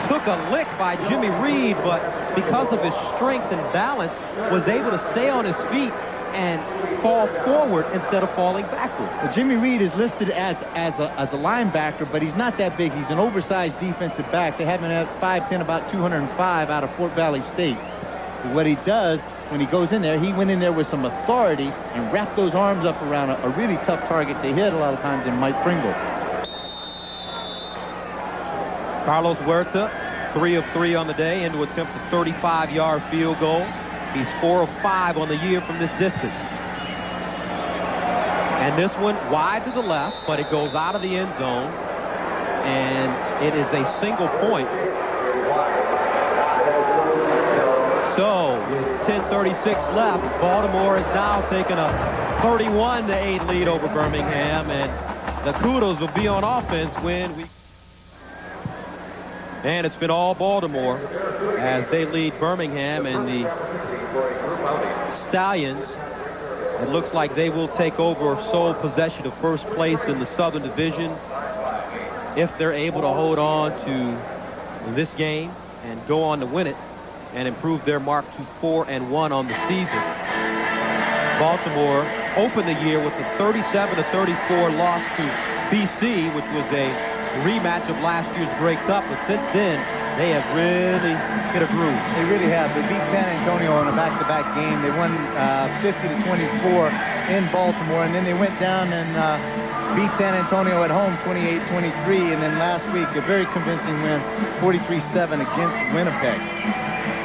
took a lick by Jimmy Reed, but because of his strength and balance, was able to stay on his feet and fall forward instead of falling backward. Well, Jimmy Reed is listed as a linebacker, but he's not that big. He's an oversized defensive back. They have him at 5'10", about 205 out of Fort Valley State. But what he does when he goes in there, he went in there with some authority and wrapped those arms up around a really tough target they hit a lot of times in Mike Pringle. Carlos Huerta, 3 of 3 on the day, into attempt a 35-yard field goal. He's 4 of 5 on the year from this distance. And this one wide to the left, but it goes out of the end zone. and it is a single point. So with 10:36 left, Baltimore is now taking a 31-8 lead over Birmingham, and the Kudos will be on offense when we... And it's been all Baltimore as they lead Birmingham, and the Stallions, it looks like they will take over sole possession of first place in the Southern Division if they're able to hold on to this game and go on to win it and improve their mark to 4-1 on the season. Baltimore opened the year with a 37-34 loss to BC, which was a rematch of last year's Grey Cup, but since then they have really hit a groove. They really have. They beat San Antonio in a back-to-back game. They won 50-24 in Baltimore, and then they went down and beat San Antonio at home 28-23, and then last week a very convincing win 43-7 against Winnipeg.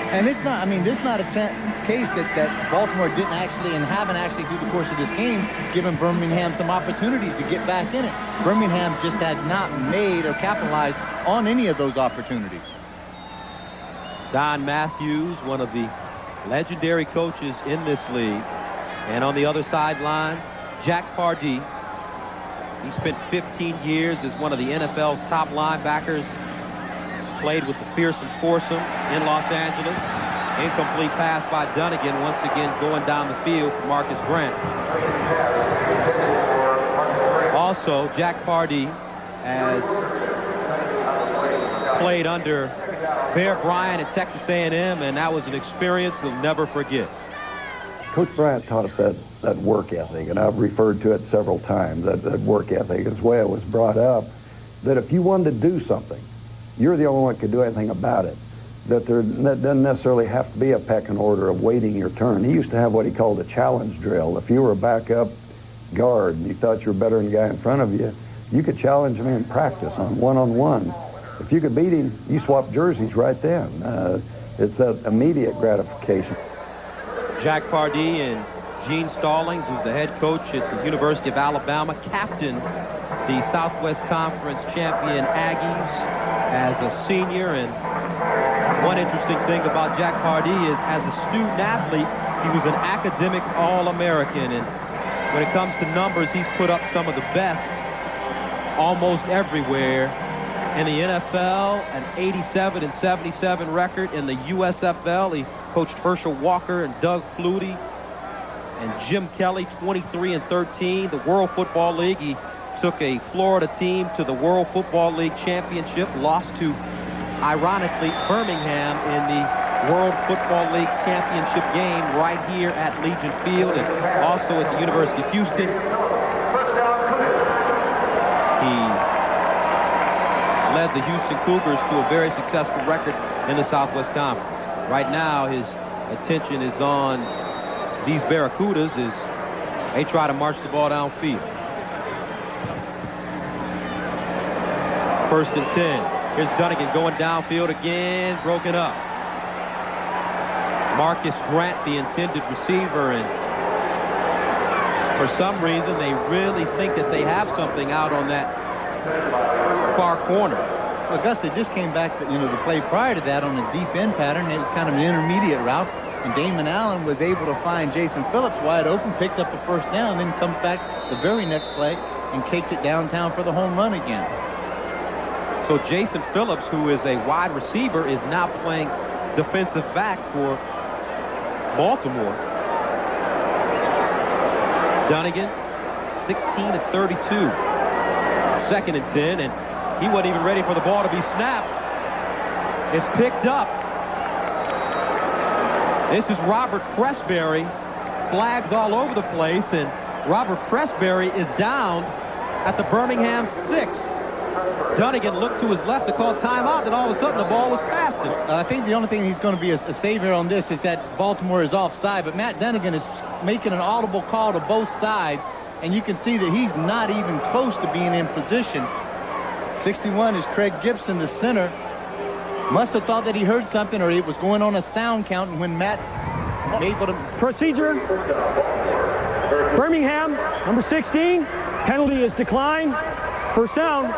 And it's not, I mean, this is not a case that Baltimore didn't actually and haven't actually through the course of this game given Birmingham some opportunities to get back in it. Birmingham just has not made or capitalized on any of those opportunities. Don Matthews, one of the legendary coaches in this league. And on the other sideline, Jack Pardee. He spent 15 years as one of the NFL's top linebackers. Played with the Pearson foursome in Los Angeles. Incomplete pass by Dunnigan, once again going down the field for Marcus Grant. Also, Jack Pardee has played under Bear Bryant at Texas A&M, and that was an experience we'll never forget. Coach Bryant taught us that work ethic, and I've referred to it several times, that work ethic. It's the way it was brought up, that if you wanted to do something, you're the only one that could do anything about it. That doesn't necessarily have to be a pecking order of waiting your turn. He used to have what he called a challenge drill. If you were a backup guard and you thought you were better than the guy in front of you, you could challenge him in practice on one-on-one. If you could beat him, you swapped jerseys right then. It's that immediate gratification. Jack Pardee and Gene Stallings, who's the head coach at the University of Alabama, captained the Southwest Conference champion Aggies as a senior. And one interesting thing about Jack Pardee is, as a student athlete, he was an academic All-American. And when it comes to numbers, he's put up some of the best almost everywhere. In the NFL, an 87-77 record. In the USFL, he coached Herschel Walker and Doug Flutie and Jim Kelly, 23-13. The World Football League, he took a Florida team to the World Football League championship, lost to, ironically, Birmingham in the World Football League championship game right here at Legion Field, and also at the University of Houston. He led the Houston Cougars to a very successful record in the Southwest Conference. Right now, his attention is on these Barracudas as they try to march the ball downfield. 1st and 10. Here's Dunnigan going downfield again, broken up. Marcus Grant, the intended receiver, and for some reason they really think that they have something out on that far corner. Well, Gus, they just came back to, the play prior to that on a deep end pattern. It was kind of an intermediate route, and Damon Allen was able to find Jason Phillips wide open, picked up the first down, then comes back the very next play and takes it downtown for the home run again. So Jason Phillips, who is a wide receiver, is now playing defensive back for Baltimore. Dunnigan, 16-32. 2nd and 10, and he wasn't even ready for the ball to be snapped. It's picked up. This is Robert Pressberry. Flags all over the place, and Robert Pressberry is down at the Birmingham 6. Dunnigan looked to his left to call timeout, and all of a sudden the ball was past him. I think the only thing he's going to be a savior on this is that Baltimore is offside, but Matt Dunnigan is making an audible call to both sides, and you can see that he's not even close to being in position. 61 is Craig Gibson, the center. Must have thought that he heard something, or it was going on a sound count, and when Matt able to... Procedure. Birmingham, number 16. Penalty is declined. First down.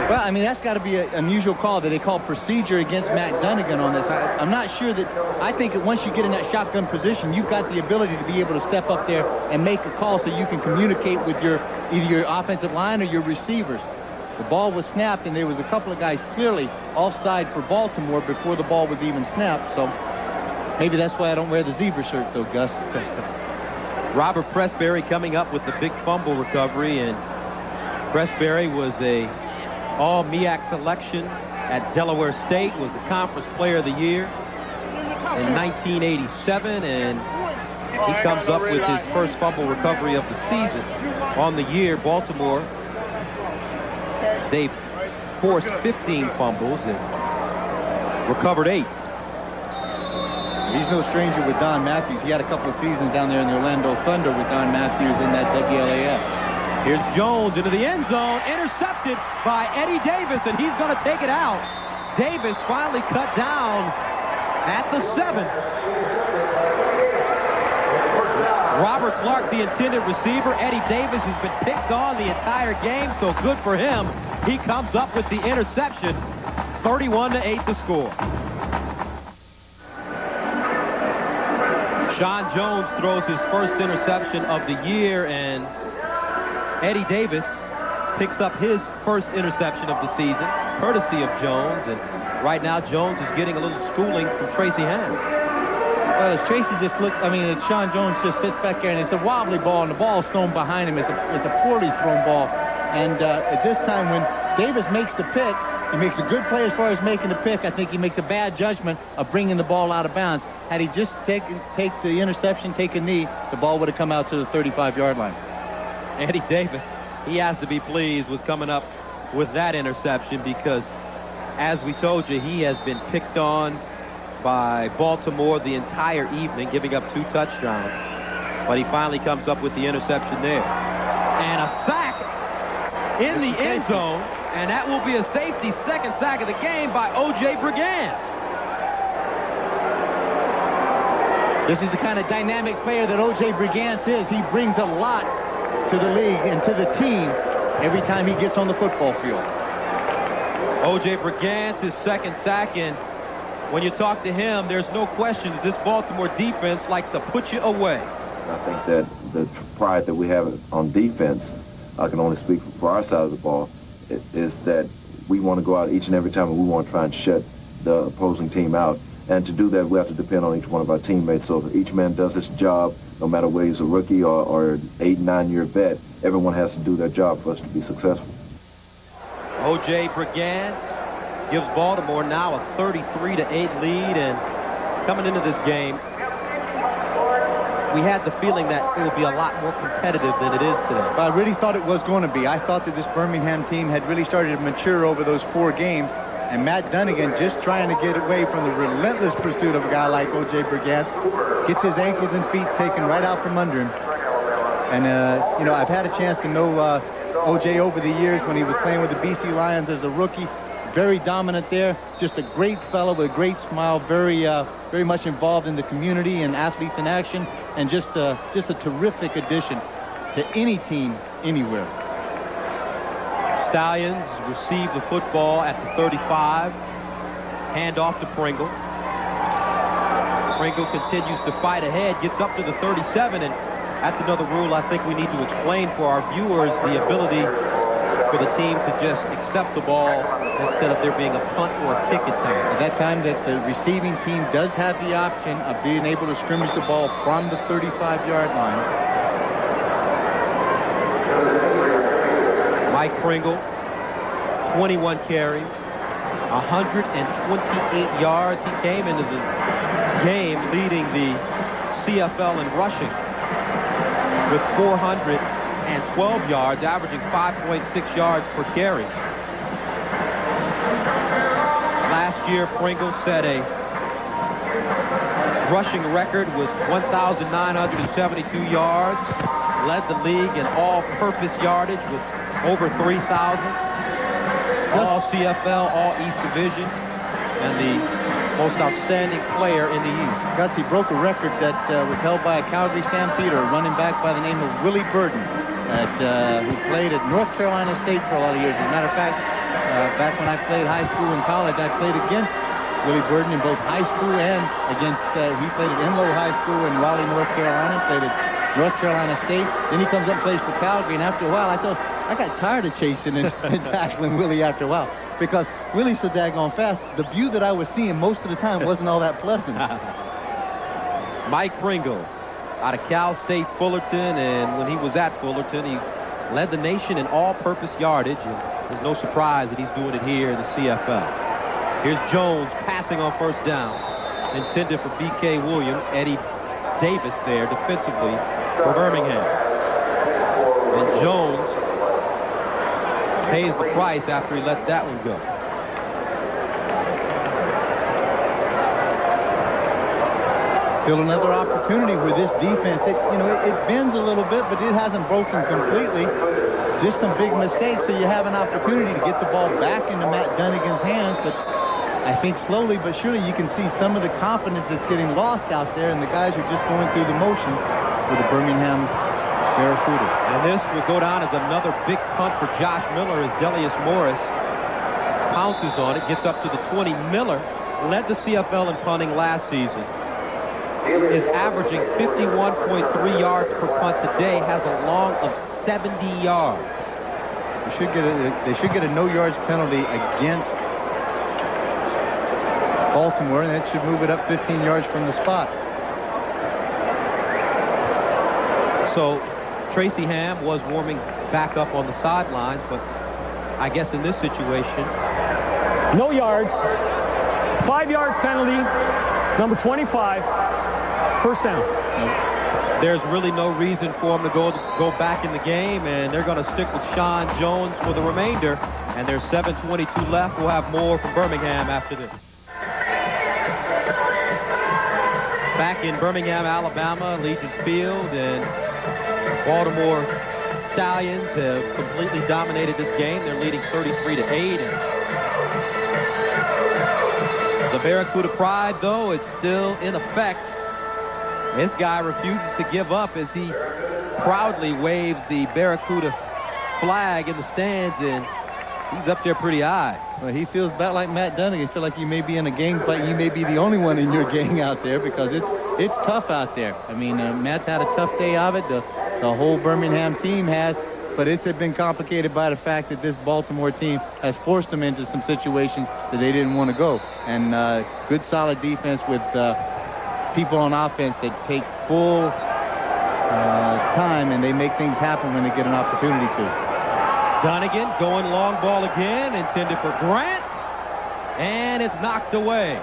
Well, I mean, that's got to be an unusual call that they call procedure against Matt Dunnigan on this. I'm not sure that. I think that once you get in that shotgun position, you've got the ability to be able to step up there and make a call so you can communicate with either your offensive line or your receivers. The ball was snapped, and there was a couple of guys clearly offside for Baltimore before the ball was even snapped. So maybe that's why I don't wear the zebra shirt, though, Gus. Robert Pressberry coming up with the big fumble recovery, and Pressberry was a All-MEAC selection at Delaware State, was the Conference Player of the Year in 1987, and he comes up with his first fumble recovery of the season. On the year, Baltimore, they forced 15 fumbles and recovered 8. He's no stranger with Don Matthews. He had a couple of seasons down there in the Orlando Thunder with Don Matthews in that WLAF. Here's Jones into the end zone, intercepted by Eddie Davis, and he's going to take it out. Davis finally cut down at the 7. Robert Clark, the intended receiver. Eddie Davis has been picked on the entire game, so good for him. He comes up with the interception, 31-8 to score. Sean Jones throws his first interception of the year, and Eddie Davis picks up his first interception of the season, courtesy of Jones, and right now Jones is getting a little schooling from Tracy Ham. Well, as Tracy just looked, I mean, Sean Jones just sits back there, and it's a wobbly ball, and the ball's thrown behind him. It's a poorly thrown ball. And at this time, when Davis makes the pick, he makes a good play as far as making the pick. I think he makes a bad judgment of bringing the ball out of bounds. Had he just take the interception, take a knee, the ball would have come out to the 35-yard line. Eddie Davis, he has to be pleased with coming up with that interception because, as we told you, he has been picked on by Baltimore the entire evening, giving up 2 touchdowns. But he finally comes up with the interception there. And a sack in the end zone, and that will be a safety, second sack of the game by O.J. Brigance. This is the kind of dynamic player that O.J. Brigance is. He brings a lot to the league and to the team every time he gets on the football field. O.J. Brigance, his second sack, and when you talk to him, there's no question that this Baltimore defense likes to put you away. I think that the pride that we have on defense, I can only speak for our side of the ball, is that we want to go out each and every time and we want to try and shut the opposing team out. And to do that, we have to depend on each one of our teammates. So if each man does his job, no matter whether he's a rookie or an 8-9-year vet, everyone has to do their job for us to be successful. O.J. Brigance gives Baltimore now a 33-8 lead, and coming into this game, we had the feeling that it would be a lot more competitive than it is today. But I really thought it was going to be. I thought that this Birmingham team had really started to mature over those 4 games, and Matt Dunnigan just trying to get away from the relentless pursuit of a guy like O.J. Brigance, gets his ankles and feet taken right out from under him. And, you know, I've had a chance to know O.J. over the years when he was playing with the BC Lions as a rookie. Very dominant there, just a great fellow with a great smile, very much involved in the community and athletes in action, and just a terrific addition to any team anywhere. Stallions receive the football at the 35, hand off to Pringle. Pringle continues to fight ahead, gets up to the 37, and that's another rule I think we need to explain for our viewers, the ability for the team to just accept the ball instead of there being a punt or a kick attempt. At that time that the receiving team does have the option of being able to scrimmage the ball from the 35-yard line. Mike Pringle, 21 carries, 128 yards. He came into the game leading the CFL in rushing with 412 yards, averaging 5.6 yards per carry. Last year, Pringle set a rushing record with 1,972 yards, led the league in all-purpose yardage with over 3,000, all CFL, all East Division, and the most outstanding player in the East. Gutsy broke a record that was held by a Calgary Stampeder, a running back by the name of Willie Burden, who played at North Carolina State for a lot of years. As a matter of fact, Back when I played high school and college, I played against Willie Burden in both high school and against, he played at Enloe High School in Raleigh, North Carolina, played at North Carolina State. Then he comes up and plays for Calgary, and after a while, I got tired of chasing and tackling Willie after a while because Willie's so daggone fast. The view that I was seeing most of the time wasn't all that pleasant. Mike Pringle out of Cal State Fullerton, and when he was at Fullerton, he led the nation in all-purpose yardage, and there's no surprise that he's doing it here in the CFL. Here's Jones passing on first down, intended for B.K. Williams. Eddie Davis there defensively for Birmingham. And Jones pays the price after he lets that one go. Still another opportunity with this defense. It bends a little bit, but it hasn't broken completely. Just some big mistakes, so you have an opportunity to get the ball back into Matt Dunnigan's hands. But I think slowly but surely you can see some of the confidence that's getting lost out there, and the guys are just going through the motion for the Birmingham Barracudas. And this will go down as another big punt for Josh Miller as Delius Morris pounces on it, gets up to the 20. Miller led the CFL in punting last season. Is averaging 51.3 yards per punt today, has a long of 70 yards. They should get a no yards penalty against Baltimore, and that should move it up 15 yards from the spot. So Tracy Ham was warming back up on the sidelines, but I guess in this situation, No yards. 5 yards penalty. Number 25. First down. there's really no reason for him to go back in the game, and they're going to stick with Sean Jones for the remainder. And there's 7:22 left. We'll have more from Birmingham after this. Back in Birmingham, Alabama, Legion Field, and Baltimore Stallions have completely dominated this game. They're leading 33-8. And the Barracuda pride, though, it's still in effect. This guy refuses to give up as he proudly waves the Barracuda flag in the stands, and he's up there pretty high. Well, he feels about like Matt Dunnigan. He feels like you may be in a gang fight. You may be the only one in your gang out there because it's tough out there. I mean, Matt's had a tough day of it. The whole Birmingham team has, but it's been complicated by the fact that this Baltimore team has forced them into some situations that they didn't want to go. And good, solid defense with people on offense that take full time, and they make things happen when they get an opportunity to. Dunnigan going long ball again, intended for Grant, and it's knocked away.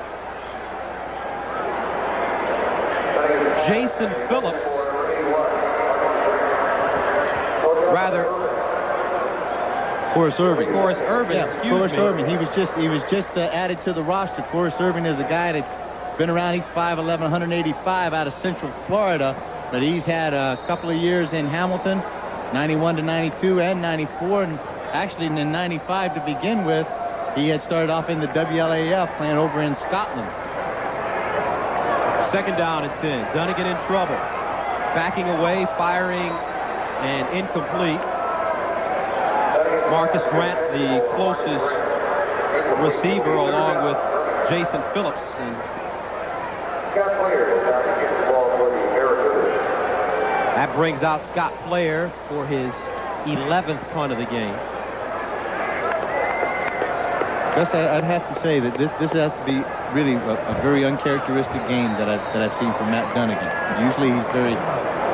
Jason Phillips, Forrest Irving. Forrest Irving, Yeah, excuse Forrest me. Irving. He was just added to the roster. Forrest Irving is a guy that's been around. He's 5'11", 185 out of Central Florida, but he's had a couple of years in Hamilton, 91 to 92 and 94, and actually in 95 to begin with. He had started off in the WLAF playing over in Scotland. Second down and 10. Dunnigan in trouble. Backing away, firing, and incomplete. Marcus Grant, the closest receiver, along with Jason Phillips. And that brings out Scott Player for his 11th punt of the game. Gus, I'd have to say that this has to be really a very uncharacteristic game that I've seen from Matt Dunnigan. Usually he's very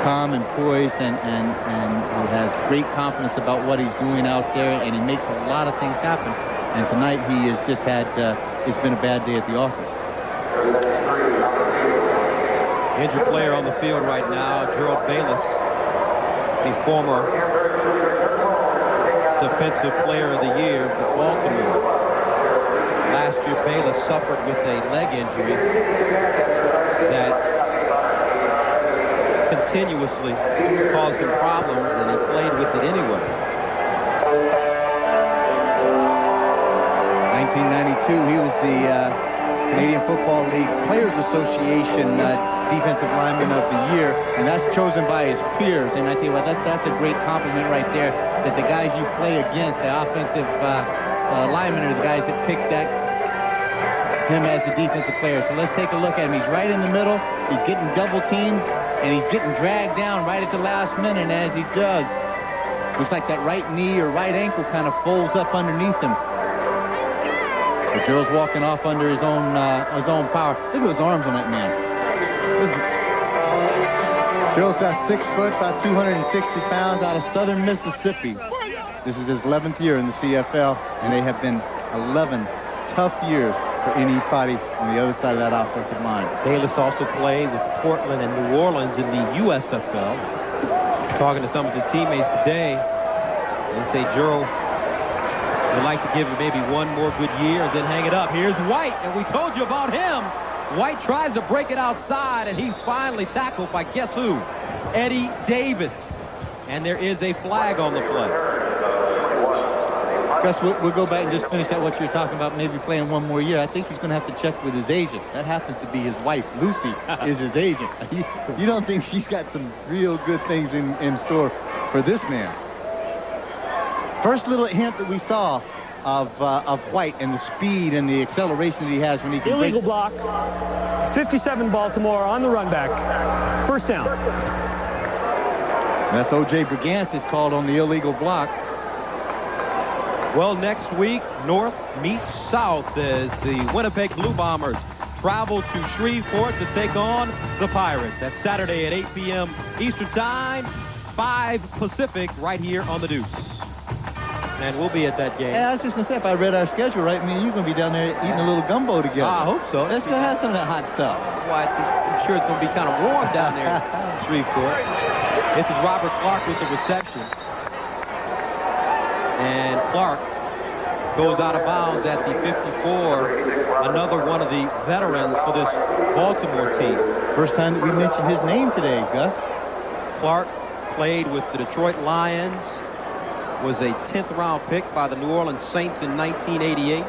calm and poised and he has great confidence about what he's doing out there, and he makes a lot of things happen. And tonight he has just had it's been a bad day at the office. Injured player on the field right now, Gerald Bayless, the former Defensive Player of the Year for Baltimore. Last year, Bayless suffered with a leg injury that continuously caused him problems, and he played with it anyway. 1992, he was the Canadian Football League Players Association Defensive Lineman of the Year, and that's chosen by his peers. And I tell you what, that's a great compliment right there, that the guys you play against, the offensive linemen are the guys that picked him as the defensive player. So let's take a look at him. He's right in the middle. He's getting double teamed, and he's getting dragged down right at the last minute. And as he does, looks like that right knee or right ankle kind of folds up underneath him. So Gerald's walking off under his own power. Look at those arms on that man. Gerald's got 6 foot, about 260 pounds, out of southern Mississippi. This is his 11th year in the CFL, and they have been 11 tough years for anybody on the other side of that offensive line. Bayless also played with Portland and New Orleans in the USFL. Talking to some of his teammates today, they say Gerald would like to give him maybe one more good year and then hang it up. Here's White, and we told you about him. White tries to break it outside, and he's finally tackled by guess who? Eddie Davis. And there is a flag on the play. Gus, we'll go back and just finish out what you're talking about, maybe playing one more year. I think he's going to have to check with his agent. That happens to be his wife. Lucy is his agent. You don't think she's got some real good things in store for this man? First little hint that we saw of White and the speed and the acceleration that he has when he can Illegal block. 57 Baltimore on the run back. First down. That's O.J. Brigance is called on the illegal block. Well, next week, North meets South as the Winnipeg Blue Bombers travel to Shreveport to take on the Pirates. That's Saturday at 8 p.m. Eastern Time, 5 Pacific, right here on the Deuce. And we'll be at that game. Yeah, I was just going to say, if I read our schedule right, me and you're going to be down there eating a little gumbo together. I hope so. Let's go have some of that hot stuff. Well, I'm sure it's going to be kind of warm down there in Shreveport. This is Robert Clark with the reception. And Clark goes out of bounds at the 54. Another one of the veterans for this Baltimore team. First time that we mentioned his name today, Gus. Clark played with the Detroit Lions, was a 10th round pick by the New Orleans Saints in 1988.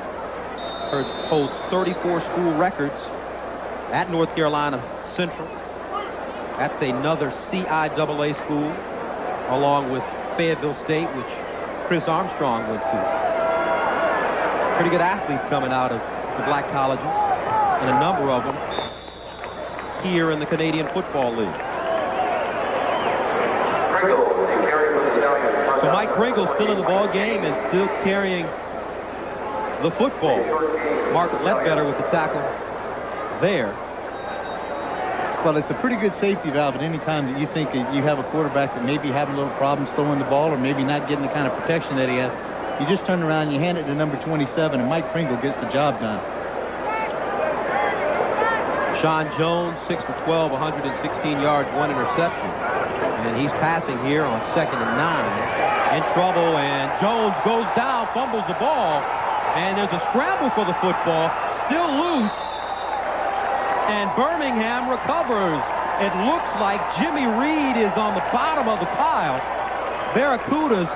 Holds 34 school records at North Carolina Central. That's another CIAA school, along with Fayetteville State, which Chris Armstrong went to. Pretty good athletes coming out of the black colleges, and a number of them here in the Canadian Football League. So Mike Pringle's still in the ball game and still carrying the football. Mark Ledbetter with the tackle there. Well, it's a pretty good safety valve at any time that you think that you have a quarterback that may be having a little problems throwing the ball or maybe not getting the kind of protection that he has. You just turn around and you hand it to number 27, and Mike Pringle gets the job done. Sean Jones, 6-for-12, 116 yards, 1 interception. And he's passing here on 2nd and 9. In trouble, and Jones goes down, fumbles the ball, and there's a scramble for the football, still loose, and Birmingham recovers. It looks like Jimmy Reed is on the bottom of the pile. Barracudas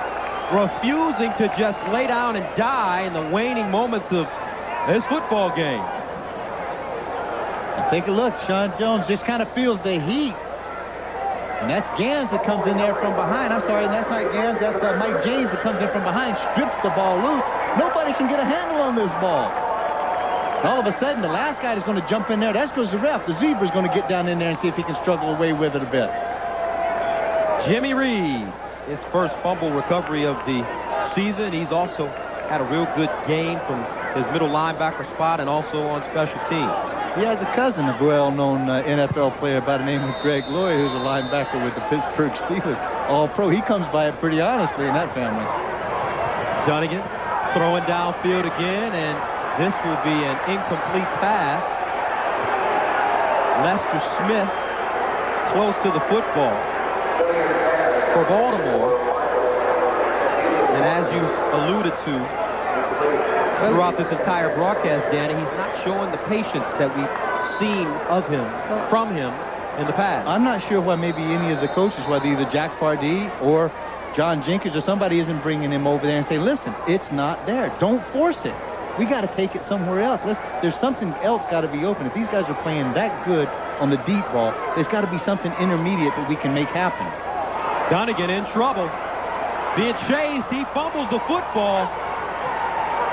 refusing to just lay down and die in the waning moments of this football game. And take a look, Sean Jones just kind of feels the heat. And that's Gans that comes in there from behind. I'm sorry, that's not Gans. That's Mike James that comes in from behind, strips the ball loose. Nobody can get a handle on this ball. And all of a sudden, the last guy that's going to jump in there, that's goes the ref. The Zebra's going to get down in there and see if he can struggle away with it a bit. Jimmy Reed, his first fumble recovery of the season. He's also had a real good game from his middle linebacker spot and also on special teams. He has a cousin, a well-known NFL player by the name of Greg Lloyd, who's a linebacker with the Pittsburgh Steelers. All-pro. He comes by it pretty honestly in that family. Dunnigan throwing downfield again, and this will be an incomplete pass. Lester Smith close to the football for Baltimore. And as you alluded to throughout this entire broadcast, Danny, he's not showing the patience that we've seen of him, from him in the past. I'm not sure why maybe any of the coaches, whether either Jack Pardee or John Jenkins or somebody, isn't bringing him over there and say, listen, it's not there. Don't force it. We got to take it somewhere else. There's something else got to be open. If these guys are playing that good on the deep ball, there's got to be something intermediate that we can make happen. Dunnigan in trouble. Being chased, he fumbles the football.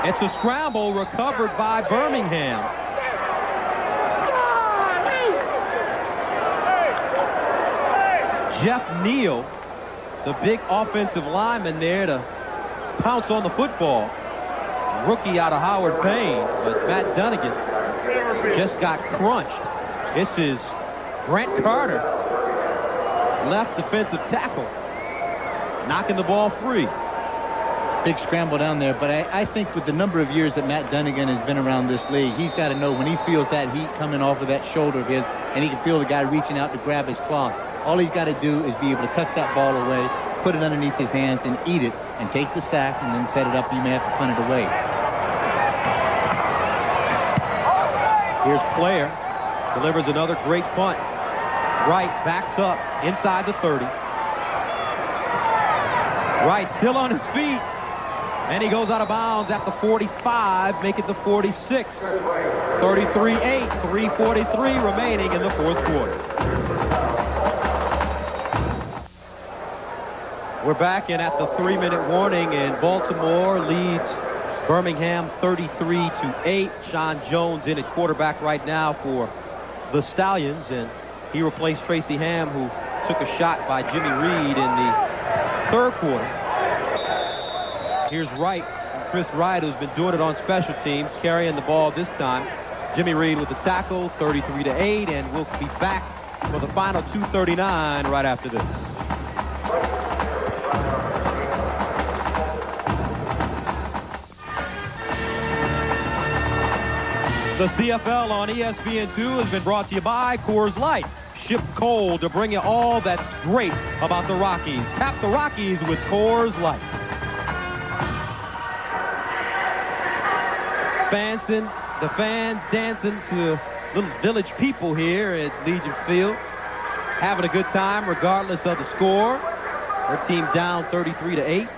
It's a scramble recovered by Birmingham. Jeff Neal, the big offensive lineman there to pounce on the football. Rookie out of Howard Payne, but Matt Dunnigan just got crunched. This is Brent Carter, left defensive tackle, knocking the ball free. Big scramble down there, but I think with the number of years that Matt Dunnigan has been around this league, he's got to know when he feels that heat coming off of that shoulder of his, and he can feel the guy reaching out to grab his cloth. All he's got to do is be able to tuck that ball away, put it underneath his hands, and eat it, and take the sack, and then set it up. You may have to punt it away. Here's Player, delivers another great punt. Wright backs up inside the 30. Wright still on his feet, and he goes out of bounds at the 45, make it the 46. 33-8, 3:43 remaining in the fourth quarter. We're back in at the 3-minute warning, and Baltimore leads Birmingham 33-8. Sean Jones in at quarterback right now for the Stallions, and he replaced Tracy Ham, who took a shot by Jimmy Reed in the third quarter. Here's Wright, Chris Wright, who's been doing it on special teams, carrying the ball this time. Jimmy Reed with the tackle, 33-8, and we'll be back for the final 2:39 right after this. The CFL on ESPN2 has been brought to you by Coors Light. Shipped cold to bring you all that's great about the Rockies. Tap the Rockies with Coors Light. The fans dancing to little village people here at Legion Field. Having a good time regardless of the score. Their team down 33-8.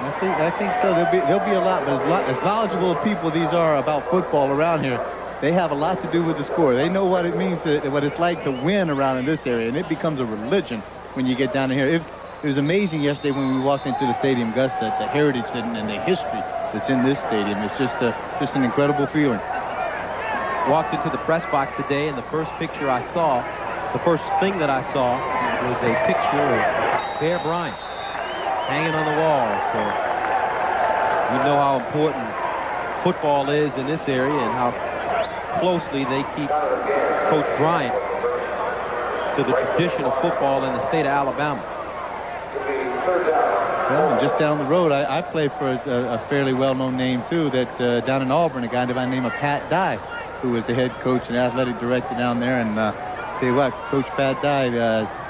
I think so. There'll be a lot, but as knowledgeable people these are about football around here, they have a lot to do with the score. They know what it means, what it's like to win around in this area, and it becomes a religion when you get down here. It was amazing yesterday when we walked into the stadium, Gus, that the heritage and the history that's in this stadium. It's just an incredible feeling. Walked into the press box today, and the first thing that I saw was a picture of Bear Bryant hanging on the wall. So you know how important football is in this area and how closely they keep Coach Bryant to the tradition of football in the state of Alabama. Well, and just down the road, I played for a fairly well-known name, too, that down in Auburn, a guy by the name of Pat Dye, who was the head coach and athletic director down there. And tell you what, Coach Pat Dye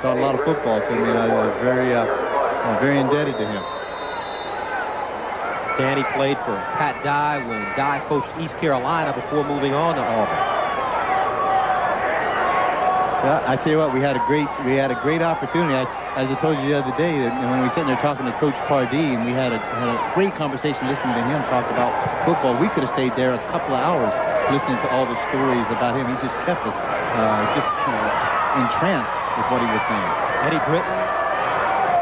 taught a lot of football to me. I was very indebted to him. Danny played for Pat Dye when Dye coached East Carolina before moving on to Auburn. Well, I tell you what, we had a great opportunity. As I told you the other day, that when we were sitting there talking to Coach Pardee, and we had a great conversation listening to him talk about football. We could have stayed there a couple of hours listening to all the stories about him. He just kept us entranced with what he was saying. Eddie Britton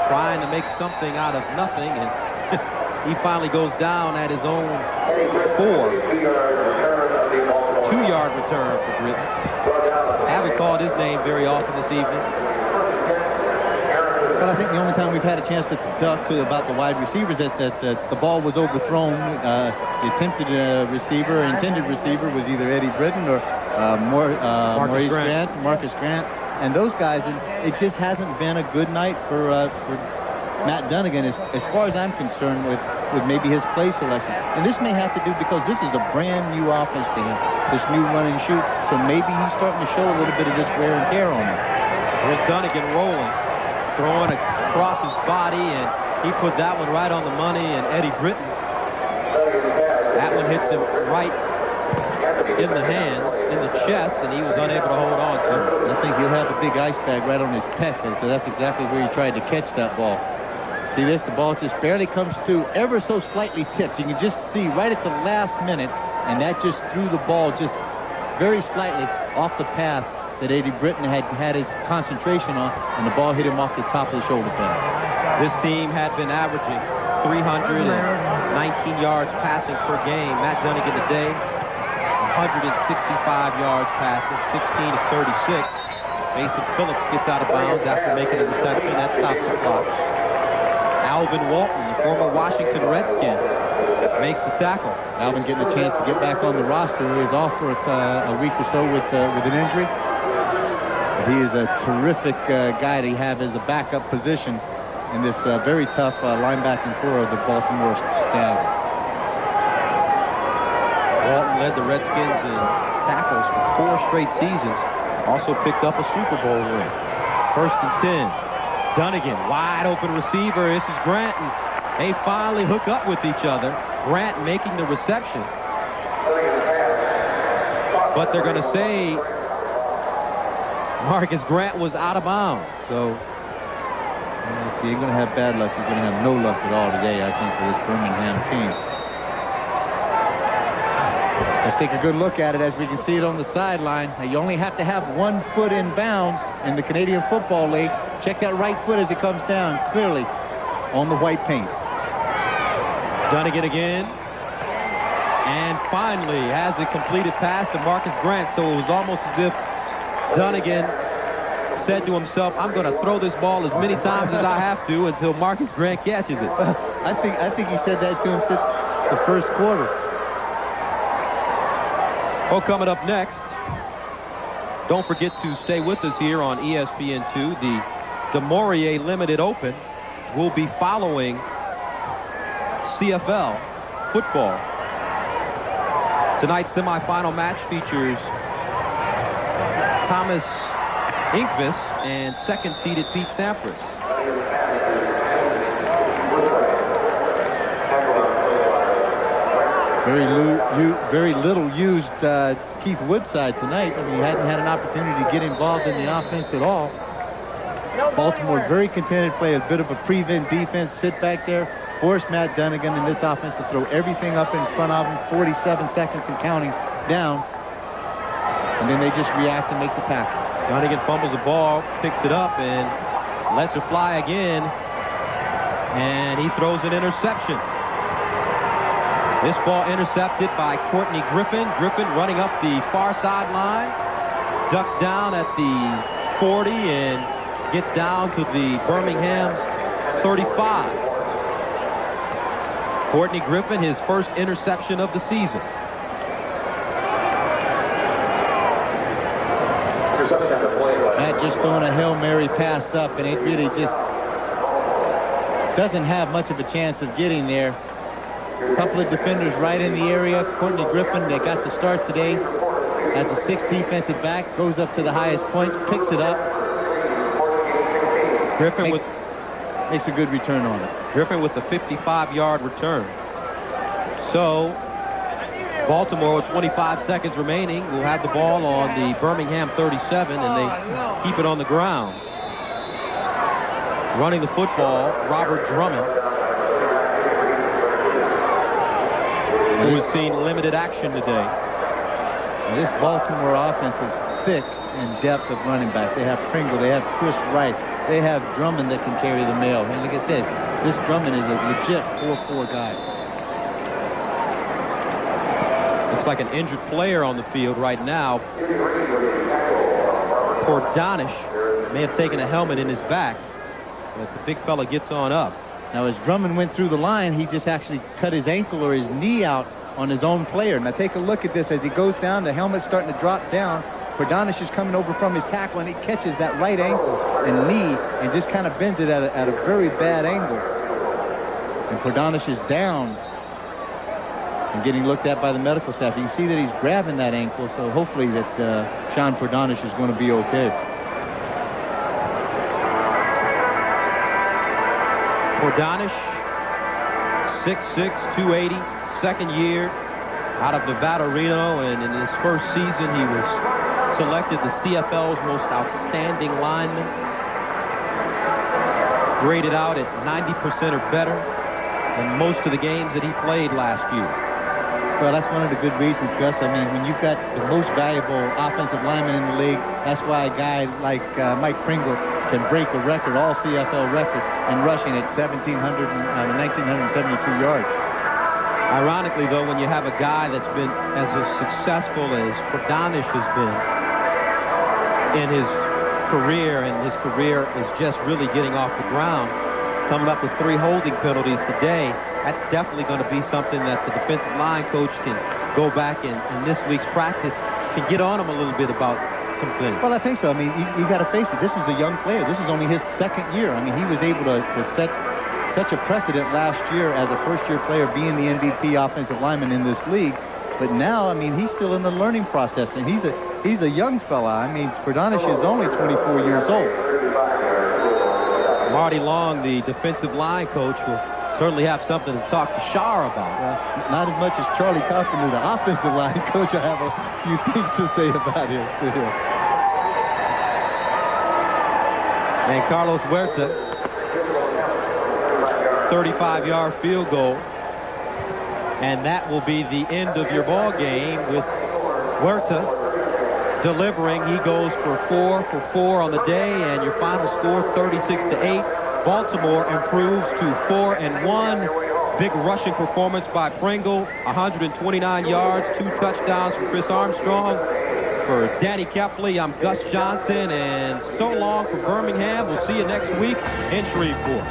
trying to make something out of nothing, and he finally goes down at his own 2-yard return for Britton. I haven't called his name very often this evening. Well, I think the only time we've had a chance to talk to about the wide receivers that the ball was overthrown. The attempted receiver, intended receiver, was either Eddie Britton or Marcus Grant. And those guys, it just hasn't been a good night for Matt Dunnigan as far as I'm concerned with maybe his play selection. And this may have to do because this is a brand new offense to him, this new run and shoot. So maybe he's starting to show a little bit of this wear and tear on him. Here's Dunnigan rolling, throwing across his body, and he put that one right on the money. And Eddie Britton, that one hits him right in the hands, in the chest, and he was unable to hold on to it. I think he'll have a big ice bag right on his pec, so that's exactly where he tried to catch that ball. See this? The ball just barely comes to, ever so slightly tipped. You can just see right at the last minute, and that just threw the ball just very slightly off the path that Eddie Britton had his concentration on, and the ball hit him off the top of the shoulder pad. This team had been averaging 319 yards passing per game. Matt Dunnigan today, 165 yards passing, 16 of 36. Mason Phillips gets out of bounds after making a reception. That stops the clock. Alvin Walton, the former Washington Redskin, makes the tackle. Alvin getting a chance to get back on the roster. He was off for a week or so with an injury. But he is a terrific guy to have as a backup position in this very tough linebacking core of the Baltimore Stallions. Walton led the Redskins in tackles for 4 straight seasons. Also picked up a Super Bowl ring. 1st and 10. Dunnigan, wide open receiver. This is Grant, and they finally hook up with each other. Grant making the reception. But they're going to say Marcus Grant was out of bounds. So if you're going to have bad luck, you're going to have no luck at all today, I think, for this Birmingham team. Let's take a good look at it as we can see it on the sideline. Now, you only have to have 1 foot in bounds in the Canadian Football League. Check that right foot as it comes down, clearly on the white paint. Dunnigan again. And finally has a completed pass to Marcus Grant. So it was almost as if Dunnigan said to himself, I'm going to throw this ball as many times as I have to until Marcus Grant catches it. I think he said that to him since the first quarter. Well, coming up next, don't forget to stay with us here on ESPN2. The DeMaurier Limited Open will be following CFL football. Tonight's semifinal match features Thomas Inkvis and second-seeded Pete Sampras. Very little used Keith Woodside tonight. I mean, he hadn't had an opportunity to get involved in the offense at all. Baltimore very contented, play a bit of a prevent defense, sit back there, force Matt Dunnigan in this offense to throw everything up in front of him, 47 seconds and counting down, and then they just react and make the tackle. Dunnigan fumbles the ball, picks it up, and lets it fly again, and he throws an interception. This ball intercepted by Courtney Griffin. Griffin running up the far sideline, ducks down at the 40 and gets down to the Birmingham 35. Courtney Griffin, his first interception of the season. Matt just throwing a Hail Mary pass up, and it really just doesn't have much of a chance of getting there. A couple of defenders right in the area. Courtney Griffin, they got the start today as a 6th defensive back, goes up to the highest point, picks it up. Griffin makes a good return on it. Griffin with the 55-yard return. So Baltimore with 25 seconds remaining will have the ball on the Birmingham 37, and they keep it on the ground. Running the football, Robert Drummond, who has seen limited action today. This Baltimore offense is thick in depth of running back. They have Pringle, they have Chris Wright, they have Drummond that can carry the mail. And like I said, this Drummond is a legit 4-4 guy. Looks like an injured player on the field right now. Poor Donish may have taken a helmet in his back, but the big fella gets on up. Now, as Drummond went through the line, he just actually cut his ankle or his knee out on his own player. Now, take a look at this. As he goes down, the helmet's starting to drop down. Pordanish is coming over from his tackle, and he catches that right ankle and knee and just kind of bends it at a very bad angle. And Pordanish is down and getting looked at by the medical staff. You can see that he's grabbing that ankle, so hopefully that Sean Pordanish is going to be okay. Pordanish, 6'6", 280, second year out of Nevada, Reno, and in his first season he was selected the CFL's most outstanding lineman. Graded out at 90% or better in most of the games that he played last year. Well, that's one of the good reasons, Gus. I mean, when you've got the most valuable offensive lineman in the league, that's why a guy like Mike Pringle can break the record, all CFL record, in rushing at 1,972 yards. Ironically, though, when you have a guy that's been as successful as Bogdanovich has been in his career, and his career is just really getting off the ground, coming up with 3 holding penalties today, that's definitely going to be something that the defensive line coach can go back and in this week's practice can get on him a little bit about some things. Well, I think so. I mean, you got to face it. This is a young player. This is only his 2nd year. I mean, he was able to set such a precedent last year as a first-year player being the MVP offensive lineman in this league. But now, I mean, he's still in the learning process, and he's a young fella. I mean, Bogdanovich is only 24 years old. Marty Long, the defensive line coach, will certainly have something to talk to Shar about. Not as much as Charlie Carpenter, the offensive line coach. I have a few things to say about him. And Carlos Huerta, 35-yard field goal. And that will be the end of your ball game with Huerta delivering. He goes for 4 for 4 on the day, and your final score 36-8. Baltimore improves to 4-1. Big rushing performance by Pringle, 129 yards, 2 touchdowns from Chris Armstrong. For Danny Kepley, I'm Gus Johnson, and so long from Birmingham. We'll see you next week in Shreveport.